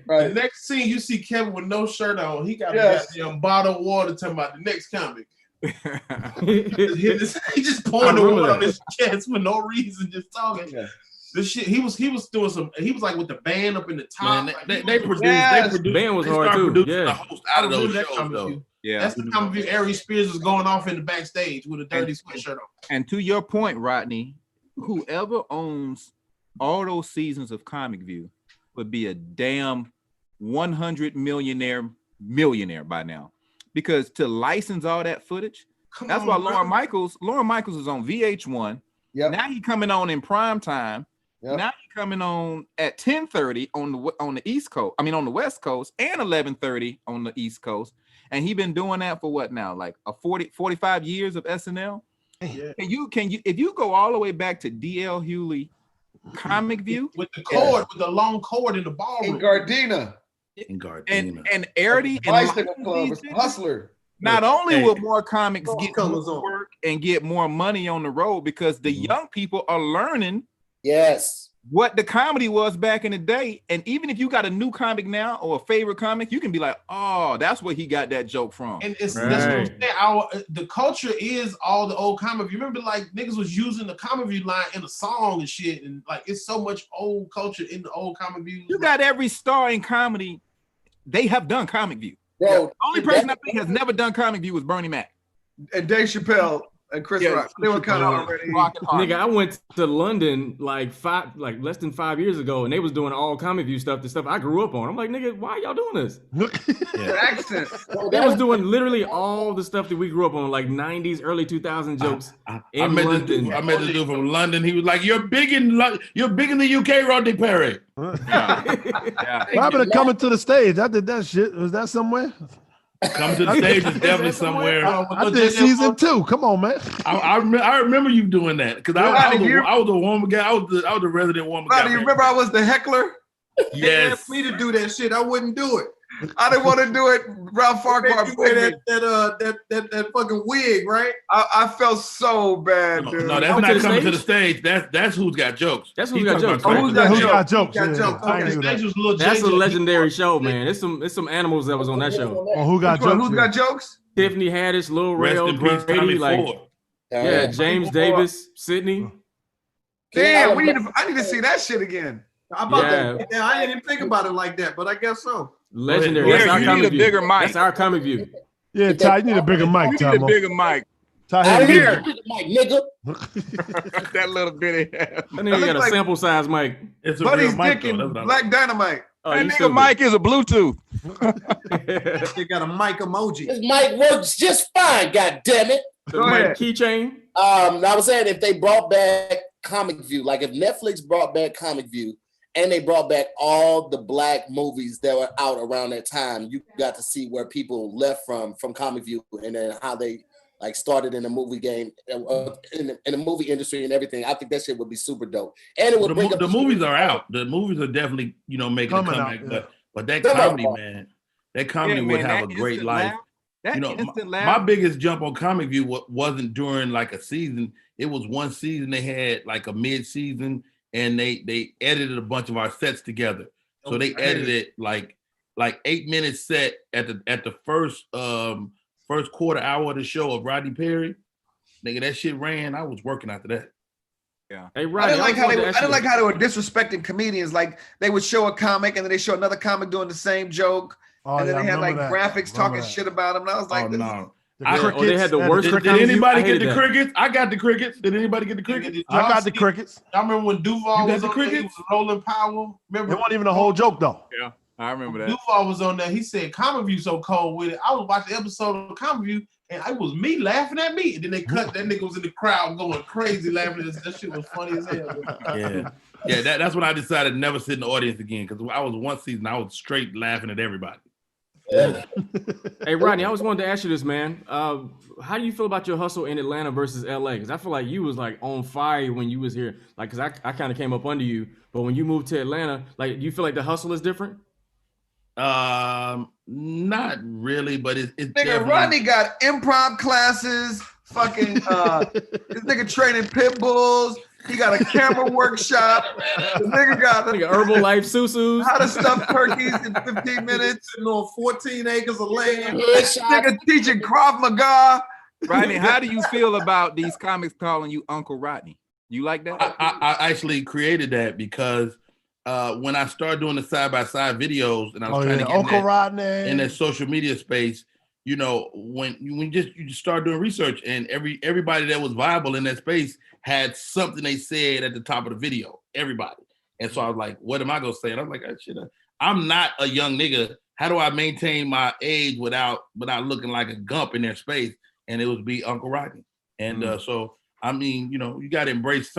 Right. The next scene, you see Kevin with no shirt on. He got a goddamn bottle of water talking about the next comic. he just pouring the water on his chest for no reason, just talking. Yeah. This shit, he was doing some. He was like with the band up in the top. Man, like, they produced. The band was hard too. Yeah, the host out of those shows though. Yeah, that's the comic view. Ari Spears was going off in the backstage with a dirty sweatshirt on. And to your point, Rodney, whoever owns all those seasons of Comic View would be a damn 100 millionaire millionaire by now, because to license all that footage, that's why Lauren Michaels is on VH1. Yep. Now he coming on in prime time. Yep. Now he coming on at 10:30 on the East Coast. I mean on the West Coast, and 11:30 on the East Coast. And he been doing that for what now? Like 45 years of SNL. Yeah. Can you if you go all the way back to D.L. Hewley Comic View with the cord, with the long cord in the ballroom. In Gardena. And Arity and Bicycle Club, Hustler. Not only will more comics get more work and get more money on the road, because the young people are learning what the comedy was back in the day. And even if you got a new comic now or a favorite comic, you can be like, oh, that's where he got that joke from. And that's what I'm saying. The culture is all the old comic view. Remember, like niggas was using the comic view line in a song and shit, and like it's so much old culture in the old comic view. You got every star in comedy. They have done comic view. Bro, the only person I think has never done comic view was Bernie Mac and Dave Chappelle and Chris Rock. They were kind of already rocking hard. Nigga, I went to London like less than 5 years ago, and they was doing all comic view stuff, the stuff I grew up on. I'm like, nigga, why y'all doing this? Accent. They was doing literally all the stuff that we grew up on, like 90s, early 2000 jokes in London. I met this dude from London. He was like, "You're big in the UK, Rodney Perry." What happened to coming to the stage? I did that shit. Was that somewhere? Come to the stage is definitely somewhere. I did season 2. Come on, man. I remember you doing that because I was the woman guy. I was the resident woman guy. Do you remember I was the heckler? Yes. They asked me to do that shit. I wouldn't do it. I didn't want to do it. Ralph Farquhar that fucking wig, right? I felt so bad, dude. No, that's not coming to the stage. That's who's got jokes. That's who's got jokes. Who's got jokes? That's a legendary show, man. It's some animals that was on that show. Oh, who got jokes? Who's got jokes? Tiffany Haddish, Lil Rel, Brady, James Davis, Sydney. Damn, I need to see that shit again. I didn't even think about it like that, but I guess so. Legendary. That's our comic view. Bigger mic. That's our comic view. Yeah, Ty, you need a bigger mic, Ty. You need a bigger mic. Ty, here, mic, nigga. That little bitty. That nigga got a sample size mic. It's a Buddy's real mic, dick though. and Black Dynamite. That nigga mic is a Bluetooth. They got a mic emoji. This mic works just fine. God damn it. Go ahead. Keychain. I was saying if they brought back Comic View, like if Netflix brought back Comic View, and they brought back all the black movies that were out around that time, you got to see where people left from Comic View, and then how they like started in the movie game, in the movie industry and everything. I think that shit would be super dope. And it would bring the movies are out. The movies are definitely making a comeback. But that comedy, man, that comedy would have a great life. My biggest jump on Comic View wasn't during like a season. It was one season they had like a mid-season. And they edited a bunch of our sets together. So they edited like 8 minutes set at the first quarter hour of the show of Rodney Perry. Nigga, that shit ran. I was working after that. Yeah. Hey, Rodney, I didn't like how they were disrespecting comedians. Like they would show a comic and then they show another comic doing the same joke. And then they had like graphics talking shit about him. And I was like, no. They had the worst. Did anybody get the crickets? I got the crickets. Did anybody get the crickets? I got the crickets. I remember when Duval was on crickets? there, he was Rolling Powell. Remember? It wasn't even a whole joke though. Yeah, I remember that. Duval was on there. He said, "Comic View so cold with it." I was watching the episode of Comic View, and it was me laughing at me. And then they cut that nigga was in the crowd going crazy laughing. That shit was funny as hell. Yeah. That's when I decided to never sit in the audience again because I was one season I was straight laughing at everybody. Hey Rodney, I always wanted to ask you this, man. How do you feel about your hustle in Atlanta versus LA? Because I feel like you was like on fire when you was here. Like, because I kind of came up under you, but when you moved to Atlanta, like, do you feel like the hustle is different? Not really, but it's nigga, Rodney got improv classes. Fucking this nigga training pit bulls. He got a camera workshop. The nigga got Herbalife susus. How to stuff turkeys in 15 minutes. Sitting on 14 acres of land. Nigga teaching Krav Maga. Rodney, how do you feel about these comics calling you Uncle Rodney? You like that? I actually created that because when I started doing the side-by-side videos and I was trying to get Uncle Rodney in that social media space, when you just start doing research and everybody that was viable in that space had something they said at the top of the video, everybody. And so I was like, what am I gonna say? And I was like, I'm not a young nigga how do I maintain my age without looking like a gump in their space? And it would be Uncle Rodney. And so, I mean, you know, you got to embrace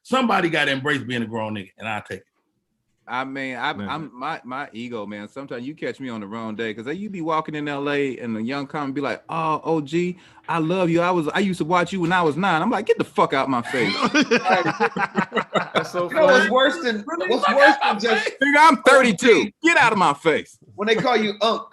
somebody got to embrace being a grown nigga, and I take it. I mean, I'm my ego, man. Sometimes you catch me on the wrong day because you be walking in LA and a young comic be like, "Oh, OG, I love you. I used to watch you when I was 9." I'm like, "Get the fuck out my face." That's so funny. You know what's worse than just? Nigga, I'm 32. Get out of my face. When they call you Unc,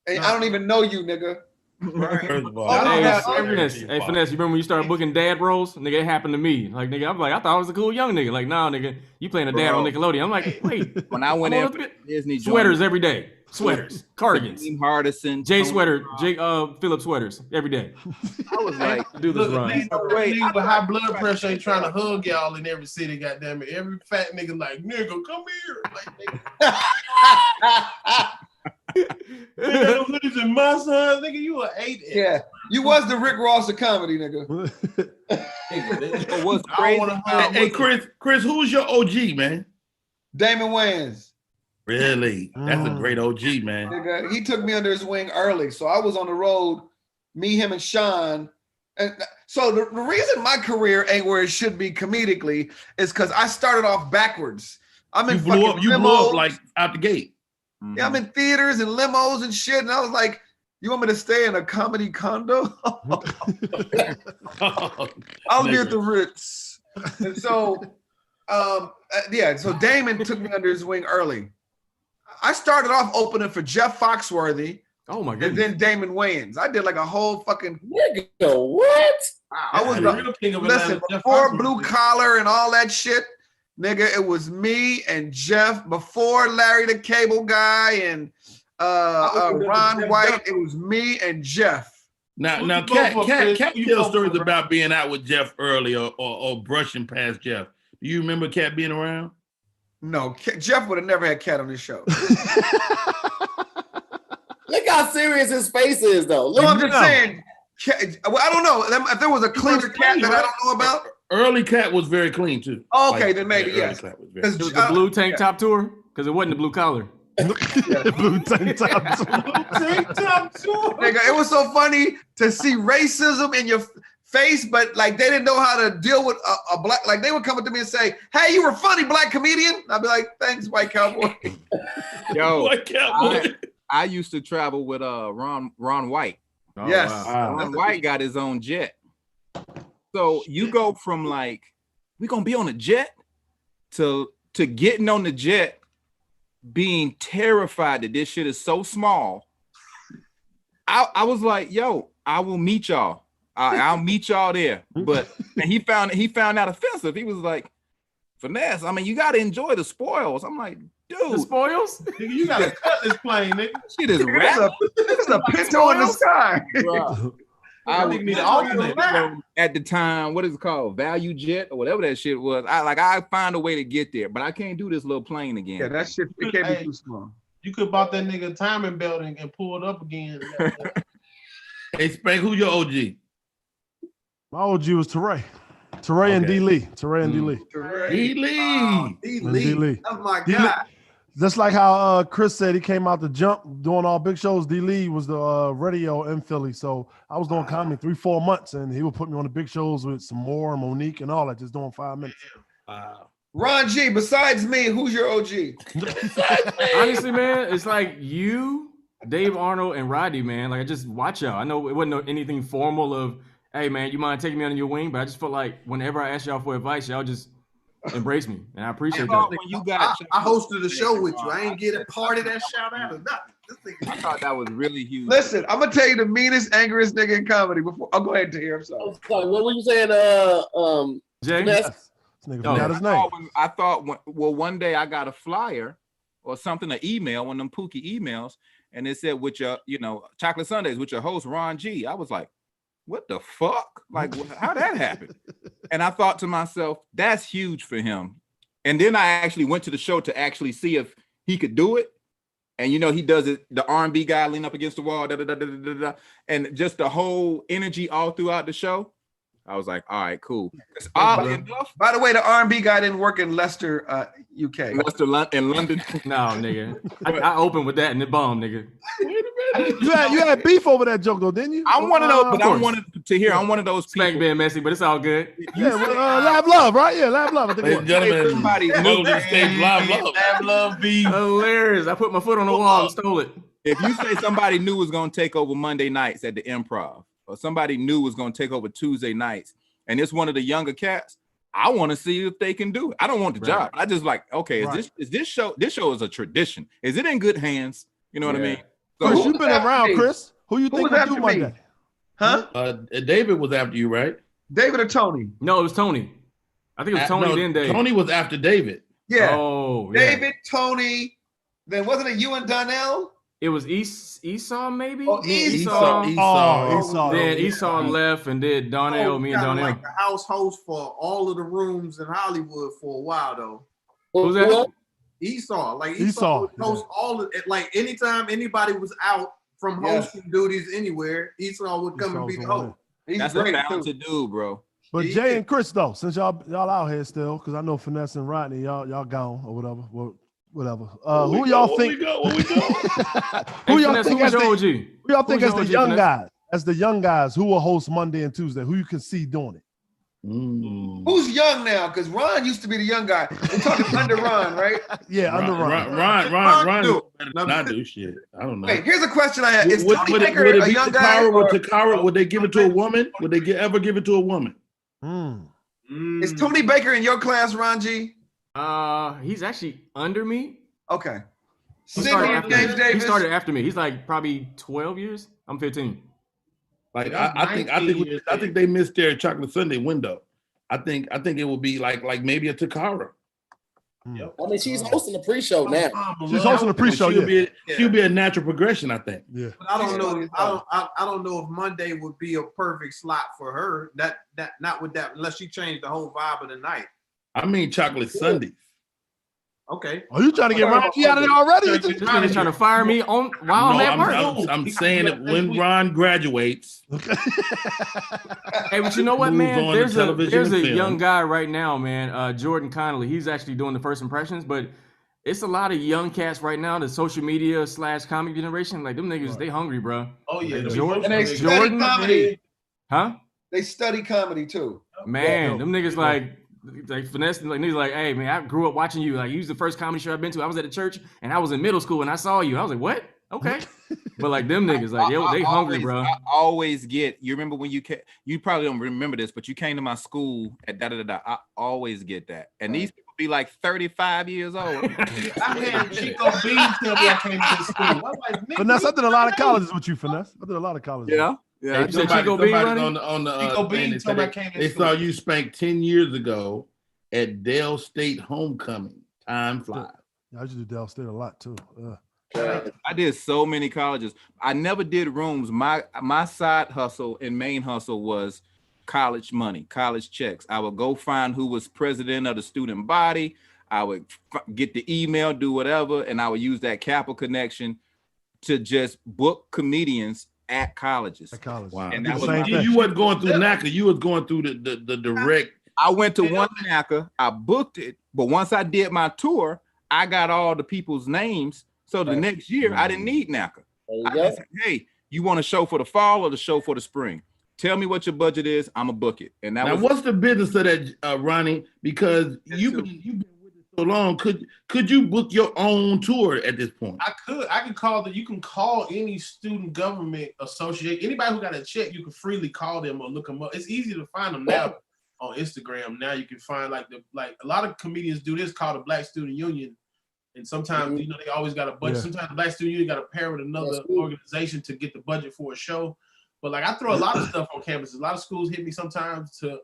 and I don't even know you, nigga. First of all, Finesse, you remember when you started booking dad roles? Nigga, it happened to me. Like, nigga, I'm like, I thought I was a cool young nigga. Like, nah, nigga, you playing a dad on Nickelodeon. I'm like, wait. When I went in Disney, sweaters every day. Sweaters, cardigans. Hardison, Jay sweater, Jake Phillips sweaters every day. I was like, do this run. Wait, with high blood pressure ain't trying to hug y'all in every city, goddamn it. Every fat nigga like, nigga, come here. Like, nigga. Nigga, them hoodies in my son, nigga, you an 8. Yeah, you was the Rick Ross of comedy, nigga. What's crazy? Hey, Chris, who's your OG, man? Damon Wayans. Really? That's a great OG, man. Nigga, he took me under his wing early, so I was on the road. Me, him, and Sean. And so the reason my career ain't where it should be comedically is because I started off backwards. I'm in You blew up like out the gate. Yeah, I'm in theaters and limos and shit. And I was like, you want me to stay in a comedy condo? I'll be at the Ritz. And so, so Damon took me under his wing early. I started off opening for Jeff Foxworthy. Oh my goodness. And then Damon Wayans. I did like a whole fucking nigga. What? I was the real king of Atlanta. Before Blue Collar and all that shit. Nigga, it was me and Jeff before Larry the Cable Guy and Ron White. It was me and Jeff. Now, Cat tells stories about being out with Jeff early or brushing past Jeff. Do you remember Cat being around? No, Jeff would have never had Cat on his show. Look how serious his face is, though. No, I'm just saying. I don't know if there was a cleaner Cat that I don't know about. Early Cat was very clean too. Okay, then maybe yes. It was the blue tank top tour because it wasn't the blue collar. Blue tank top tour. Nigga, it was so funny to see racism in your face, but like they didn't know how to deal with a black. Like they would come up to me and say, "Hey, you were funny, black comedian." I'd be like, "Thanks, white cowboy." Yo, white cowboy. I used to travel with Ron White. Oh, yes, wow. Ron White got his own jet. So you go from like, we gonna be on a jet to getting on the jet, being terrified that this shit is so small. I was like, yo, I will meet y'all. I'll meet y'all there. But and he found out offensive. He was like, Finesse, I mean, you gotta enjoy the spoils. I'm like, dude. The spoils? Nigga, you gotta cut this plane, nigga. Shit is rap. This is a pinto in the sky. I would at the time, what is it called? Value jet or whatever that shit was. I find a way to get there, but I can't do this little plane again. Yeah, that shit it can't be too small. You could bought that nigga a timing belt and pull it up again. Hey, Spank, who's your OG? My OG was Teray. Teray and D. Lee. Teray and D. Lee. D. Lee. D. D. Lee. Oh my God. Just like how Chris said, he came out the jump doing all big shows. D. Lee was the radio in Philly. So I was doing comedy 3-4 months, and he would put me on the big shows with some Moore, Monique, and all that, just doing 5 minutes. Wow. Ron G, besides me, who's your OG? Honestly, man, it's like you, Dave Arnold, and Rodney, man. Like, I just watch y'all. I know it wasn't anything formal of, hey, man, you mind taking me under your wing? But I just felt like whenever I asked y'all for advice, y'all just embrace me, and I appreciate that. When you got, I hosted a show with you. I ain't get a part of that shout out or nothing. I thought that was really huge. Listen, I'm gonna tell you the meanest, angriest nigga in comedy. Before I'll go ahead to hear. I'm sorry. What were you saying? Jay? This nigga forgot his name. I thought, one day I got a flyer or something, an email, one of them Pookie emails, and it said with your, Chocolate Sundays with your host Ron G. I was like, what the fuck? Like, how'd that happen? And I thought to myself, that's huge for him. And then I actually went to the show to actually see if he could do it. And he does it, the R&B guy lean up against the wall, and just the whole energy all throughout the show. I was like, all right, cool. By the way, the R&B guy didn't work in Leicester, UK. Leicester in London. No, nigga. I opened with that and it bombed, nigga. You had beef over that joke though, didn't you? I'm one of those, but I'm one of those people. Spank being messy, but it's all good. Yeah, Lab Love, right? Yeah, Lab Love. Ladies and gentlemen, Lab Love beef. Hilarious. I put my foot on the wall and stole it. If you say somebody knew was going to take over Monday nights at the Improv, or somebody knew was going to take over Tuesday nights, and it's one of the younger cats, I want to see if they can do it. I don't want the job. I just like, okay, is this show is a tradition. Is it in good hands? You know what I mean? So, Chris, you've been around, Chris. Who you think will do Monday? Huh? David was after you, right? David or Tony? No, it was Tony. I think it was Tony then David. Tony was after David. Yeah. Oh, David, Tony. Then wasn't it you and Donnell? It was Esau, maybe? Oh, Esau. Then Yeah. Esau left and did Donnell, me and Donnell. Like the house host for all of the rooms in Hollywood for a while, though. Who's that? Esau. Like Esau would host all of it. Like anytime anybody was out from hosting duties anywhere, Esau would come and be the host. That's a talented dude, bro. But Jay and Chris though, since y'all out here still, because I know Finesse and Rodney, y'all gone or whatever. Well, whatever. Who y'all think? Who y'all think as the young guys? As the young guys who will host Monday and Tuesday, who you can see doing it? Who's young now? Because Ron used to be the young guy. We're talking under Ron, right? Yeah, under Ron. Ron better not do shit. I don't know. Wait, here's a question I have. Is Tony Baker a young guy? Would they give it to a woman? Would they ever give it to a woman? Is Tony Baker in your class, Ron G? He's actually under me. Okay. He started after me. He's like probably 12 years. I'm 15. Like I think they missed their Chocolate Sunday window. I think it will be like maybe a Takara. I mean, she's hosting the pre-show now. She's hosting the pre-show. She'll be a natural progression, I think. Yeah. But I don't know. I don't know if Monday would be a perfect slot for her. Not with that, unless she changed the whole vibe of the night. I mean, Chocolate Sundays. Okay. Are you trying to get Ron G out of there already? This nigga's trying to fire me on while I'm at work. I'm saying that when Ron graduates. Hey, but you know what, man? There's a film. young guy right now, man. Jordan Connolly. He's actually doing the first impressions, but it's a lot of young cats right now. The social media / comic generation, like them niggas, they hungry, bro. Oh yeah, Jordan. And they study comedy. Huh? They study comedy too. Man, them niggas like finessing, like niggas like, hey man, I grew up watching you. Like you was the first comedy show I've been to. I was at the church and I was in middle school and I saw you. I was like, what? Okay. But like them niggas, like they hungry, bro. I always get. You remember when you came? You probably don't remember this, but you came to my school at da. I always get that, and these people be like 35 years old. I had Chico Bean tell me I came to school. I was like, Finesse, I did a lot of colleges with you, Finesse. I did a lot of colleges. Yeah. Yeah, you said Chico Bean running? on the Chico Bean told me I came to they school. saw you spank 10 years ago at Dale State homecoming. Time flies. Yeah, I used to do Dell State a lot too. I did so many colleges. I never did rooms. My side hustle and main hustle was college money, college checks. I would go find who was president of the student body. I would get the email, do whatever, and I would use that Kappa connection to just book comedians at colleges. At college. Wow. And that was you wasn't going through NACA. You was going through the direct. I went to one NACA. I booked it, but once I did my tour, I got all the people's names. So the next year, I didn't need NACA. I just said, hey, you want a show for the fall or the show for the spring? Tell me what your budget is. I'm going to book it. And that was what's the business of that, Ronnie? Because you've been with it so long. Could you book your own tour at this point? I could call you can call any student government association. Anybody who got a check, you can freely call them or look them up. It's easy to find them now on Instagram. Now you can find like a lot of comedians do this called the Black Student Union. And sometimes, they always got a budget. Yeah. Sometimes the Black Student Union got to pair with another organization to get the budget for a show. But like I throw a lot of stuff on campuses. A lot of schools hit me sometimes to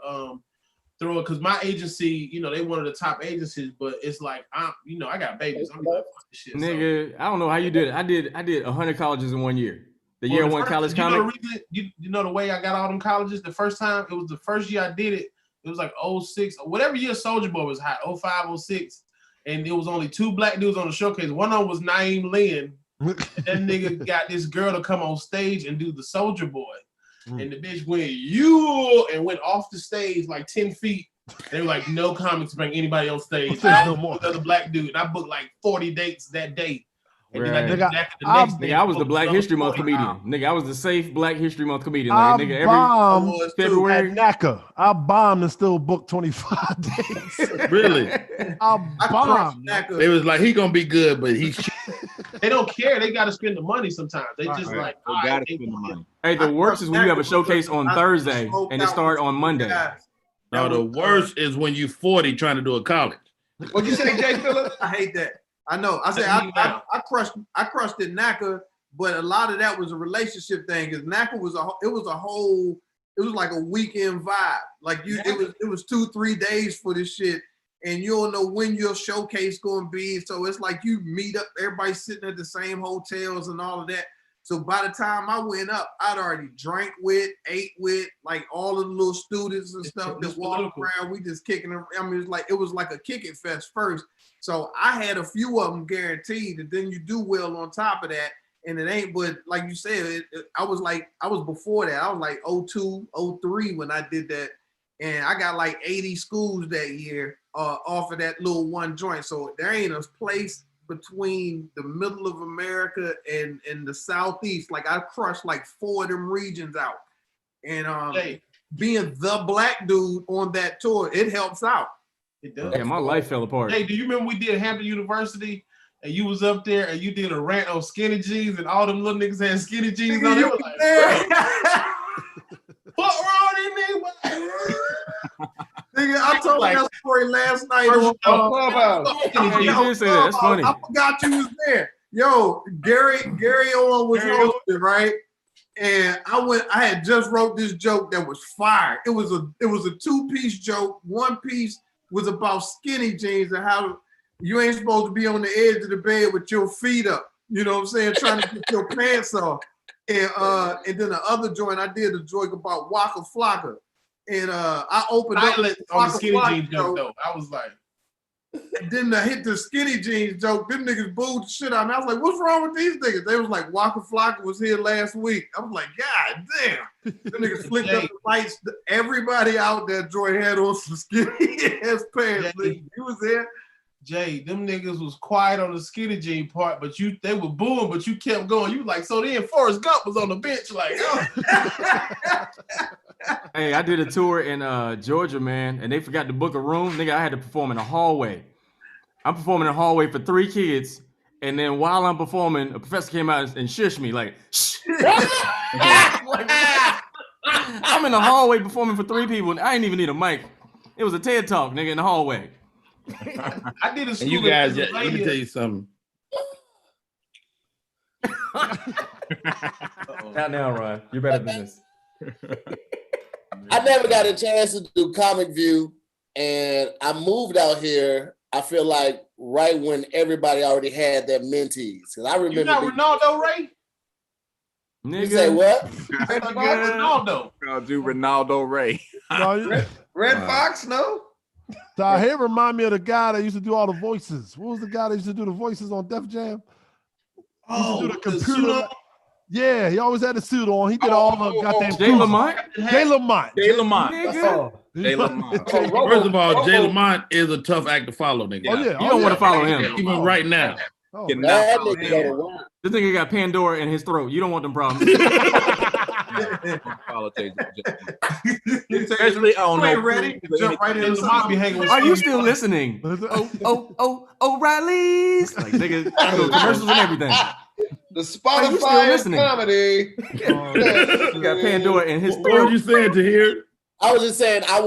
throw it because my agency, they one of the top agencies. But it's like I got babies. I'm like, fuck this shit. Nigga, I don't know how you did it. I did 100 colleges in 1 year. The year one college comic. You know the way I got all them colleges. The first time it was the first year I did it. It was like 06 or whatever year Soulja Boy was hot. 05, 06. And there was only 2 black dudes on the showcase. One of them was Naeem Lynn. That nigga got this girl to come on stage and do the Soulja Boy. and the bitch went you and went off the stage like 10 feet. They were like, no comics bring anybody on stage. I was with another black dude, and I booked like 40 dates that day. And then I did back the next day. I was the Black History Month comedian. Nigga, I was the safe Black History Month comedian. Like, nigga, every February. NACA. I bombed and still booked 25 days. Really? I bombed. It was like, he gonna be good, but he's. They don't care. They got to spend the money sometimes. They just like, they gotta spend the money. Hey, the worst is when you have a showcase on Thursday and it start on Monday. No, the worst is when you 40 trying to do a college. What'd you say, Jay Phillips? I hate that. I know. I said I crushed it NACA, but a lot of that was a relationship thing because NACA was like a weekend vibe. Like it was 2-3 days for this shit, and you don't know when your showcase gonna be. So it's like you meet up, everybody sitting at the same hotels and all of that. So by the time I went up, I'd already drank with, ate with, like all of the little students and stuff that walk around. We just kicking them. I mean, it was like a kick it fest first. So I had a few of them guaranteed, and then you do well on top of that. And it ain't, but like you said, I was before that. I was like 02, 03 when I did that. And I got like 80 schools that year off of that little one joint. So there ain't a place between the middle of America and the Southeast. Like I crushed like 4 of them regions out. And being the black dude on that tour, it helps out. It does. Yeah, my life fell apart. Hey, do you remember we did Hampton University and you was up there and you did a rant on skinny jeans and all them little niggas had skinny jeans on? They were like, what wrong with nigga? Nigga, I told that story last night. You did say that. That's funny. I forgot you was there. Yo, Gary Owen was hosting, right? And I had just wrote this joke that was fire. It was a 2-piece joke. One piece was about skinny jeans and how you ain't supposed to be on the edge of the bed with your feet up. You know what I'm saying? Trying to get your pants off. And then the other joint, I did a joke about Waka Flocka. And I opened up on the skinny jeans joke though. I was like, and then I hit the skinny jeans joke. Them niggas booed the shit out of me. I was like, what's wrong with these niggas? They was like, Waka Flocka was here last week. I was like, God damn. Them niggas flicked up the lights. Everybody out there, Joy had on some skinny ass pants. You was there. Jay, them niggas was quiet on the skinny jean part, but they were booing, but you kept going. You like, so then Forrest Gump was on the bench, like, oh. Hey, I did a tour in Georgia, man, and they forgot to book a room. Nigga, I had to perform in a hallway. I'm performing in a hallway for 3 kids, and then while I'm performing, a professor came out and shushed me, like, shh. I'm in the hallway performing for 3 people, and I didn't even need a mic. It was a TED Talk, nigga, in the hallway. I did a school. And you guys, let me tell you something. Not now, Ron. You're better than this. I never got a chance to do Comic View, and I moved out here. I feel like right when everybody already had their mentees. Because I remember. You not Ronaldo Ray? Nigga. You say what? Ronaldo. I'll do Ronaldo Ray. Red Fox, no? Tahir remind me of the guy that used to do all the voices. What was the guy that used to do the voices on Def Jam? Oh, do the computer. Yeah, he always had a suit on. He did all the goddamn. Jay Lamont. Jay Lamont. Jay Lamont. Jay Lamont. First of all, Jay Lamont is a tough act to follow, nigga. Oh, yeah. You don't want to follow him. Even right now. Oh, this nigga got Pandora in his throat. You don't want them problems. Especially on no ready. Jump right in. Lamont be hanging with. Are you still listening? O'Reilly's. Like nigga, commercials and everything. The Spotify comedy. You got Pandora in his throat. What were you saying to hear? I was just saying I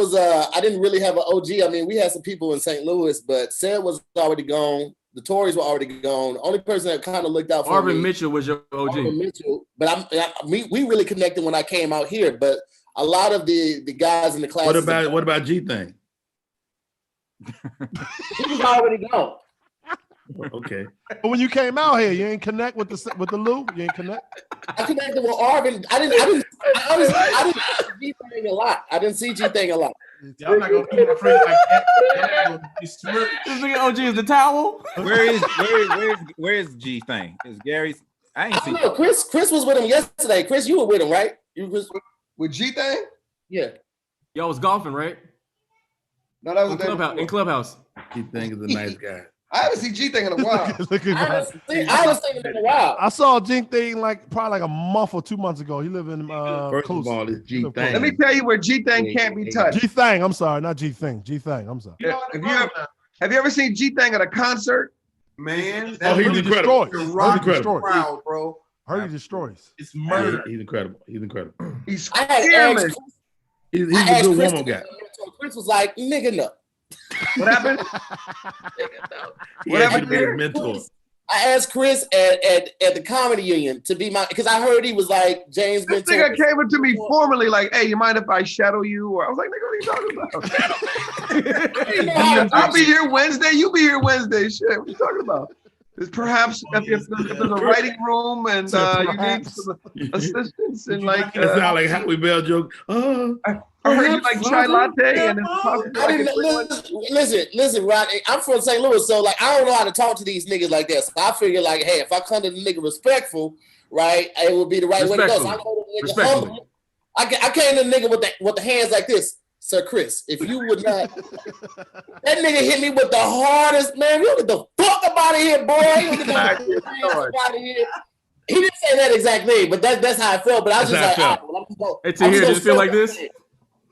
didn't really have an OG. I mean, we had some people in St. Louis, but Sarah was already gone. The Tories were already gone. The only person that kind of looked out for me, Marvin Mitchell was your OG. Marvin Mitchell, but we really connected when I came out here. But a lot of the guys in the class. What about G Thing? He was already gone. Okay. But when you came out here, you ain't connect with the Lou. You ain't connect. I connected with Arvin. I didn't see G Thing a lot. I didn't see G Thing a lot. Y'all not gonna do my friend like that. This nigga OG is the towel. Where is G Thing? Is Gary's? I ain't seen. Chris was with him yesterday. Chris, you were with him, right? With G-Thing? Yeah. Y'all was golfing, right? No, that was in Clubhouse. G-Thing is a nice guy. I haven't seen G-Thing in a while. I was thinking in a while. I saw G-Thing probably like a month or 2 months ago. He live in First close. of all, it's G-Thing. Let me tell you where G-Thing can't be touched. G-Thing, I'm sorry, not G-Thing. G-Thing, I'm sorry. Have you ever seen G-Thing at a concert? Man, Oh, he's incredible. He's incredible. Crowd, bro. Heard he destroys. It's murder. He's incredible. He's incredible. He's I had fearless. asked, He's I a asked good Chris woman to guy. Chris was like, nigga, no. What happened? He What asked you happened to be there? his mentor. I asked Chris at the comedy union to be because I heard he was like James This mentor. nigga came up to me formally like, hey, you mind if I shadow you? Or I was like, nigga, what are you talking about? I'll be here Wednesday. You be here Wednesday. Shit, what you talking about? It's perhaps if there's a writing room and you need some assistance and like. It sound like Happy Bell joke. I heard you like chai latte and it's talking I didn't listen, Rodney. I'm from St. Louis, so like I don't know how to talk to these niggas like that. So I figure like, hey, if I come to the nigga respectful, right, it would be the right way to go. So I go to the nigga humble. I came to the nigga with the hands like this. Sir Chris, if you would not, that nigga hit me with the hardest, man. You don't get the fuck up out of here, boy. You don't get the fuck out of here. He didn't say that exact thing, but that's how I felt. But I was just like, hey, Tahir, did it feel like this?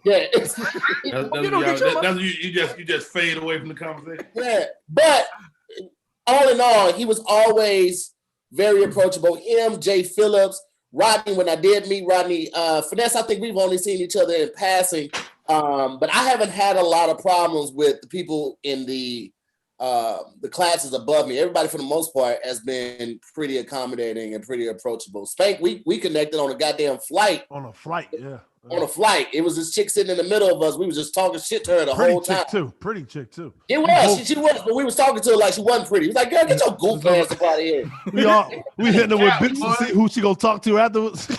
Yeah. You just fade away from the conversation. Yeah, but all in all, he was always very approachable. Him, Jay Phillips, Rodney. When I did meet Rodney, Finesse, I think we've only seen each other in passing. But I haven't had a lot of problems with the people in the classes above me. Everybody, for the most part, has been pretty accommodating and pretty approachable. Spank, we connected on a goddamn flight. On a flight, yeah. On a flight. It was this chick sitting in the middle of us. We was just talking shit to her the whole time. Pretty chick too. It was. She was, but we was talking to her like she wasn't pretty. He was like, girl, get your goof ass up out of here. We hitting her with bits to see who she gonna talk to afterwards.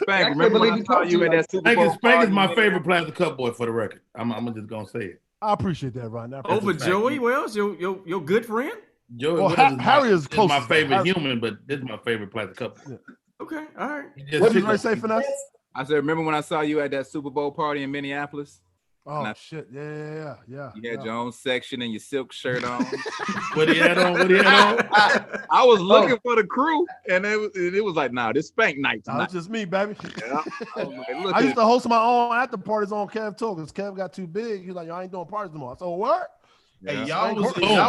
Spank, remember when I saw you at that Super Bowl Spank is my favorite plastic cup boy for the record. I'm just gonna say it. I appreciate that, Ron. Over Joey Wells, your good friend? Joey Well, Wells Harry is close. my favorite human, but this is my favorite plastic cup boy. Okay, all right. What did you say, Finesse? I said, remember when I saw you at that Super Bowl party in Minneapolis? Oh, shit. Yeah. You had your own section and your silk shirt on. What he had on? I was looking for the crew, and it was like, nah, this Spank night tonight. That's just me, baby. Yeah. I used to host my own after parties on Kev Talk because Kev got too big. He's like, y'all ain't doing parties no more. I said, what? Hey, y'all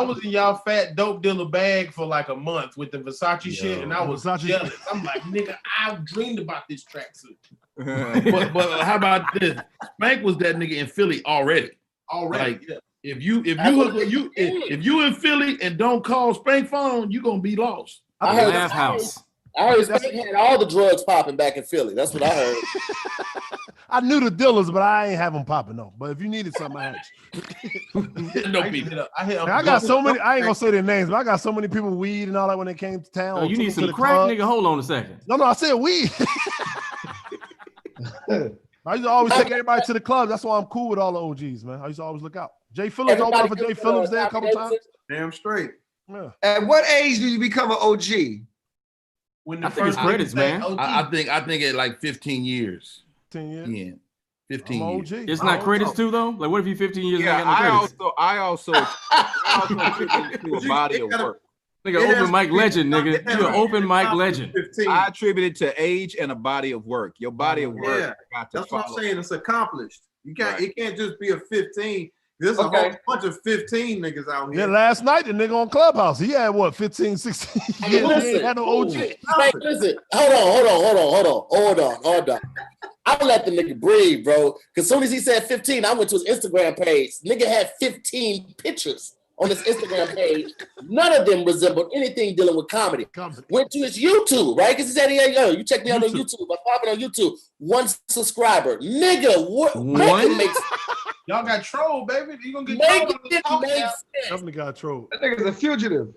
was in y'all fat dope dealer bag for like a month with the Versace shit, and I was jealous. I'm like, nigga, I dreamed about this tracksuit. but how about this? Spank was that nigga in Philly already. Like, yeah. if you in Philly and don't call Spank phone, you gonna be lost. I heard Spank had all the drugs popping back in Philly. That's what I heard. I knew the dealers, but I ain't have them popping though. But if you needed something, I had you. I got so many. I ain't gonna say their names, but I got so many people weed and all that when they came to town. Oh, you need some crack, nigga. Hold on a second. No, I said weed. I used to always take everybody to the club. That's why I'm cool with all the OGs, man. I used to always look out. Jay Phillips, I went for Jay Phillips there a couple times. Damn straight. Yeah. At what age do you become an OG? When I think it's credits, man. I think at like 15 years. 10 years? Yeah. 15 years. It's not credits too though? Like what if you 15 years and Yeah, ain't got no credits? I also attribute to a body of work. Nigga, open mic legend, nigga. You an open mic legend. I attribute it to age and a body of work. Your body of work got to That's follow. what I'm saying. It's accomplished. You can't. Right. It can't just be a 15. There's a whole bunch of 15 niggas out here. Yeah, last night the nigga on Clubhouse, he had what, 15, 16 years. He ain't had no OG. Hey, listen, hold on. I let the nigga breathe, bro. Because as soon as he said 15, I went to his Instagram page. Nigga had 15 pictures on his Instagram page. None of them resembled anything dealing with comedy. Went to his YouTube, right? Because he said, yo, you check me out on YouTube. I'm popping on YouTube. 1 subscriber. Nigga, what? Y'all got trolled, baby. You gonna get trolled. Definitely got trolled. That nigga's a fugitive.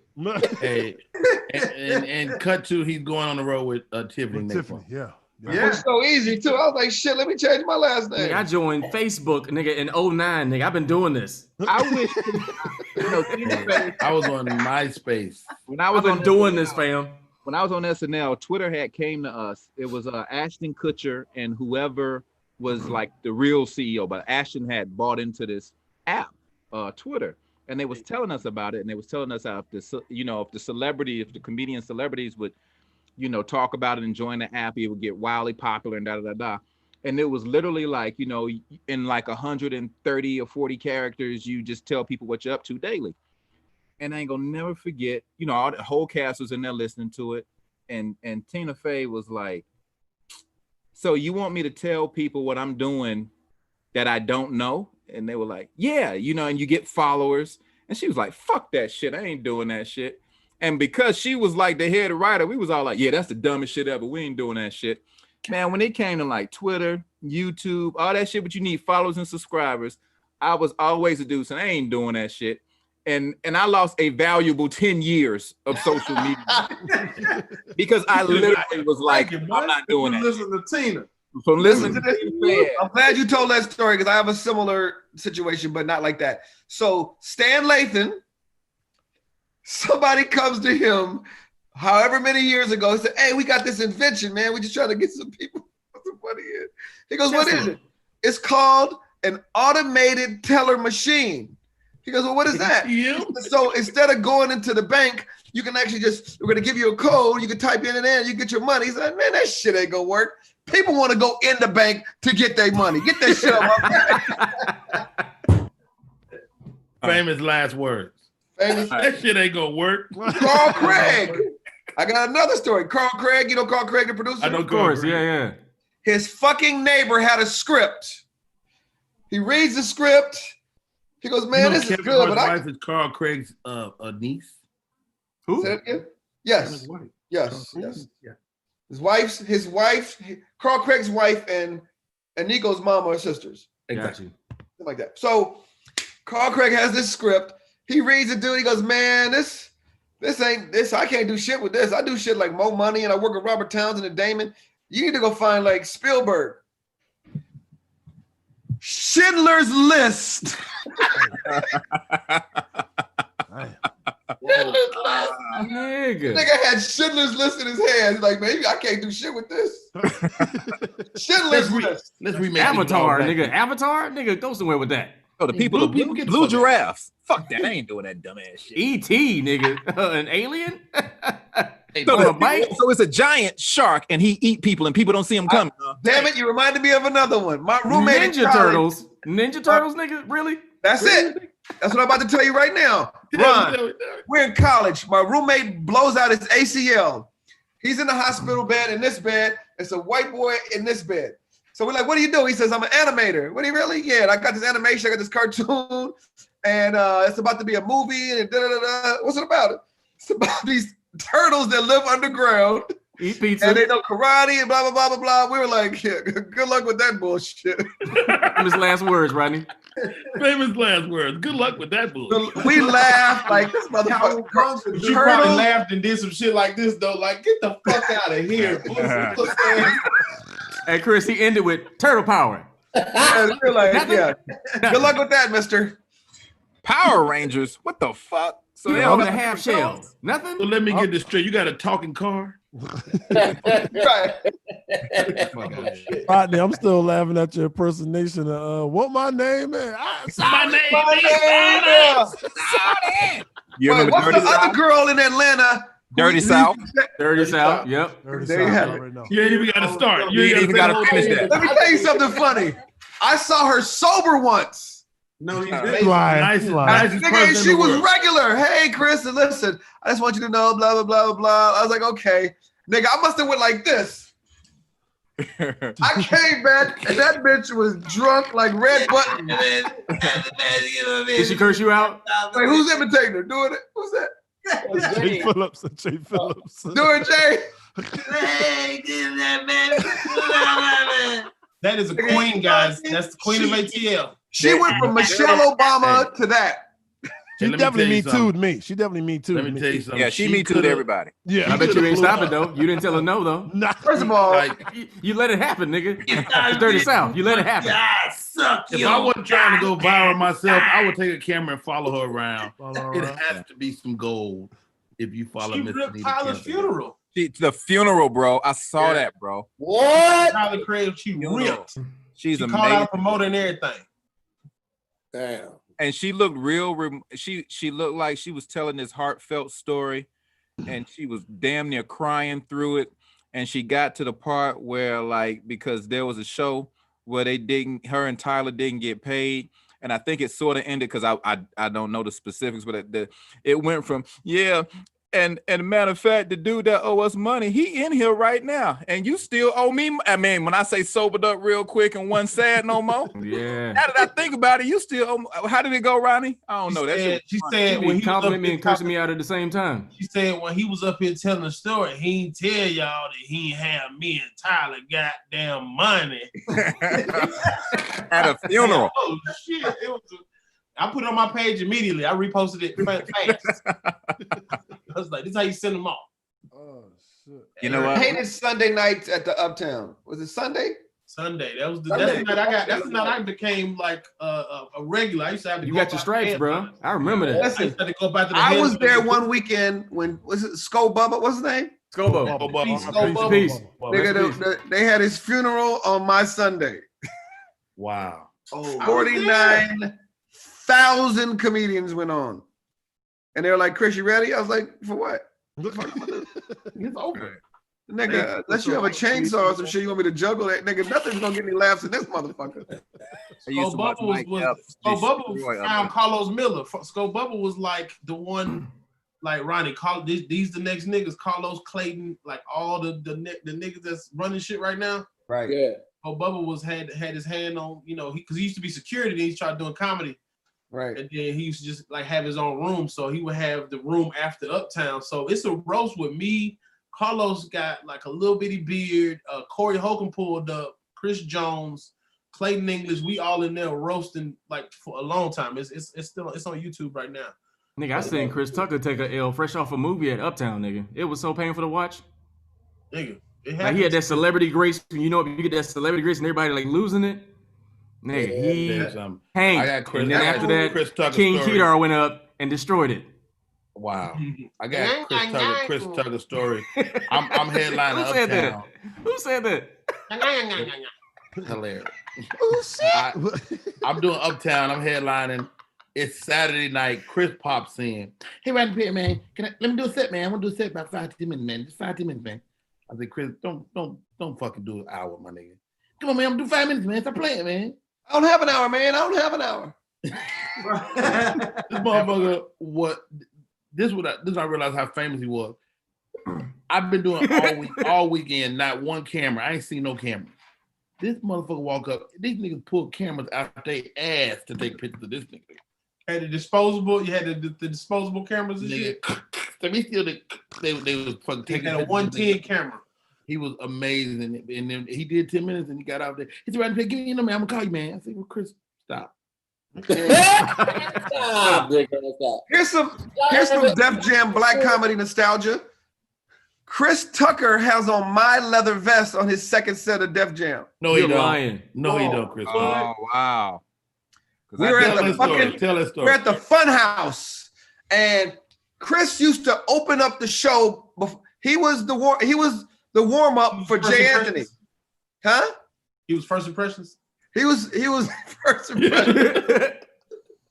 Hey, and cut to he's going on the road with Tiffany. Tiffany, yeah. It's so easy too. I was like, shit, let me change my last name. Nigga, I joined Facebook, nigga, in 09, nigga. I've been doing this. I wish I was on MySpace. When I was doing this, fam. when I was on SNL, Twitter had came to us. It was Ashton Kutcher and whoever was like the real CEO, but Ashton had bought into this app, Twitter, and they was telling us about it, and they was telling us how if the comedian celebrities would, talk about it and join the app, it would get wildly popular and da. And it was literally like, in like 130 or 40 characters, you just tell people what you're up to daily. And I ain't gonna never forget, all the whole cast was in there listening to it. And Tina Fey was like, so you want me to tell people what I'm doing that I don't know? And they were like, yeah, and you get followers. And she was like, fuck that shit. I ain't doing that shit. And because she was like the head writer, we was all like, yeah, that's the dumbest shit ever. We ain't doing that shit. Man, when it came to like Twitter, YouTube, all that shit, but you need followers and subscribers, I was always a dude saying, I ain't doing that shit. And I lost a valuable 10 years of social media because I literally was like, I'm not doing that. Listen to Tina. So listen to this. I'm glad you told that story because I have a similar situation, but not like that. So Stan Lathan, somebody comes to him however many years ago, said, hey, we got this invention, man. We just trying to get some people. What's the funny is? He goes, what is it? It's called an automated teller machine. He goes, well, what is that? So instead of going into the bank, you can actually we're going to give you a code. You can type in and in, you get your money. He said, man, that shit ain't going to work. People want to go in the bank to get their money. Get that shit up. Famous last words. That shit ain't going to work. Carl Craig. I got another story. Carl Craig, Carl Craig, the producer? I know, of course, yeah. His fucking neighbor had a script. He reads the script. He goes, man, this is good. But wife is Carl Craig's niece. Who? Say that again? Yes. Yes. Yeah. His wife, Carl Craig's wife and Nico's mom are sisters. Exactly. Something like that. So Carl Craig has this script. He reads it, dude. He goes, man, this ain't this. I can't do shit with this. I do shit like Mo Money and I work with Robert Townsend and Damon. You need to go find like Spielberg. Schindler's List. Nigga had Schindler's List in his hand. He's like, man, I can't do shit with this. Schindler's List. Let's remake Avatar, nigga. Avatar, nigga, go somewhere with that. Oh, the people of blue giraffes. Fuck that. I ain't doing that dumbass shit. E.T., nigga. An alien? So it's a giant shark and he eat people and people don't see him coming. Damn it, you reminded me of another one. My roommate Ninja Turtles. Ninja Turtles, nigga? Really? That's it. That's what I'm about to tell you right now. Ron, we're in college. My roommate blows out his ACL. He's in the hospital bed in this bed. It's a white boy in this bed. So we're like, what do you do? He says, I'm an animator. What do you really? Yeah, I got this animation. I got this cartoon. And it's about to be a movie. And da-da-da-da. What's it about? It's about these turtles that live underground. Eat pizza. And they know karate and blah, blah, blah, blah, blah. We were like, yeah, good luck with that bullshit. Famous last words, Rodney. Famous last words. Good luck with that bullshit. We laughed like this motherfucker. You probably laughed and did some shit like this, though. Like, get the fuck out of here. Hey, Chris, he ended with turtle power. Yeah, we're like, yeah. Good luck with that, mister. Power Rangers? What the fuck? So they own a half shell. Nothing? So let me get this straight. You got a talking car? Right. Rodney, I'm still laughing at your impersonation of what my name is. My name is. You remember what's the other girl in Atlanta? Dirty South. Dirty South. Yep. There you have it. You ain't even got to start. You ain't even got to finish that. Let me tell you something funny. I saw her sober once. No, he didn't. Nice. Nigga, she was regular. Hey, Chris, listen, I just want you to know, blah, blah, blah, blah. I was like, okay. Nigga, I must have went like this. I came back, and that bitch was drunk like Red Button. Did she curse you out? Wait, who's imitating her? Doing it? Who's that? Jay Phillips. Jay Phillips. Do it, Jay. That is a queen, guys. That's the queen of ATL. She went from Michelle Obama to that. She definitely me too to me. She definitely me too. Let me tell you something. Yeah, she me too to everybody. Yeah, I bet you ain't stop it though. You didn't tell her no though. Nah. First of all, you let it happen, nigga. It's Dirty South. You let it happen. If I wasn't trying to go viral myself, I would take a camera and follow her around. It has to be some gold if you follow She Miss ripped Anita Tyler's Kemp. funeral. The funeral, bro. I saw that, bro. What? Tyler Craig, she ripped. She's she amazing. called out a promoter and everything. Damn. And she looked real. She looked like she was telling this heartfelt story, and she was damn near crying through it. And she got to the part where, like, because there was a show where her and Tyler didn't get paid. And I think it sort of ended because I don't know the specifics, but it went from, yeah. And matter of fact, the dude that owe us money, he in here right now. And you still owe me. I mean, when I say sobered up real quick and wasn't sad no more. Yeah. Now that I think about it, you still owe me. How did it go, Ronnie? I don't know. She said when he complimented me and cursed me out at the same time. She said when he was up here telling the story, he ain't tell y'all that he ain't have me and Tyler goddamn money. At a funeral. Oh shit. I put it on my page immediately. I reposted it fast. I was like, this is how you send them off. Oh shit. You know what? I hated Sunday nights at the Uptown. Was it Sunday? Sunday. That's the night that's the night I became like a regular. I used to have to You got your stripes, bro. I remember that. Listen, I was there one weekend when was it Skull Bubba? What's his name? Skull Bubba. Peace. Nigga, they had his funeral on my Sunday. Wow. 49,000 comedians went on. And they were like, Chris, you ready? I was like, for what? It's over. Nigga, unless you have a chainsaw or some shit, you want me to juggle that? Nigga, nothing's gonna get any laughs in this motherfucker. Skull Bubba found Carlos Miller. Skull Bubba was like the one, like Ronnie, these the next niggas, Carlos Clayton, like all the niggas that's running shit right now. Right. Yeah. Skull Bubba had his hand on, because he used to be security, then he started doing comedy. Right. And then he used to just like have his own room. So he would have the room after Uptown. So it's a roast with me. Carlos got like a little bitty beard. Corey Holcomb pulled up. Chris Jones, Clayton English. We all in there roasting like for a long time. It's on YouTube right now. Nigga, I seen Chris Tucker take a L fresh off a movie at Uptown, nigga. It was so painful to watch. Nigga, like he had that celebrity grace. You get that celebrity grace and everybody like losing it. Nigga, he hanged. And then after that, King Kedar went up and destroyed it. Wow. I got Chris Tucker's story. I'm headlining Who said Uptown. that? Who said that? Hilarious. I'm doing Uptown. I'm headlining. It's Saturday night. Chris pops in. Hey, Rodney Perry, man. Let me do a set, man. I'm gonna do a set about 5 to 10 minutes, man. Just 5 to 10 minutes, man. I said, Chris, don't fucking do an hour, my nigga. Come on, man. I'm gonna do 5 minutes, man. Stop playing, man. I don't have an hour, man. I don't have an hour. This motherfucker, this I realized how famous he was. I've been doing all weekend, not one camera. I ain't seen no camera. This motherfucker walk up. These niggas pull cameras out their ass to take pictures of this nigga. Had the disposable. You had the disposable cameras and shit. They was fucking taking. He had a 110 camera. He was amazing, and then he did 10 minutes, and he got out there. He said, "Right, give me your number, man. I'm gonna call you, man." I said, "Well, Chris, stop." Here's some Def Jam black comedy nostalgia. Chris Tucker has on my leather vest on his second set of Def Jam. No, he don't. No, he don't, Chris. Oh, wow. We were at the Fun House, and Chris used to open up the show. He was the warm up for Jay Anthony. Huh? He was first impressions. He was first impressions.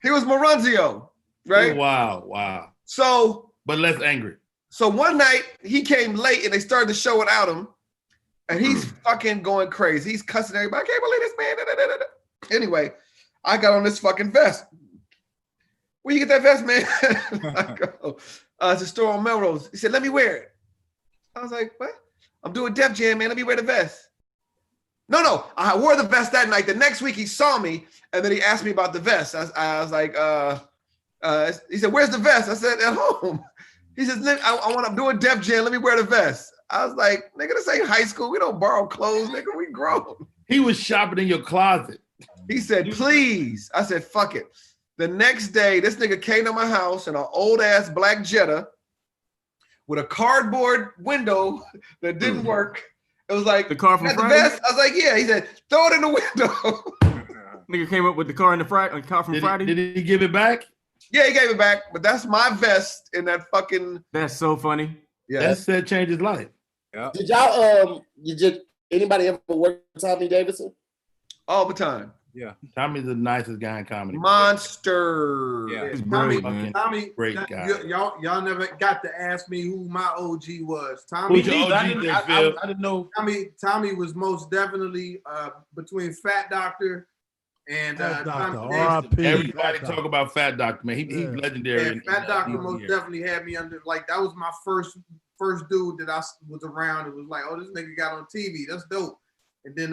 He was Moronzio, right? Wow. So, but less angry. So one night he came late and they started the show without him, and he's fucking going crazy. He's cussing everybody. I can't believe this man. Da, da, da, da. Anyway, I got on this fucking vest. Where you get that vest, man? I go, it's a store on Melrose. He said, "Let me wear it." I was like, "What?" "I'm doing Def Jam, man. Let me wear the vest." No. I wore the vest that night. The next week he saw me and then he asked me about the vest. I was like, he said, "Where's the vest?" I said, "At home." He says, I'm doing Def Jam. Let me wear the vest. I was like, "Nigga, this ain't high school. We don't borrow clothes, nigga. We grown." He was shopping in your closet. He said, "Please." I said, "Fuck it." The next day, this nigga came to my house in an old ass black Jetta with a cardboard window that didn't work. It was like, the car from Friday? Vest? I was like, yeah. He said, "Throw it in the window." Nigga came up with the car in the car from Friday. Did he give it back? Yeah, he gave it back. But that's my vest in that fucking. That's so funny. Yeah, that set changed his life. Yeah. Did y'all anybody ever work with Tommy Davidson? all the time. Yeah. Tommy's the nicest guy in comedy. Monster. Yeah. He's brilliant, man. Tommy, Great guy. y'all never got to ask me who my OG was. Tommy, Who's your OG then, Phil? I didn't know. Tommy was most definitely between Fat Doctor and Fat Doctor, Tommy R.I.P. Everybody talk about Fat Doctor, man. He's legendary. And Fat Doctor most definitely had me under. Like that was my first dude that I was around. It was like, oh, this nigga got on TV. That's dope. And then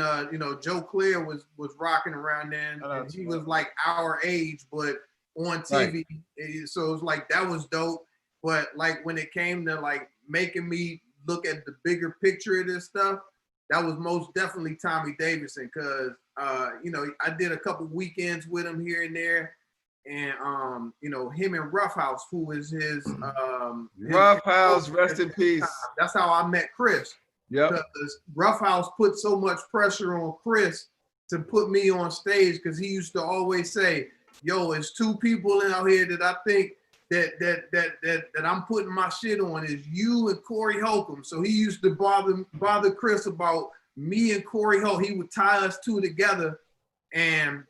Joe Claire was rocking around then. And he was like our age, but on TV. Right. So it was like that was dope. But like when it came to like making me look at the bigger picture of this stuff, that was most definitely Tommy Davidson, because I did a couple weekends with him here and there. And him and Roughhouse, who is his Roughhouse, rest in peace. That's how I met Chris. Yeah, because Roughhouse put so much pressure on Chris to put me on stage, because he used to always say, "Yo, it's two people out here that I think that I'm putting my shit on, is you and Corey Holcomb." So he used to bother Chris about me and Corey Holcomb. He would tie us two together, and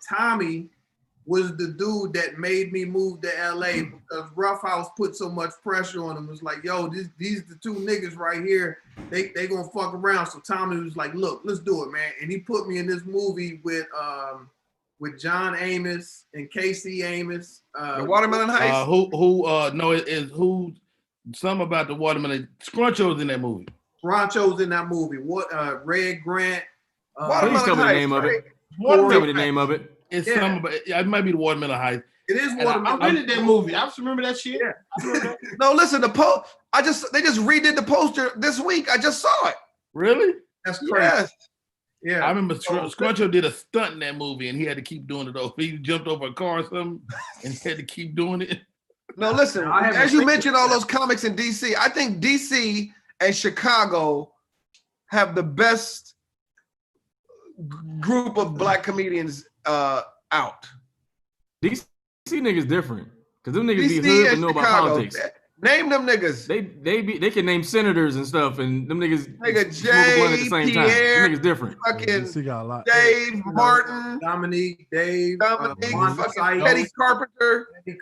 Tommy was the dude that made me move to LA, because Roughhouse put so much pressure on him. It was like, yo, these the two niggas right here. They gonna fuck around. So Tommy was like, look, let's do it, man. And he put me in this movie with John Amos and Casey Amos. The Watermelon Heist. Who some about the Watermelon. Scruncho's in that movie. Scruncho's in that movie. What Red Grant. Please tell me the name of it. Tell me the name of it. It's some about it might be the Watermelon Heist. It is Watermelon. I rented that movie. I just remember that shit. Yeah. No, listen, they just redid the poster this week. I just saw it. Really? That's crazy. Yes. Yeah. I remember Scruncho did a stunt in that movie, and he had to keep doing it over. He jumped over a car or something, and he had to keep doing it. No, listen, as you mentioned all those comics in DC, I think DC and Chicago have the best group of black comedians out. DC niggas different, because them niggas DC be hood but and know about Chicago. politics. Name them niggas. They can name senators and stuff, and them niggas Nigga smoke a blunt at the same time. Pierre, Them niggas different. Fucking got a lot. Dave Martin, Dominique, Dave, fucking Eddie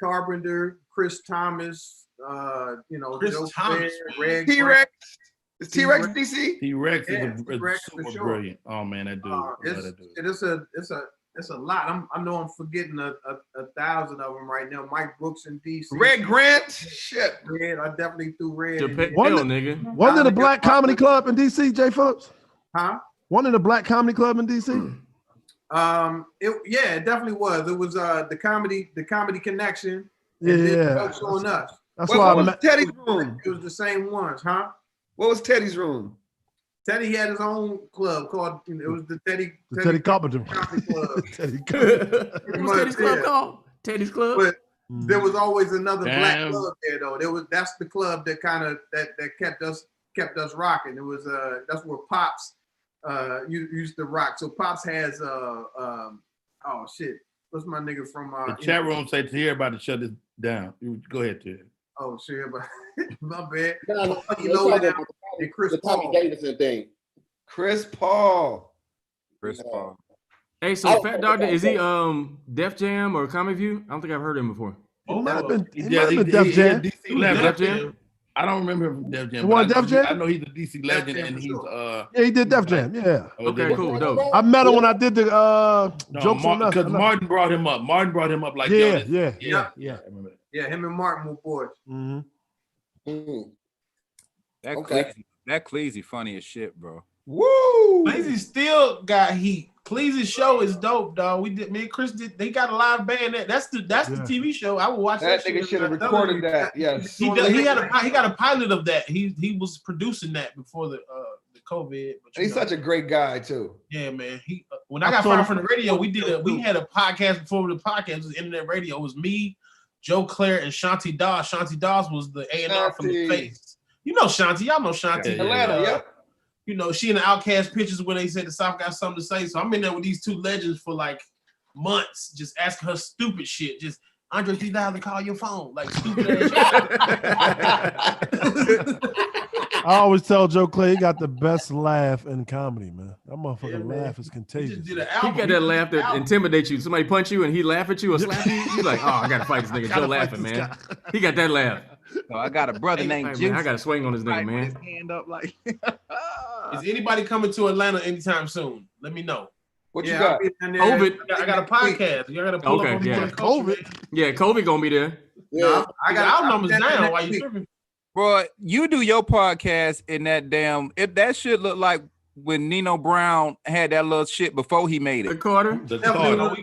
Carpenter, Chris Thomas, Chris Joe Thomas, Red T-Rex. Is T-Rex DC? T-Rex is T-Rex super for sure. brilliant. Oh man, that dude. It's a lot. I know I'm forgetting a 1,000 of them right now. Mike Brooks in DC. Red Grant. Shit. Red. I definitely threw Red. nigga. Wasn't it a black comedy club in DC, Jay Phillips? Huh? Wasn't it a black comedy club in DC? It definitely was. It was the comedy connection. Yeah. Jokes on us. That's what why was I met Teddy's room. It was the same ones, huh? What was Teddy's room? Teddy had his own club called. It was the Teddy Carpenter Comedy Club. Teddy What's Teddy's Club called? Teddy's Club. But there was always another black club there, though. That's the club that kind of that kept us rocking. It was that's where Pops used to rock. So Pops has oh shit. What's my nigga from the chat room say Tahir about to shut this down. Go ahead, Tahir. Oh shit, but my bad. No, Chris Paul. Paul. Davidson thing. Chris Paul. Hey, so Fat Doctor, is he Def Jam or Comic View? I don't think I've heard him before. He might have been Def Jam. DC legend. Def Jam? I don't remember him from Def Jam. You want Def Jam? I know he's a DC legend, and he's yeah, he did Def Jam. Yeah. Okay, cool, dope. I met him when I did the jokes on us. Because Martin brought him up. Martin brought him up like yeah. Yeah, him and Martin were boys. Mm-hmm. That Cleasy funny as shit, bro. Woo! Cleasy still got heat. Cleasy's show is dope, dog. Me and Chris did. They got a live band. That's the TV show. I would watch that. That nigga should have recorded that. Yes. He got a pilot of that. He was producing that before the COVID. But he's such a great guy too. Yeah, man. When I got fired from the radio, we had a podcast before the podcast. It was internet radio. It was me, Joe Claire, and Shanti Dawes. Shanti Dawes was the A&R from The Face. You know Shanti. Y'all know Shanti. Atlanta, yeah. You know, she in the Outcast pictures when they said the South got something to say. So I'm in there with these two legends for like months, just asking her stupid shit. Just, Andre 3000 call your phone. Like stupid ass. I always tell Joe Clay he got the best laugh in comedy, man. That motherfucking laugh is contagious. He got that laugh that intimidates you. Somebody punch you and he laugh at you or slap you. You like, oh, I gotta fight this nigga. Joe laughing, man. He got that laugh. So I got a brother named Juice. I got to swing on his name, man. His hand up like. Is anybody coming to Atlanta anytime soon? Let me know. What you got? COVID. I got a podcast. You gotta pull up on COVID. Yeah, COVID gonna be there. Yeah, I got our numbers down while you tripping. Bro, you do your podcast in that damn. If that shit look like when Nino Brown had that little shit before he made it. The Carter.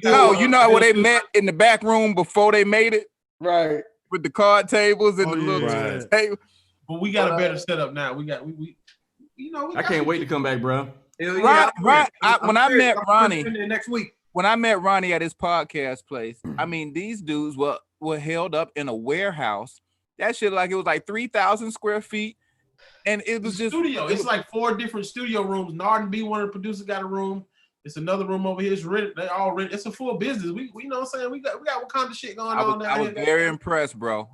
No, you know where they met in the back room before they made it, right? With the card tables and the little table. But we got a better setup now. We I can't wait to come back, bro. When I met Ronnie next week, when I met Ronnie at his podcast place, I mean, these dudes were held up in a warehouse. That shit like it was like 3,000 square feet, and it was just studio. It's like 4 different studio rooms. Narden B, one of the producers, got a room. It's another room over here. It's rented. They all rented. It's a full business. We you know what I'm saying? We got what kind of shit going on down I was here. very impressed, bro.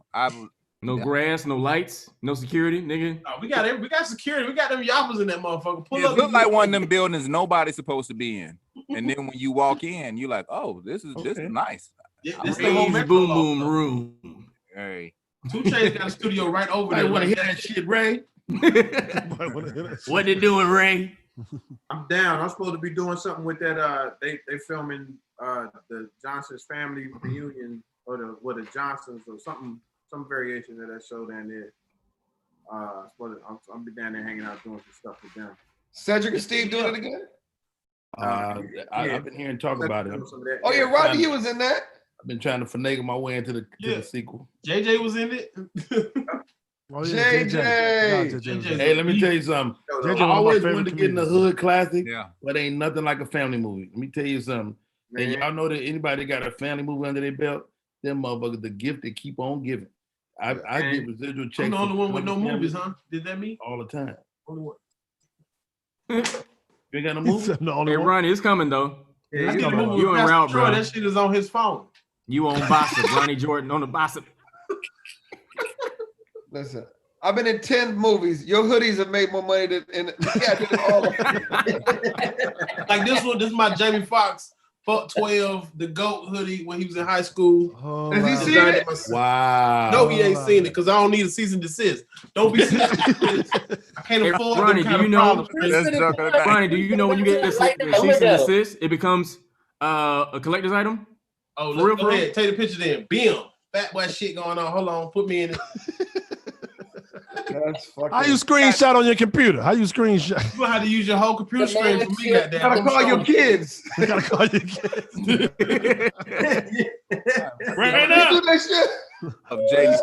No grass, no lights, no security, nigga. No, we got security. We got them yappers in that motherfucker. It looked like one of them buildings nobody's supposed to be in. And then when you walk in, you're like, oh, this is nice. Yeah, this the whole boom boom room. Hey. 2 Chainz got a studio right over there. Want to hear that shit, Ray? What they doing, Ray? I'm down. I'm supposed to be doing something with that. They filming the Johnson's family reunion or the Johnsons or something, some variation of that show down there. I'll be down there hanging out doing some stuff with them. Cedric and Steve doing it again? I've been hearing talk about it. Oh yeah, Rodney, he was in that. I've been trying to finagle my way into the sequel. JJ was in it. JJ. Hey, let me tell you something. I always wanted to get in the hood classic, but ain't nothing like a family movie. Let me tell you something. And y'all know that anybody that got a family movie under their belt, them motherfuckers, the gift they keep on giving. I get residual checks. I'm the only one with no movies, huh? Did that mean? All the time. Only one. You ain't got no movie? Hey, Ronnie, it's coming though. Yeah, you en route, bro. That shit is on his phone. You on Bossip, Ronnie Jordan on the Bossip. Listen, I've been in 10 movies. Your hoodies have made more money than all of them. Like this one, this is my Jamie Foxx Fuck 12, the GOAT hoodie when he was in high school. Has he seen it? Wow. No, he ain't seen it because I don't need a cease and desist. Don't be cease and desist. I can't afford Ronnie, them kind do you of know? problems. Ronnie, do you know when you get this cease and desist, it becomes a collector's item? Oh, real, go ahead. Take the picture then. Bam. Fat boy shit going on. Hold on. Put me in it. That's fucking. How you screenshot on your computer? How you screenshot? You know how to use your whole computer screen for me, goddamn. You gotta call your kids. You gotta call your kids. Right now. Do that shit. You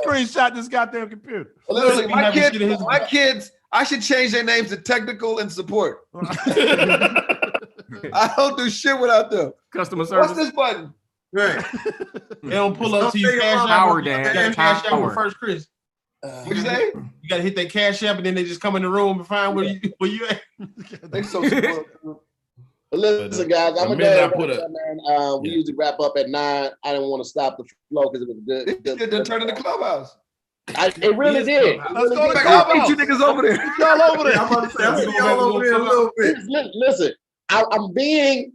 screenshot this goddamn computer. Listen, my kids, I should change their names to technical and support. I don't do shit without them. Customer service. What's this button? Right. They don't pull up to your cash app. Cash app with First Chris. What you say? You gotta hit that cash app and then they just come in the room and find where you at. They so But listen, guys, I'm gonna go. We usually wrap up at 9. I didn't want to stop the flow because it was good. It didn't turn into Clubhouse. It really did. Let's go to the Clubhouse. You niggas over there. Y'all over there. I'm about to say, I'm gonna be all over there a little bit. Listen, I'm being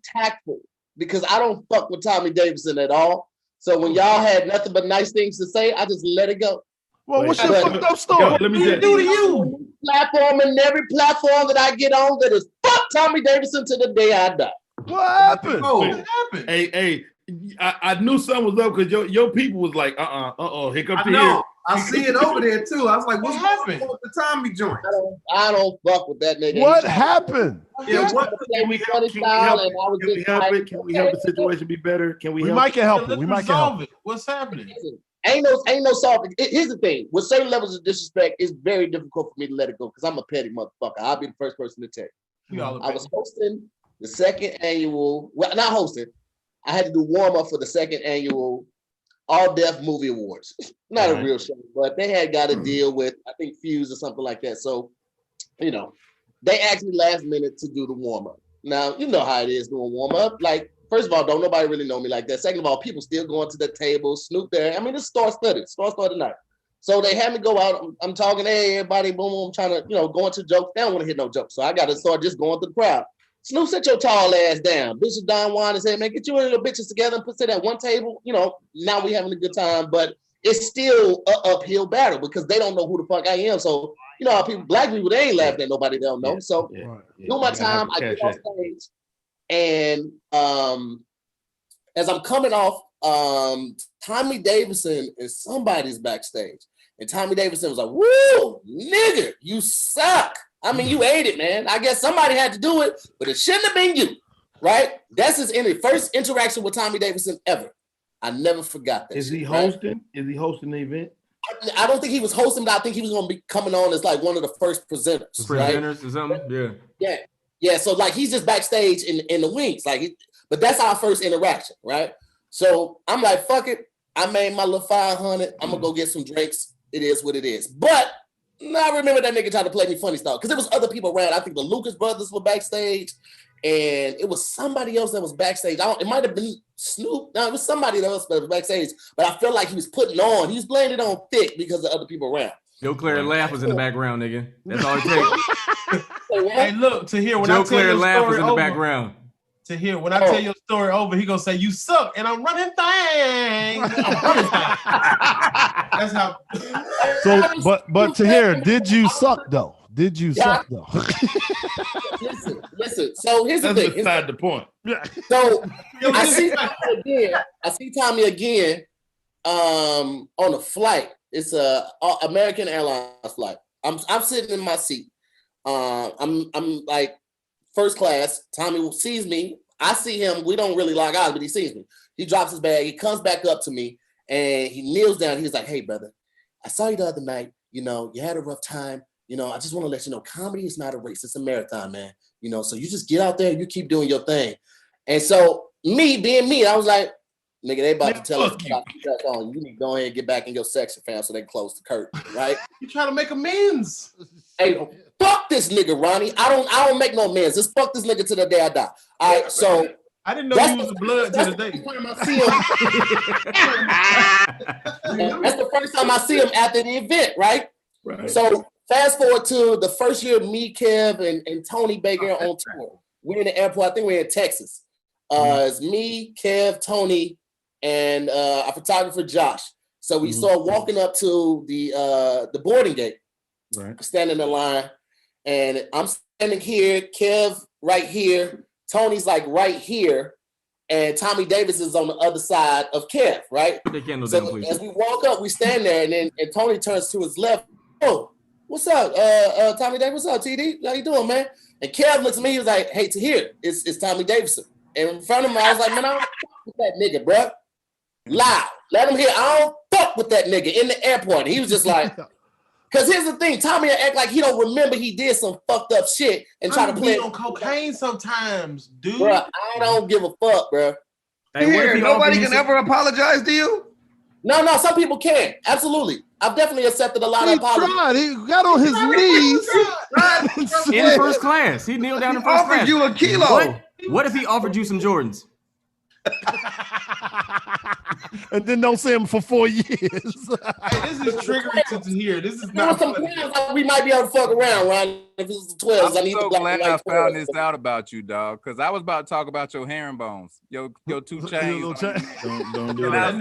tactful because I don't fuck with Tommy Davidson at all. So when y'all had nothing but nice things to say, I just let it go. Well, what's your fucked up story? Let me What do to you? Platform and every platform that I get on that is fuck Tommy Davidson to the day I die. What happened? What happened? Hey, I knew something was up because your people was like, here come here. I see it over there too. I was like, what's happening with the Tommy joint? I don't fuck with that nigga. What happened? Yeah, Can we help the situation be better? Can we help? might can help it. We might can help it. What's happening? Ain't no solving. Here's the thing. With certain levels of disrespect, it's very difficult for me to let it go because I'm a petty motherfucker. I'll be the first person to tell you. I was hosting the second annual, well, not hosting. I had to do warm up for the second annual All Deaf Movie Awards. Not a real show, but they had got a deal with, I think, Fuse or something like that. So, they asked me last minute to do the warm up. Now, you know how it is doing warm up. Like, first of all, don't nobody really know me like that. Second of all, people still going to the table, Snoop there. I mean, it's star-studded night. So they had me go out. I'm talking, hey, everybody, boom, boom, I'm trying to, go into jokes. They don't want to hit no jokes. So I got to start just going through the crowd. Snoop, sit your tall ass down. Bishop Don Juan and said, man, get you and little bitches together and sit at one table. Now we having a good time, but it's still an uphill battle because they don't know who the fuck I am. So, how black people, they ain't laughing at nobody they don't know. So do my time, I get off stage. And as I'm coming off, Tommy Davidson and somebody's backstage. And Tommy Davidson was like, woo, nigga, you suck. I mean, you ate it, man. I guess somebody had to do it, but it shouldn't have been you, right? That's his first interaction with Tommy Davidson ever. I never forgot that. Is he hosting? Right? Is he hosting the event? I don't think he was hosting, but I think he was going to be coming on as like one of the first presenters. Presenters or something? Yeah. Yeah. So like he's just backstage in the wings, but that's our first interaction, right? So I'm like, fuck it. I made my little 500. I'm gonna go get some drinks. It is what it is. But I remember that nigga tried to play me funny style because there was other people around. I think the Lucas brothers were backstage, and it was somebody else that was backstage. It might have been Snoop. No, it was somebody else that was backstage. But I felt like he was putting on. He was playing it on thick because of other people around. Joe Claire laugh was in the background, nigga. That's all it takes. Hey, look, Tahir, when Joe I tell Claire your laugh story was in the over, background. Tahir, when I tell your story over, he gonna say you suck, and I'm running things. That's how. So, but Tahir, did you suck though? Did you suck though? Listen. So here's the thing. That's beside the point. So I see Tommy again on a flight. It's a American Airlines flight. I'm sitting in my seat. I'm like first class. Tommy sees me. I see him. We don't really lock eyes, but he sees me. He drops his bag. He comes back up to me and he kneels down. He's like, "Hey, brother, I saw you the other night. You had a rough time. I just want to let you know, comedy is not a race. It's a marathon, man. So you just get out there and you keep doing your thing." And so me being me, I was like, nigga, they about to tell us about you need to go ahead and get back in your section, fam, so they can close the curtain, right? You trying to make amends. Hey, fuck this nigga, Ronnie. I don't make no amends. Just fuck this nigga to the day I die. All right, so I didn't know you was a blood to the day. That's the first time I see him after the event, right? So fast forward to the first year, me, Kev, and Tony Baker on tour. We're in the airport. I think we're in Texas. It's me, Kev, Tony, and our photographer Josh. So we start walking up to the boarding gate. Right. Standing in line, and I'm standing here. Kev right here. Tony's like right here, and Tommy Davis is on the other side of Kev. Right. So as we walk up, we stand there, and Tony turns to his left. Oh, what's up, Tommy Davis? What's up, TD? How you doing, man? And Kev looks at me. He was like, "Hey, Tahir, it's Tommy Davidson." And in front of him, I was like, "Man, I don't fuck with that nigga, bro. Loud, let him hear. I don't fuck with that nigga in the airport." And he was just like. Because here's the thing, Tommy will act like he don't remember he did some fucked up shit and try to play on cocaine sometimes, dude. Bro, I don't give a fuck, bro. Hey, nobody can ever apologize to you? No, some people can. Absolutely. I've definitely accepted a lot of apologies. He got on his knees. In first class. He kneeled down in first class. Offered you a kilo. What if he offered you some Jordans? And then don't see him for 4 years. Hey, this is triggering to hear. This is not we might be able to fuck around, Ron. If it's the 12s, I'm so glad I found this out about you, dog. Because I was about to talk about your herringbones, your 2 chains. Don't do that.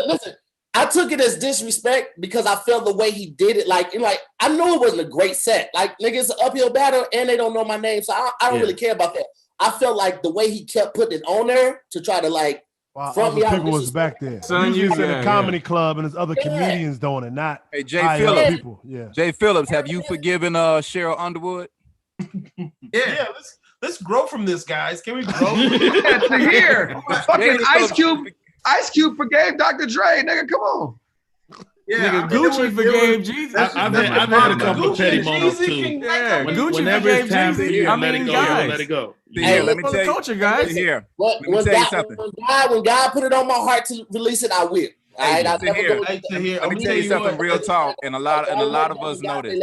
Listen, I took it as disrespect because I felt the way he did it. Like I knew it wasn't a great set. Like, nigga, it's an uphill battle and they don't know my name, so I don't really care about that. I felt like the way he kept putting it on there to try to front me out. People was back there. Son, he was in a comedy club and there's other comedians doing it, not Jay Phillips. People. Yeah. Jay Phillips, have you forgiven Cheryl Underwood? Yeah, let's grow from this, guys. Can we grow? Here, fucking Ice Cube forgave Dr. Dre, nigga. Come on. Yeah, nigga, Gucci forgave Jesus. I've had a couple of petty moments too. Yeah, Gucci whenever it's time for you, let it go. Let it go. Hey, let me tell you, culture, guys. Here, when God put it on my heart to release it, I will. Let me tell you something real talk, and a lot of us know this.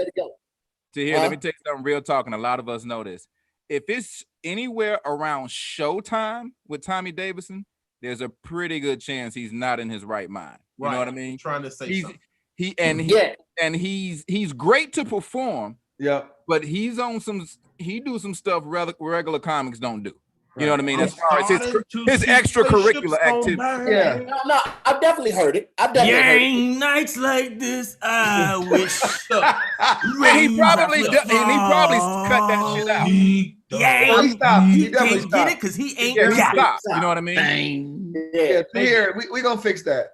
Let me tell you something real talk, and a lot of us know this. if it's anywhere around showtime with Tommy Davidson, there's a pretty good chance he's not in his right mind. You know what I mean? Trying to say something. He's great to perform. Yeah. But he do some stuff regular comics don't do. You know what I mean? As far as his extracurricular activity. Yeah. No, I've definitely heard it. Yang nights like this, I wish. And he probably cut that shit out. He definitely stopped. Get it because he ain't got it. You know what I mean? Yeah. Here, we gonna fix that.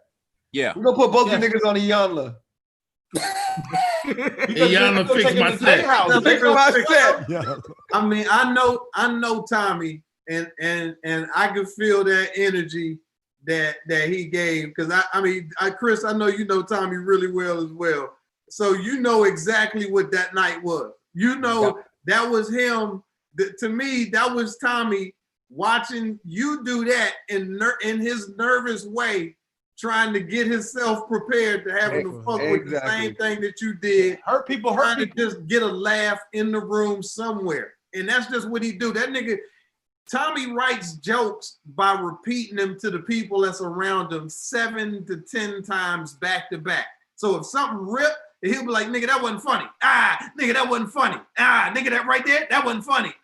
Yeah. We're gonna put both the niggas on Iyanla. Iyanla fix my set. Fix my set. I mean, I know Tommy, and I can feel that energy that he gave, because I mean, Chris, I know you know Tommy really well as well, so you know exactly what that night was. You know that was him. To me, that was Tommy watching you do that in his nervous way, trying to get himself prepared to having to fuck with the same thing that you did. Hurt people. To just get a laugh in the room somewhere. And that's just what he do. That nigga, Tommy writes jokes by repeating them to the people that's around him 7 to 10 times back to back. So if something ripped, he'll be like, nigga, that wasn't funny. Nigga, that wasn't funny. Nigga, that right there, that wasn't funny.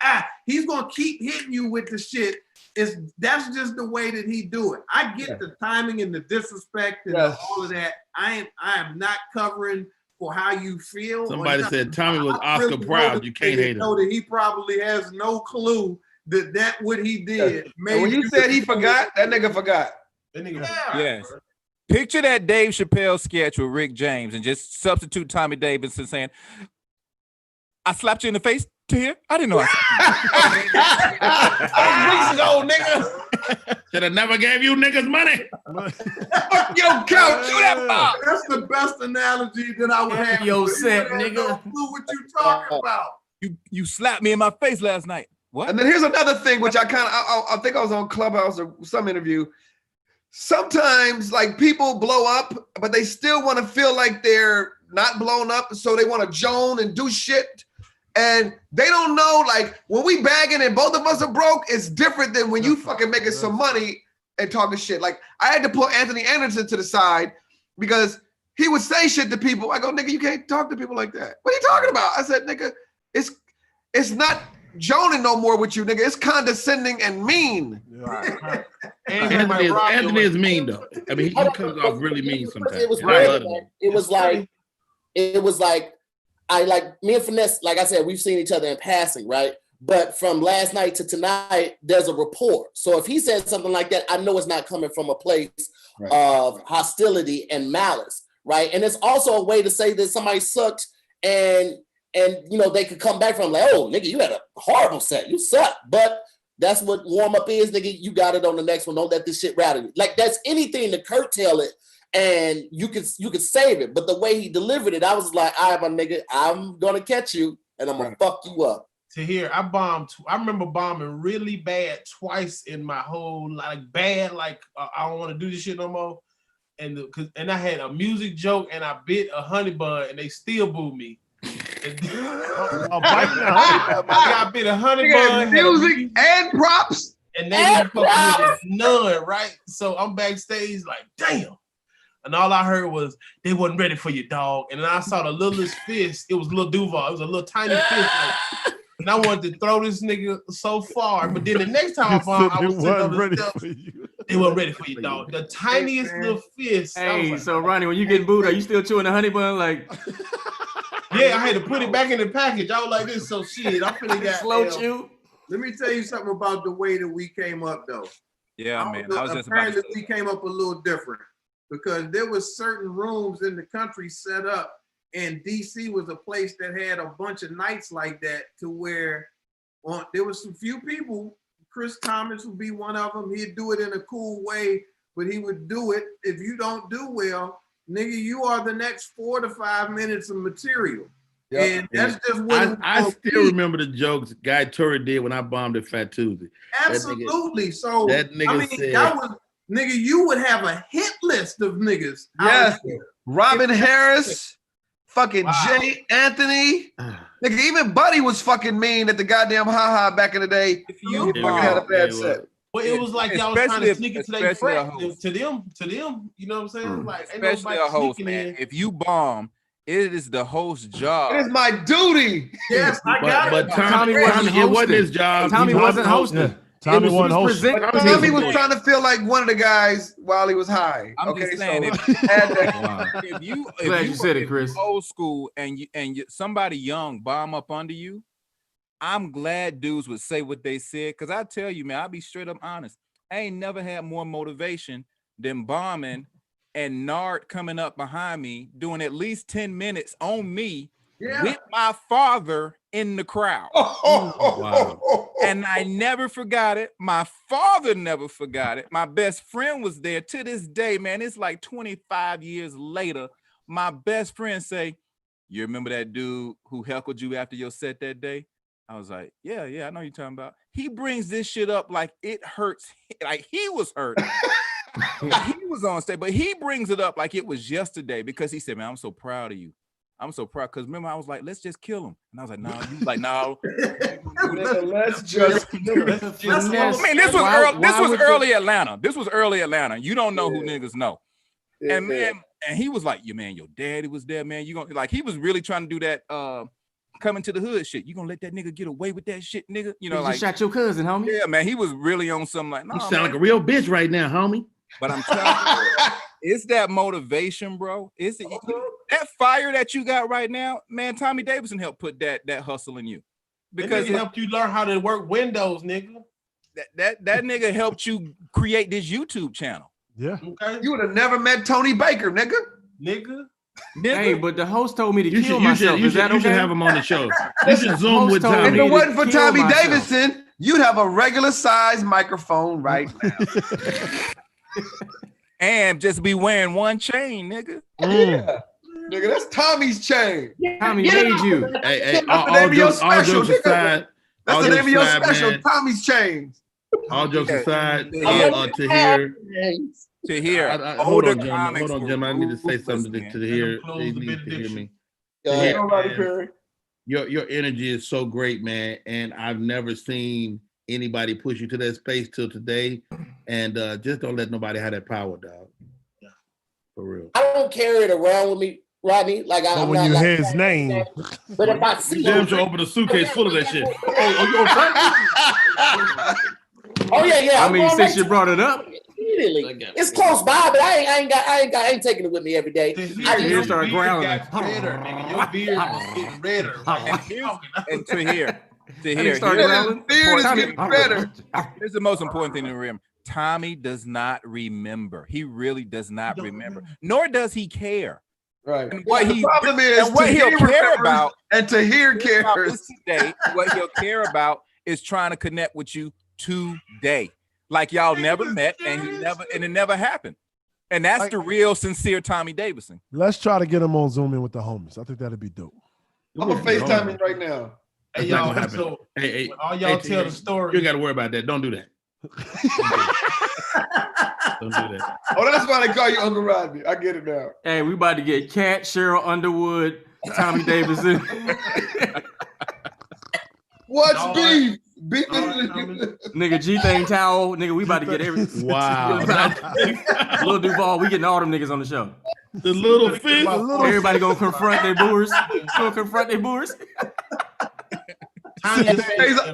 He's gonna keep hitting you with the shit. That's just the way that he do it. I get the timing and the disrespect and all of that. I am not covering for how you feel. Somebody said Tommy was Oscar proud. You can't hate him. Know that he probably has no clue that what he did. And when you said he forgot, that nigga forgot. Yes. Picture that Dave Chappelle sketch with Rick James and just substitute Tommy Davidson saying, I slapped you in the face, Tahir. I didn't know Weeks ago, nigga. Should have never gave you niggas money. Fuck your couch, do that bar. That's the best analogy that I would have. Yo, set, nigga. No clue what you talking about. You slapped me in my face last night. What? And then here's another thing, which I think I was on Clubhouse or some interview. Sometimes like people blow up, but they still want to feel like they're not blown up, so they want to joan and do shit. And they don't know, like, when we bagging and both of us are broke, it's different than when you fucking making some money and talking shit. Like, I had to put Anthony Anderson to the side because he would say shit to people. I go, nigga, you can't talk to people like that. What are you talking about? I said, nigga, it's not joning no more with you, nigga. It's condescending and mean. Right. Anthony is mean, though. I mean, he comes off really mean sometimes. It was like, me and Finesse, like I said, we've seen each other in passing, right? But from last night to tonight, there's a rapport. So if he says something like that, I know it's not coming from a place of hostility and malice, right? And it's also a way to say that somebody sucked and you know, they could come back from like, oh, nigga, you had a horrible set. You suck. But that's what warm-up is, nigga. You got it on the next one. Don't let this shit rattle you. Like, that's anything to curtail it. And you could save it, but the way he delivered it, I was like, all right, my nigga, I'm gonna catch you and I'm gonna fuck you up. Tahir, I remember bombing really bad twice in my whole life, bad, like I don't want to do this shit no more. And I had a music joke and I bit a honey bun and they still booed me. I bit a honey bun, music and props, and they didn't fuck with none, right? So I'm backstage like, damn. And all I heard was, they wasn't ready for you, dog. And then I saw the littlest fist. It was Lil Duval. It was a little tiny fist. Like, and I wanted to throw this nigga so far. But then the next time I found I was sitting on the steps. They weren't ready for you, dog. The tiniest little fist. Hey, like, so Ronnie, when you get booed, are you still chewing the honey bun? Like, yeah, I had to put it back in the package. I was like this, so shit. I'm finna get slow chew. Let me tell you something about the way that we came up, though. Yeah, man. I was just about to we came up a little different. Because there was certain rooms in the country set up, and DC was a place that had a bunch of nights like that, to where there was some few people. Chris Thomas would be one of them. He'd do it in a cool way, but he would do it. If you don't do well, nigga, you are the next 4 to 5 minutes of material. Yep. And that's just what I still remember the jokes Guy Torrey did when I bombed at Fat Tuesday. Absolutely. So that nigga said, that was. Nigga, you would have a hit list of niggas. Yes. Robin Harris, fucking Jay Anthony. Nigga, even Buddy was fucking mean at the goddamn Ha back in the day. If you had a bad set. Well, it was like y'all was trying to sneak it to their friends, to them, you know what I'm saying? Like, ain't especially a host, man. If you bomb, it is the host's job. It is my duty. Yes, I got it. But Tommy it wasn't his job. Tommy wasn't hosting. Tommy wasn't hosting. Tommy was trying to feel like one of the guys while he was high. I'm just saying, if you said it, Chris. Old school and somebody young bomb up under you, I'm glad dudes would say what they said, because I tell you, man, I'll be straight up honest. I ain't never had more motivation than bombing and Nard coming up behind me doing at least 10 minutes on me with my father in the crowd. Wow. And I never forgot it. My father never forgot it. My best friend was there to this day, man. It's like 25 years later. My best friend say, "You remember that dude who heckled you after your set that day?" I was like, yeah, I know you're talking about. He brings this shit up like it hurts, like he was hurt. He was on stage, but he brings it up like it was yesterday because he said, "Man, I'm so proud of you. I'm so proud." Because remember, I was like, "Let's just kill him," and I was like, "No." He was like, "No, let's just." I mean, this was early Atlanta. This was early Atlanta. You don't know who niggas know. And man, and he was like, "Yeah, man, your daddy was there, man. You gonna like?" He was really trying to do that. Coming to the hood shit. You gonna let that nigga get away with that shit, nigga? You know, you like shot your cousin, homie. Yeah, man. He was really on something like, no, you sound like a real bitch right now, homie. But I'm telling you, it's that motivation, bro. It's that fire that you got right now, man. Tommy Davidson helped put that hustle in you because he helped you learn how to work Windows, nigga. That nigga helped you create this YouTube channel. Yeah. Okay. You would have never met Tony Baker, nigga. Hey, but the host told me to kill myself. You should have him on the show. You should Zoom with Tommy. If it wasn't for Tommy Davidson, you'd have a regular size microphone right now. And just be wearing one chain, nigga. Yeah. Nigga, that's Tommy's chain. Tommy made you. Hey, all jokes aside. That's the name of your special, Tommy's chains. All jokes aside, to hear. Hold on, Jim. I need to say something to hear. They need to hear me. Your energy is so great, man, and I've never seen anybody push you to that space till today. And just don't let nobody have that power, dog. Yeah. For real. I don't carry it around with me, Rodney. Like I'm when not you like hear his name. But if I see damn sure open a suitcase full of that shit. Oh yeah. I mean, since you brought it up. It's close by, but I ain't taking it with me every day. I just start growling. Your beard is getting redder. And to hear. Here's the most important thing to remember. Tommy does not remember. He really does not remember. Nor does he care. Right. And what the problem is what he'll care about, and Tahir cares today. What he'll care about is trying to connect with you today. Like y'all never met, and it never happened. And that's the real, sincere Tommy Davidson. Let's try to get him on Zoom in with the homies. I think that'd be dope. I'm gonna FaceTime him right now. Hey, y'all, so all y'all tell the story. You got to worry about that. Don't do that. Don't do that. Oh, that's why they call you Uncle Rodney. I get it now. Hey, we about to get Cat, Cheryl Underwood, Tommy Davidson. What's beef? Beef nigga, G-Thing Towel. Nigga, we about to get everything. Wow. Lil Duval, we getting all them niggas on the show. The little fish. Everybody gonna confront their boors.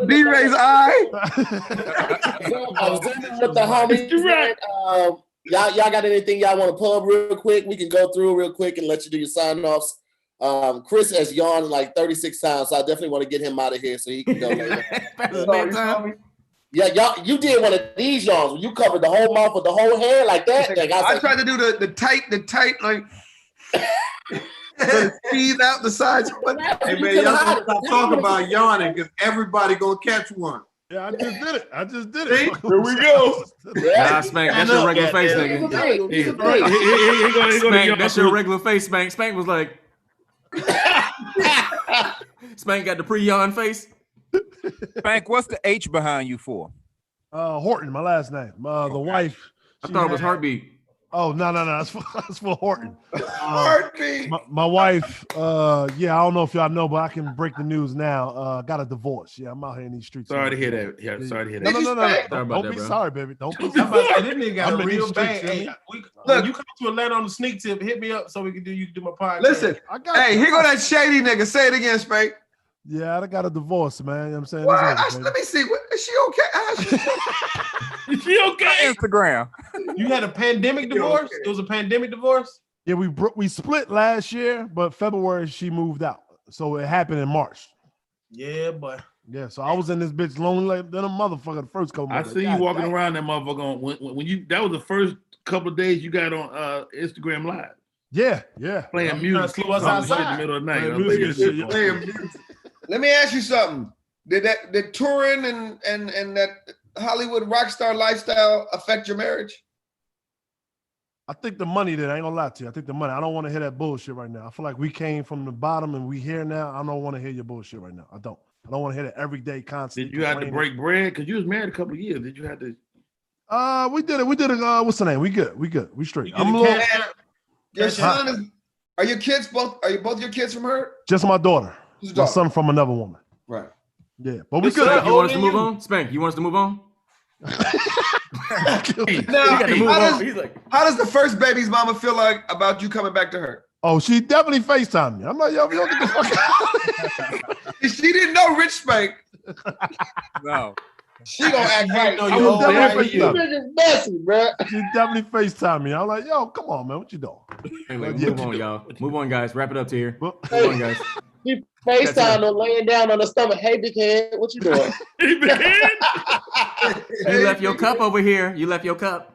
D-Ray's eye. I'm zooming with the homies. Right. Y'all got anything y'all want to pull up real quick? We can go through real quick and let you do your sign-offs. Chris has yawned like 36 times, so I definitely want to get him out of here so he can go later. Yeah, y'all, you did one of these yawns when you covered the whole mouth with the whole hair like that. Like I tried to do the tight, like squeeze out the sides. Hey man, y'all stop talking about yawning because everybody gonna catch one. Yeah, I just did it. See? Here we go. Nah, Spank, that's your regular face, nigga. Spank, that's your regular face, Spank. Spank was like, Spank got the pre-yawn face. Spank, what's the H behind you for? Horton, my last name. The wife. I thought it was Heartbeat. Oh no, that's for Horton. Heartbeat. My wife, yeah, I don't know if y'all know, but I can break the news now. Got a divorce. Yeah, I'm out here in these streets. Sorry to hear that. Yeah, sorry to hear that. No. Don't be sorry, baby. Don't be sorry. This nigga got a real bad. Hey, look, you come to Atlanta on the sneak tip, hit me up so you can do my podcast. Listen, hey, here go that shady nigga. Say it again, Spank. Yeah, I got a divorce, man. You know what I'm saying? What? Let me see. Is she okay? Is she okay? Instagram. You had a pandemic divorce? It was a pandemic divorce? Yeah, we split last year, but February she moved out. So it happened in March. Yeah, but yeah, so I was in this bitch lonely than a motherfucker the first couple months. I see you walking around that motherfucker when you that was the first couple of days you got on Instagram Live. Yeah. Playing music in the middle of the night. Let me ask you something. Did touring and that Hollywood rock star lifestyle affect your marriage? I think the money did. I ain't gonna lie to you. I think the money. I don't want to hear that bullshit right now. I feel like we came from the bottom and we here now. I don't want to hear your bullshit right now. I don't want to hear that every day constantly. Did you have to break bread? Because you was married a couple of years. Did you have to? We did it. What's the name? We good. We straight. Your son is. Are your kids both? Are you both your kids from her? Just my daughter. My son from another woman. Right. Yeah, but we good. Spank, you want us to move on? Spank, you want us to move on? How does the first baby's mama feel like about you coming back to her? Oh, she definitely FaceTimed me. I'm like, yo, we don't get the fuck out. She didn't know Rich Spank. No. She gonna act right. She definitely FaceTimed me. I'm like, yo, come on, man. What you doing? Anyway, move on, y'all. Move on, guys. Wrap it up to here. Move on, guys. He FaceTime her laying down on the stomach. Hey, big head, what you doing? Hey, big head. You left your cup over here. You left your cup.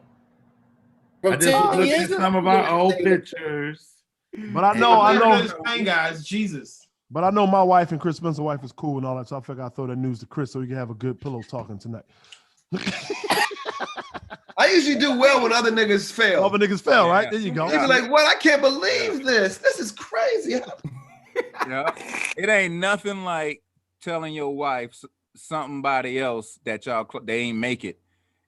I just looked at some of our old pictures. But I know. Hey, guys, Jesus. But I know my wife and Chris Spencer's wife is cool and all that, so I figured I'd throw that news to Chris so we can have a good pillow talking tonight. I usually do well when other niggas fail. Other niggas fail, right? There you go. You be like, what? I can't believe this. This is crazy. Yeah, it ain't nothing like telling your wife somebody else that they ain't make it,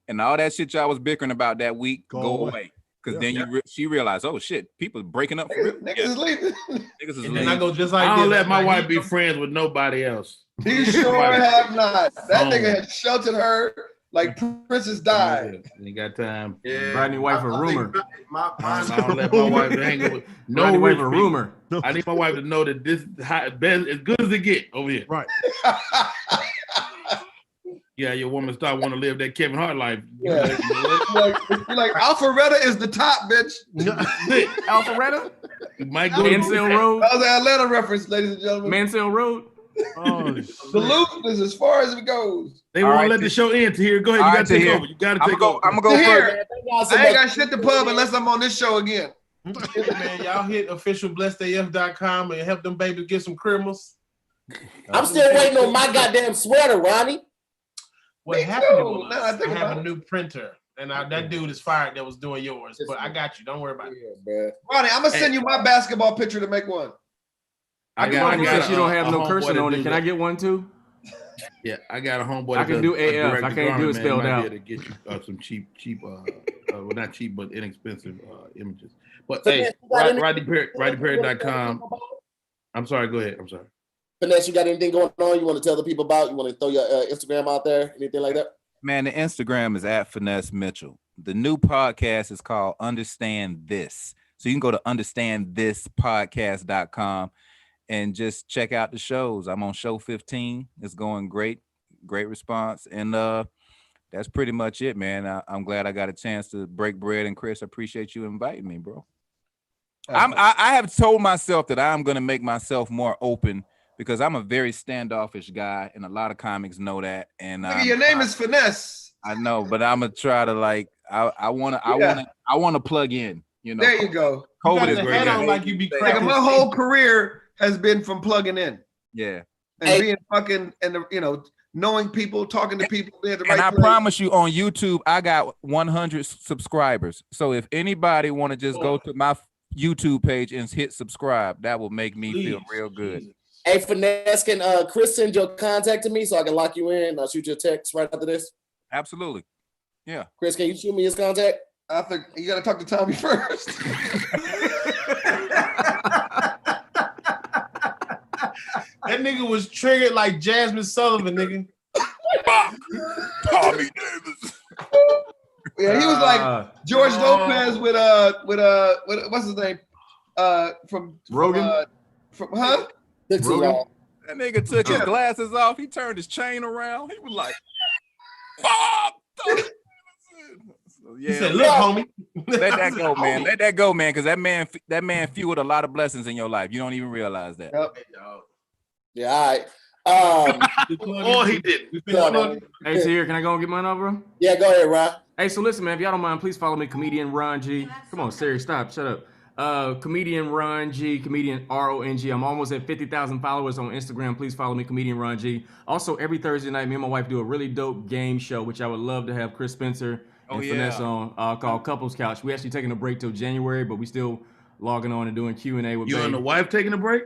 and all that shit y'all was bickering about that week go away. Because then she realized, oh shit, people breaking up. Niggas is leaving. Niggas is and leaving. then I go just like I this. don't let my wife be friends with nobody else. You sure have not. That nigga had sheltered her like Princess died. Ain't got time. Yeah. Rodney wife a rumor. I don't let my wife hang with no Rodney wife rich a people. rumor. I need my wife to know that this is as good as it get over here. Right. Yeah, your woman start want to live that Kevin Hart life. Yeah. like Alpharetta is the top, bitch. Alpharetta? Might go Mansell Road. That was an Atlanta reference, ladies and gentlemen. Mansell Road. Oh, the loop is as far as it goes. They won't let the show end. Tahir, go ahead. You got to take over. You got to take over. I'm gonna go Tahir, I ain't got shit to pub unless I'm on this show again. Man, y'all hit officialblessedaf.com and help them babies get some criminals. I'm still waiting on my goddamn sweater, Ronnie. What happened was I have a new printer, and that dude is fired that was doing yours. But I got you. Don't worry about it. Ronnie, I'm gonna send you my basketball picture to make one. I got you don't have no cursing on it. Can I get one too? Yeah, I got a homeboy. I can do AF. I can't do it spelled out. To get you some cheap, well, not cheap, but inexpensive images. But So hey, RodneyPerry.com. I'm sorry. Go ahead. I'm sorry. Finesse, you got anything going on you want to tell the people about? You want to throw your Instagram out there? Anything like that? Man, the Instagram is at Finesse Mitchell. The new podcast is called Understand This. So you can go to understandthispodcast.com and just check out the shows. I'm on show 15. It's going great. Great response. And that's pretty much it, man. I'm glad I got a chance to break bread. And Chris, I appreciate you inviting me, bro. I have told myself that I'm going to make myself more open because I'm a very standoffish guy, and a lot of comics know that. And your name is Finesse. I know, but I'm gonna try to I want to plug in. You know, there you go. COVID is great. Like you be like my whole career has been from plugging in. Yeah, and being fucking and knowing people, talking to people. And I promise you, on YouTube, I got 100 subscribers. So if anybody want to just go to my YouTube page and hit subscribe, that will make me feel real good. Hey, Finesse, can Chris send your contact to me so I can lock you in? I'll shoot you a text right after this. Absolutely. Yeah. Chris, can you shoot me his contact? I think you got to talk to Tommy first. That nigga was triggered like Jasmine Sullivan, nigga. Tommy Davis. Yeah, he was like George Lopez with what's his name? From Rogan. Huh? Rogan. That nigga took his glasses off. He turned his chain around. He was like, Bob. He said, "Look, homie, let that go, man. Let that go, man. Because that man fueled a lot of blessings in your life. You don't even realize that." Yep. Yeah, all right. Oh, he did. Hey, Tahir, can I go and get mine over? Yeah, go ahead, Ron. Hey, so listen, man, if y'all don't mind, please follow me, comedian Ron G. Come on, Siri, stop, shut up. Comedian Ron G, comedian RONG. I'm almost at 50,000 followers on Instagram. Please follow me, comedian Ron G. Also, every Thursday night, me and my wife do a really dope game show, which I would love to have Chris Spencer and Finesse on, called Couples Couch. We actually taking a break till January, but we still logging on and doing Q&A with you and the wife taking a break?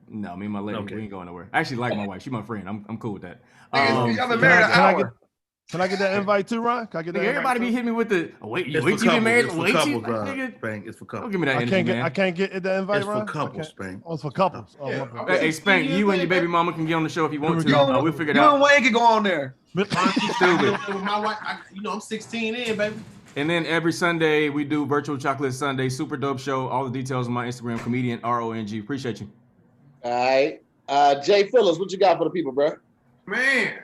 No, me and my lady, we ain't going nowhere. I actually like my wife. She's my friend. I'm cool with that. Y'all been married an hour. Can I get that invite too, Ron? Can I get that? Everybody be hitting me with the wait. You It's get married? for Wait, couples, nigga. Spank. It's for couples. Don't give me that energy, man. I can't get the invite, It's for Ron? couples, Spank. Oh, it's for couples. Oh, Yeah. my bad. Hey, Spank, you and your baby mama can get on the show if you want to. We'll figure it You out. and Wayne can go on there. Stupid. With my wife, I'm 16 in, baby. And then every Sunday we do Virtual Chocolate Sunday, super dope show. All the details on my Instagram, comedian RONG. Appreciate you. All right. Jay Phillips, what you got for the people, bro? Man,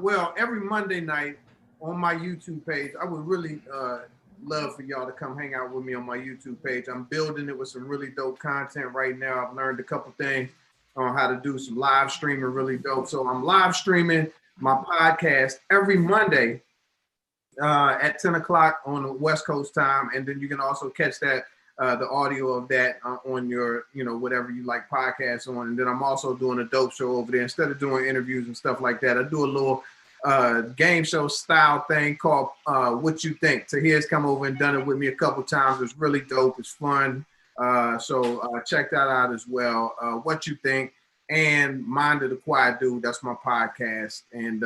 well, every Monday night on my YouTube page, I would really love for y'all to come hang out with me on my YouTube page. I'm building it with some really dope content right now. I've learned a couple things on how to do some live streaming really dope. So I'm live streaming my podcast every Monday at 10 o'clock on the West Coast time. And then you can also catch that the audio of that on your, whatever you like podcasts on. And then I'm also doing a dope show over there. Instead of doing interviews and stuff like that, I do a little game show style thing called What You Think. Tahir's come over and done it with me a couple times. It's really dope. It's fun. So check that out as well. What You Think and Mind of the Quiet Dude. That's my podcast. And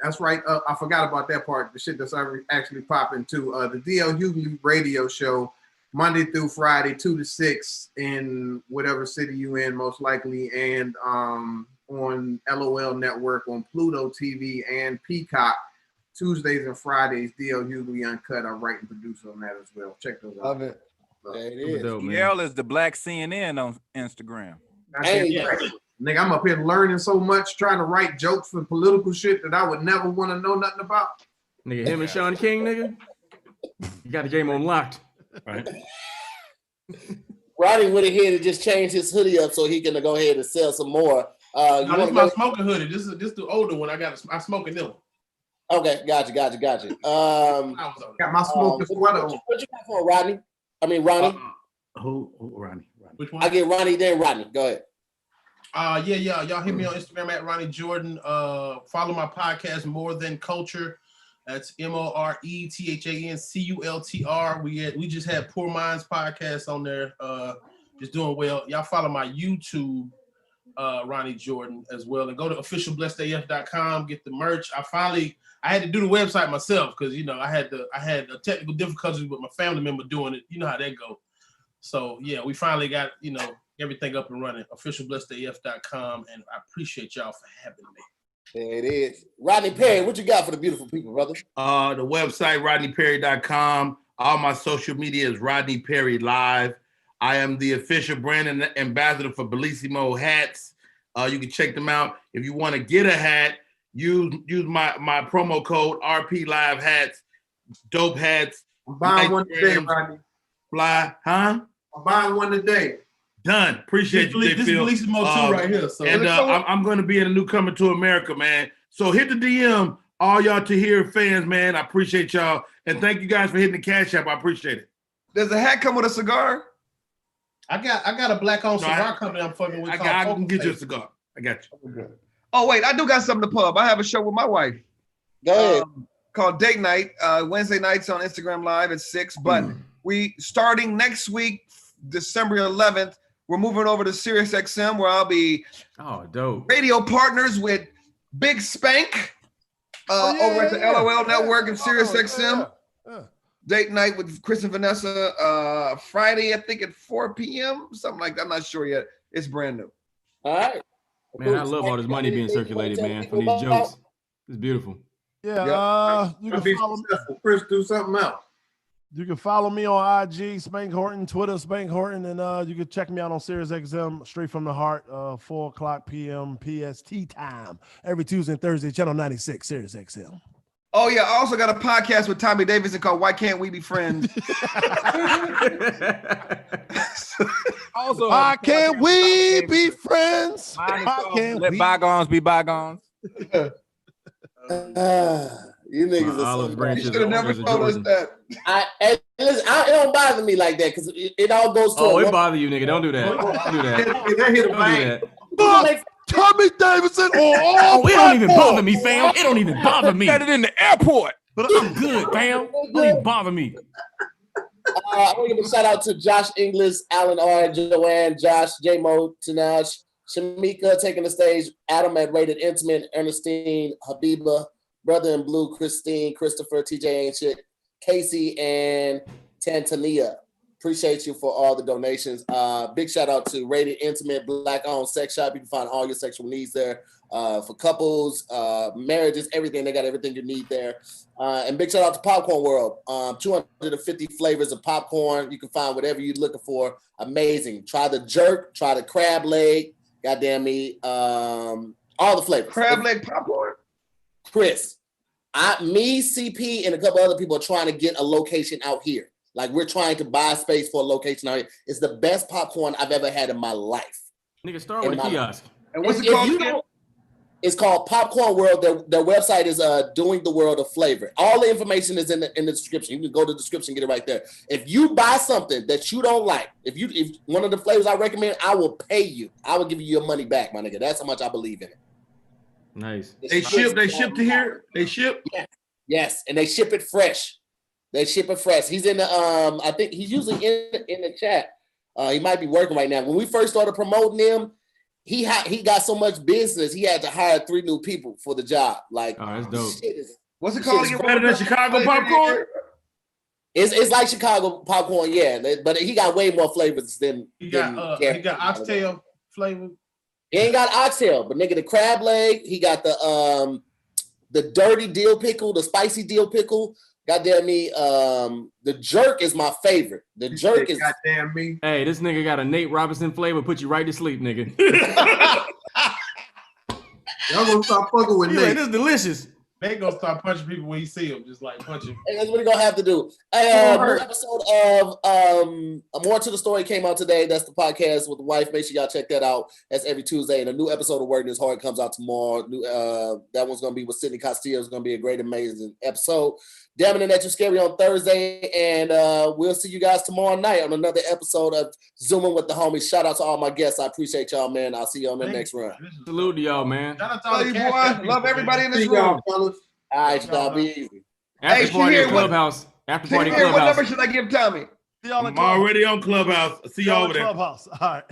that's right. I forgot about that part. The shit that's actually popping too. The DL Hughley radio show, Monday through Friday, 2 to 6 in whatever city you in, most likely, and on LOL Network, on Pluto TV and Peacock, Tuesdays and Fridays. DL Hughley Uncut. I write and produce on that as well. Check those out. Love it. There it is. DL is the Black CNN on Instagram. Nigga, I'm up here learning so much, trying to write jokes for political shit that I would never want to know nothing about. Nigga, him and Sean King, nigga. You got the game on locked. Right. Rodney went ahead and just changed his hoodie up so he can go ahead and sell some more. No, this is my smoking hoodie. This is the older one. I smoke a new one. Okay, gotcha. Got my smoking sweater on. What you got for Rodney? I mean, Ronnie. Who Ronnie? Which one? I get Ronnie, then Rodney. Go ahead. Yeah. Y'all hit me on Instagram at Ronnie Jordan. Follow my podcast, More Than Culture. That's MORETHANCULTR. We just had Poor Minds podcast on there. Just doing well. Y'all follow my YouTube, Ronnie Jordan, as well, and go to officialblessedaf.com. Get the merch. I had to do the website myself because I had technical difficulties with my family member doing it. You know how that go. So yeah, we finally got everything up and running. Officialblessedaf.com, and I appreciate y'all for having me. There it is. Rodney Perry, what you got for the beautiful people, brother? The website, rodneyperry.com. All my social media is Rodney Perry Live. I am the official brand ambassador for Bellissimo hats. You can check them out. If you want to get a hat, use my promo code RP Live Hats. Dope hats. I'm buying one today, Rodney. Fly, huh? I'm buying one today. Done. Appreciate you, This is Bellissimo too right here. So. And I'm going to be in a new Coming to America, man. So hit the DM, all y'all Tahir fans, man. I appreciate y'all. And thank you guys for hitting the Cash App. I appreciate it. Does the hat come with a cigar? I got a black-owned cigar company I'm fucking with. I can get you a cigar. I got you. Oh, wait. I do got something to pub. I have a show with my wife. Go ahead. Called Date Night. Wednesday nights on Instagram Live at 6. But we, starting next week, December 11th, we're moving over to SiriusXM, where I'll be dope radio partners with Big Spank over at the LOL Network and SiriusXM. date night with Chris and Vanessa. Friday, I think at 4 p.m. Something like that. I'm not sure yet. It's brand new. All right. Man, I love all this money being circulated, man, from these jokes. It's beautiful. Yeah, you can follow me. Chris, do something else. You can follow me on IG, Spank Horton, Twitter, Spank Horton, and you can check me out on Sirius XM, Straight from the Heart, 4 o'clock p.m. PST time, every Tuesday and Thursday, channel 96, Sirius XM. Oh, yeah, I also got a podcast with Tommy Davidson called Why Can't We Be Friends? Also, why can't we be friends? Let bygones be bygones. You niggas are so You should have never told us that. Listen, it don't bother me like that because it all goes to. Oh, it bother you, nigga. Don't do that. Don't do that. That hit a bang. Fuck Tommy Davidson or all Oh, it don't even bother me, fam. It don't even bother me. Got it in the airport. But I'm good, fam. Don't even bother me. I want to give a shout out to Josh Inglis, Alan R, Joanne, Josh, J-Mo, Tanash, Shamika taking the stage, Adam at Rated Intimate, Ernestine, Habiba, Brother in Blue, Christine, Christopher, TJ Ain't Shit, Casey, and Tantania. Appreciate you for all the donations. Big shout out to Rated Intimate, Black-owned sex shop. You can find all your sexual needs there for couples, marriages, everything. They got everything you need there. And big shout out to Popcorn World. 250 flavors of popcorn. You can find whatever you're looking for. Amazing. Try the jerk. Try the crab leg. Goddamn me. All the flavors. Crab leg popcorn? Chris, me, CP, and a couple other people are trying to get a location out here. Like we're trying to buy space for a location out here. It's the best popcorn I've ever had in my life. Nigga, start with a kiosk. And what's it called? It's called Popcorn World. Their website is Doing the World of Flavor. All the information is in the description. You can go to the description, get it right there. If you buy something that you don't like, if one of the flavors I recommend, I will pay you. I will give you your money back, my nigga. That's how much I believe in it. Nice. They ship to here? They ship? Yes, and they ship it fresh. He's in the I think he's usually in the chat. He might be working right now. When we first started promoting him, he got so much business, he had to hire 3 new people for the job. Like, oh, that's dope. What's it called again? Better than Chicago popcorn? It's like Chicago popcorn, yeah. But he got way more flavors than he got oxtail flavor. He ain't got oxtail, but nigga, the crab leg. He got the dirty dill pickle, the spicy dill pickle. Goddamn me, the jerk is my favorite. The jerk is goddamn me. Hey, this nigga got a Nate Robinson flavor, put you right to sleep, nigga. Y'all gonna start fucking with Nate. Like, this is delicious. Nate gonna start punching people when he see them, just like punching. Hey, that's what he gonna have to do. New episode of More to the Story came out today. That's the podcast with the wife. Make sure y'all check that out. That's every Tuesday. And a new episode of Working Is Hard comes out tomorrow. That one's gonna be with Sidney Castillo. It's gonna be a great, amazing episode. Damn it, and that you scary on Thursday, and we'll see you guys tomorrow night on another episode of Zooming with the Homies. Shout out to all my guests. I appreciate y'all, man. I'll see you on the next run. Salute to y'all, man. Shout out to all Love the you, boy. Love everybody in this room. All right, y'all be easy. After party at Clubhouse. After party What number Clubhouse. should I give Tommy? I'm already on Clubhouse. See y'all over there. Clubhouse. All right.